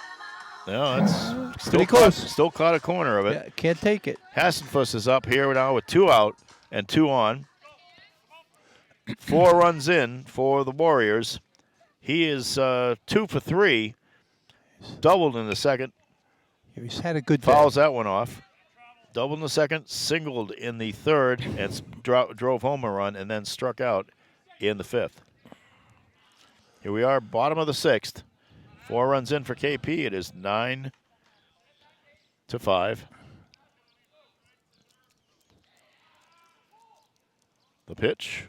it's still close. Still caught a corner of it. Yeah, can't take it. Hassenfuss is up here now with 2 out and 2 on. 4 runs in for the Warriors. He is 2 for 3. Doubled in the second. He's had a good day. Fouls that one off. Doubled in the second, singled in the third, and drove home a run, and then struck out in the fifth. Here we are, bottom of the 6th. 4 runs in for KP. It is 9-5. The pitch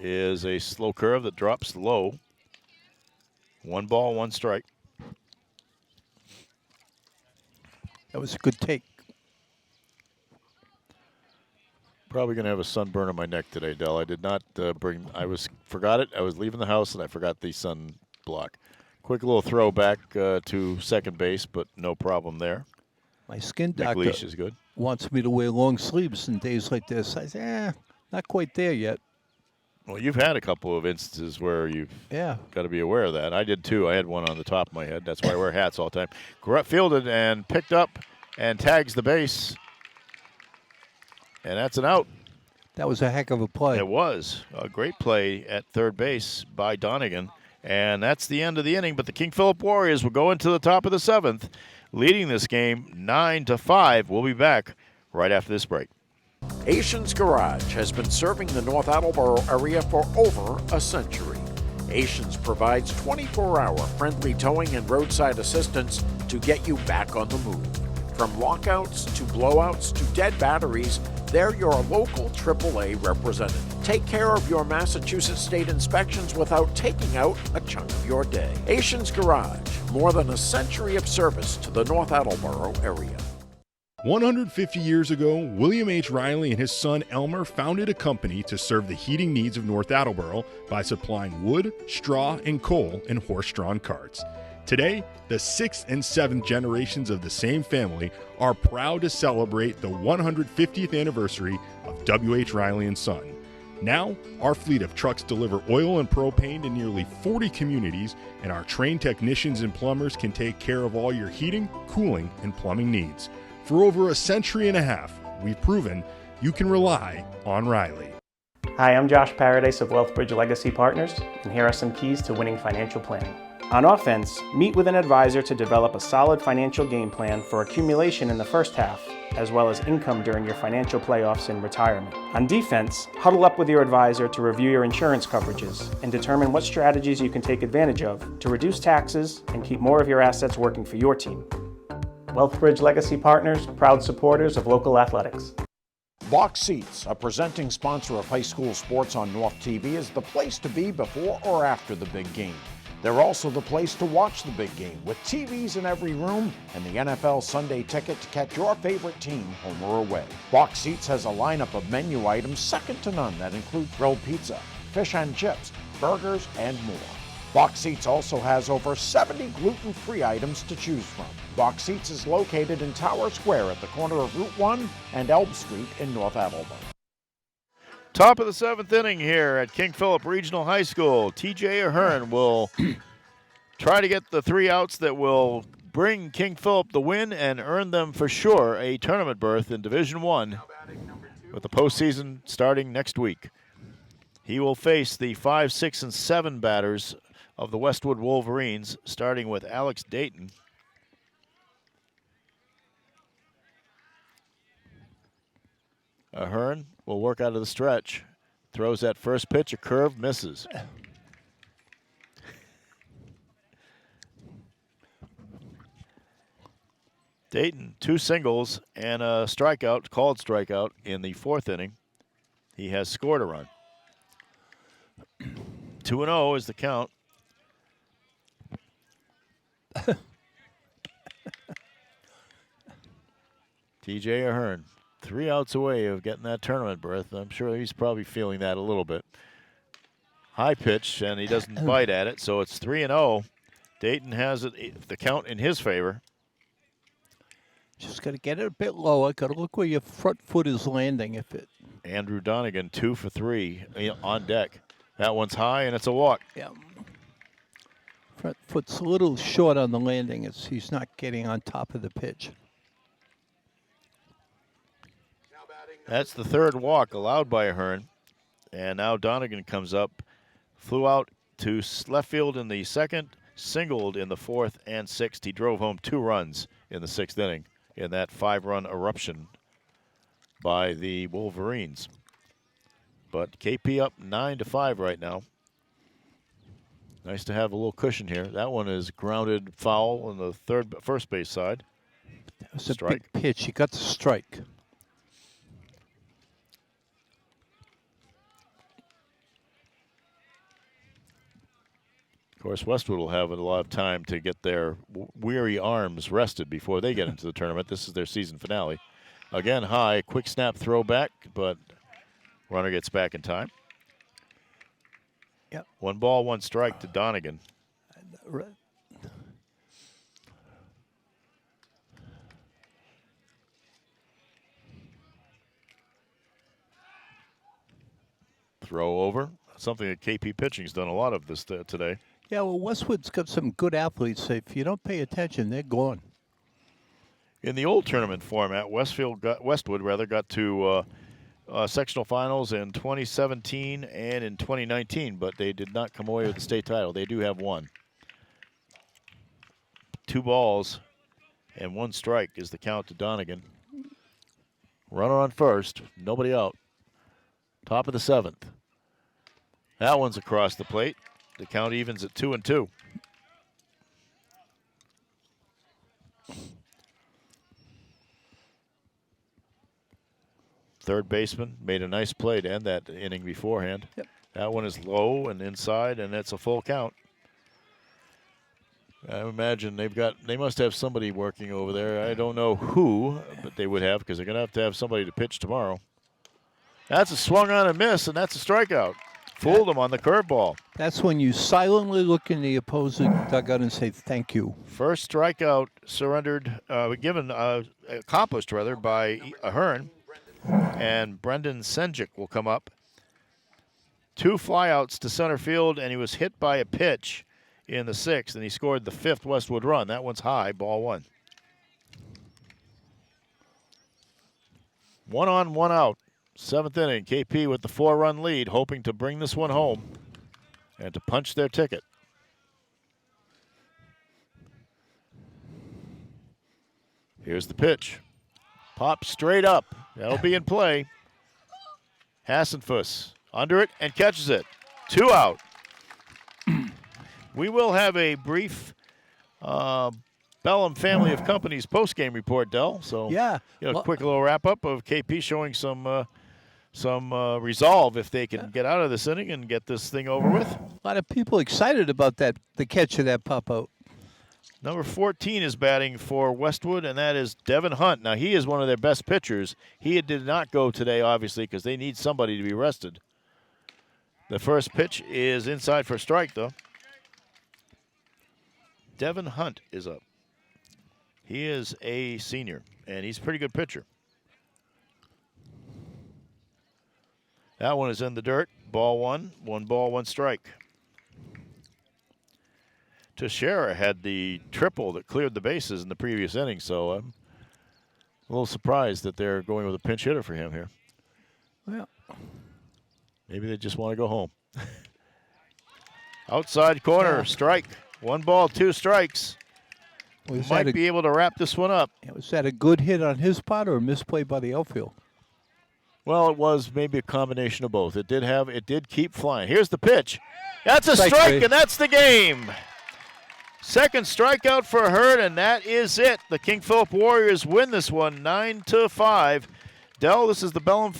is a slow curve that drops low. 1 ball, 1 strike. That was a good take. Probably going to have a sunburn on my neck today, Del. I did not forgot it. I was leaving the house, and I forgot the sun block. Quick little throw back to second base, but no problem there. My skin doctor McLeish is good. wants me to wear long sleeves in days like this. I say, not quite there yet. Well, you've had a couple of instances where you've got to be aware of that. I did too. I had one on the top of my head. That's why I wear hats all the time. Fielded and picked up and tags the base. And that's an out. That was a heck of a play. It was a great play at third base by Donegan. And that's the end of the inning. But the King Philip Warriors will go into the top of the 7th, leading this game 9-5. We'll be back right after this break. Asians Garage has been serving the North Attleboro area for over a century. Asians provides 24-hour friendly towing and roadside assistance to get you back on the move. From lockouts to blowouts to dead batteries, they're your local AAA representative. Take care of your Massachusetts state inspections without taking out a chunk of your day. Asians Garage, more than a century of service to the North Attleboro area. 150 years ago, William H. Riley and his son Elmer founded a company to serve the heating needs of North Attleboro by supplying wood, straw, and coal in horse-drawn carts. Today, the 6th and 7th generations of the same family are proud to celebrate the 150th anniversary of W.H. Riley & Son. Now, our fleet of trucks deliver oil and propane to nearly 40 communities, and our trained technicians and plumbers can take care of all your heating, cooling, and plumbing needs. For over a century and a half, we've proven you can rely on Riley. Hi, I'm Josh Paradise of Wealthbridge Legacy Partners, and here are some keys to winning financial planning. On offense, meet with an advisor to develop a solid financial game plan for accumulation in the first half, as well as income during your financial playoffs in retirement. On defense, huddle up with your advisor to review your insurance coverages and determine what strategies you can take advantage of to reduce taxes and keep more of your assets working for your team. Wealthbridge Legacy Partners, proud supporters of local athletics. Box Seats, a presenting sponsor of high school sports on North TV, is the place to be before or after the big game. They're also the place to watch the big game, with TVs in every room and the NFL Sunday ticket to catch your favorite team home or away. Box Seats has a lineup of menu items second to none that include grilled pizza, fish and chips, burgers, and more. Box Seats also has over 70 gluten-free items to choose from. Box Seats is located in Tower Square at the corner of Route 1 and Elm Street in North Attleboro. Top of the 7th inning here at King Philip Regional High School. TJ Ahern will try to get the 3 outs that will bring King Philip the win and earn them for sure a tournament berth in Division I with the postseason starting next week. He will face the 5, 6, and 7 batters of the Westwood Wolverines, starting with Alex Dayton. Ahern will work out of the stretch. Throws that first pitch, a curve, misses. Dayton, 2 singles and a strikeout, called strikeout in the 4th inning. He has scored a run. 2-0 is the count. TJ Ahern, 3 outs away of getting that tournament berth. I'm sure he's probably feeling that a little bit. High pitch, and he doesn't bite at it, so it's 3-0. Dayton has it, the count in his favor. Just got to get it a bit lower. Got to look where your front foot is landing. If it. Andrew Donegan, 2 for 3 on deck. That one's high, and it's a walk. Yeah. Front foot's a little short on the landing. He's not getting on top of the pitch. That's the 3rd walk allowed by Ahern. And now Donegan comes up. Flew out to left field in the 2nd, singled in the 4th and 6th. He drove home 2 runs in the 6th inning in that 5-run eruption by the Wolverines. But KP up 9-5 right now. Nice to have a little cushion here. That one is grounded foul on the first base side. That was a big pitch. He got the strike. Of course, Westwood will have a lot of time to get their weary arms rested before they get into the tournament. This is their season finale. Again, high, quick snap throw back, but runner gets back in time. Yep. 1 ball, 1 strike to Donegan. Throw over, something that KP Pitching's done a lot of this today. Yeah, well, Westwood's got some good athletes. If you don't pay attention, they're gone. In the old tournament format, Westwood got to sectional finals in 2017 and in 2019, but they did not come away with the state title. They do have 1. 2 balls and 1 strike is the count to Donegan. Runner on first, nobody out. Top of the 7th. That one's across the plate. The count evens at 2-2. Third baseman made a nice play to end that inning beforehand. Yep. That one is low and inside, and that's a full count. I imagine they must have somebody working over there. I don't know who, but they would have, because they're going to have somebody to pitch tomorrow. That's a swung on and miss, and that's a strikeout. Fooled him on the curveball. That's when you silently look in the opposing dugout and say thank you. First strikeout accomplished by Ahern, and Brendan Senjic will come up. 2 flyouts to center field, and he was hit by a pitch in the 6th, and he scored the 5th Westwood run. That one's high, ball 1. 1 on, 1 out. 7th inning, KP with the 4-run lead, hoping to bring this one home and to punch their ticket. Here's the pitch. Pop straight up. That'll be in play. Hassenfuss under it and catches it. 2 out. We will have a brief Bellum family of companies post-game report, Dell. So Yeah. Quick little wrap-up of KP showing some resolve if they can get out of this inning and get this thing over with. A lot of people excited about the catch of that pop-out. Number 14 is batting for Westwood, and that is Devin Hunt. Now, he is one of their best pitchers. He did not go today, obviously, because they need somebody to be rested. The first pitch is inside for a strike, though. Devin Hunt is up. He is a senior, and he's a pretty good pitcher. That one is in the dirt. Ball 1. 1 ball, 1 strike. Teixeira had the triple that cleared the bases in the previous inning, so I'm a little surprised that they're going with a pinch hitter for him here. Well, maybe they just want to go home. Outside corner, strike. 1 ball, 2 strikes. Might be able to wrap this one up. Was that a good hit on his part or a misplay by the outfield? Well, it was maybe a combination of both. It did keep flying. Here's the pitch. That's a strike, and that's the game. Second strikeout for Hurd, and that is it. The King Philip Warriors win this one 9-5. Dell, this is the Bellum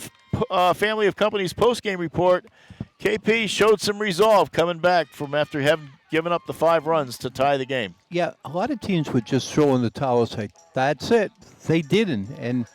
family of companies postgame report. KP showed some resolve coming back from after having given up the 5 runs to tie the game. Yeah, a lot of teams would just throw in the towel and say, that's it. They didn't. And,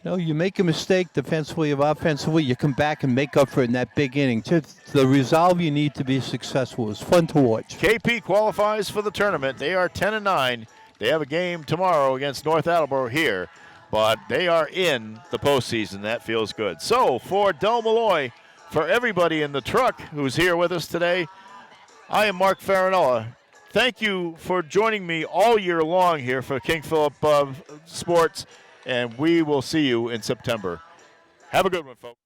you make a mistake defensively or offensively, you come back and make up for it in that big inning. Just the resolve you need to be successful. It's fun to watch. KP qualifies for the tournament. They are 10-9. They have a game tomorrow against North Attleboro here, but they are in the postseason. That feels good. So for Del Malloy, for everybody in the truck who's here with us today, I am Mark Farinella. Thank you for joining me all year long here for King Philip Sports, and we will see you in September. Have a good one, folks.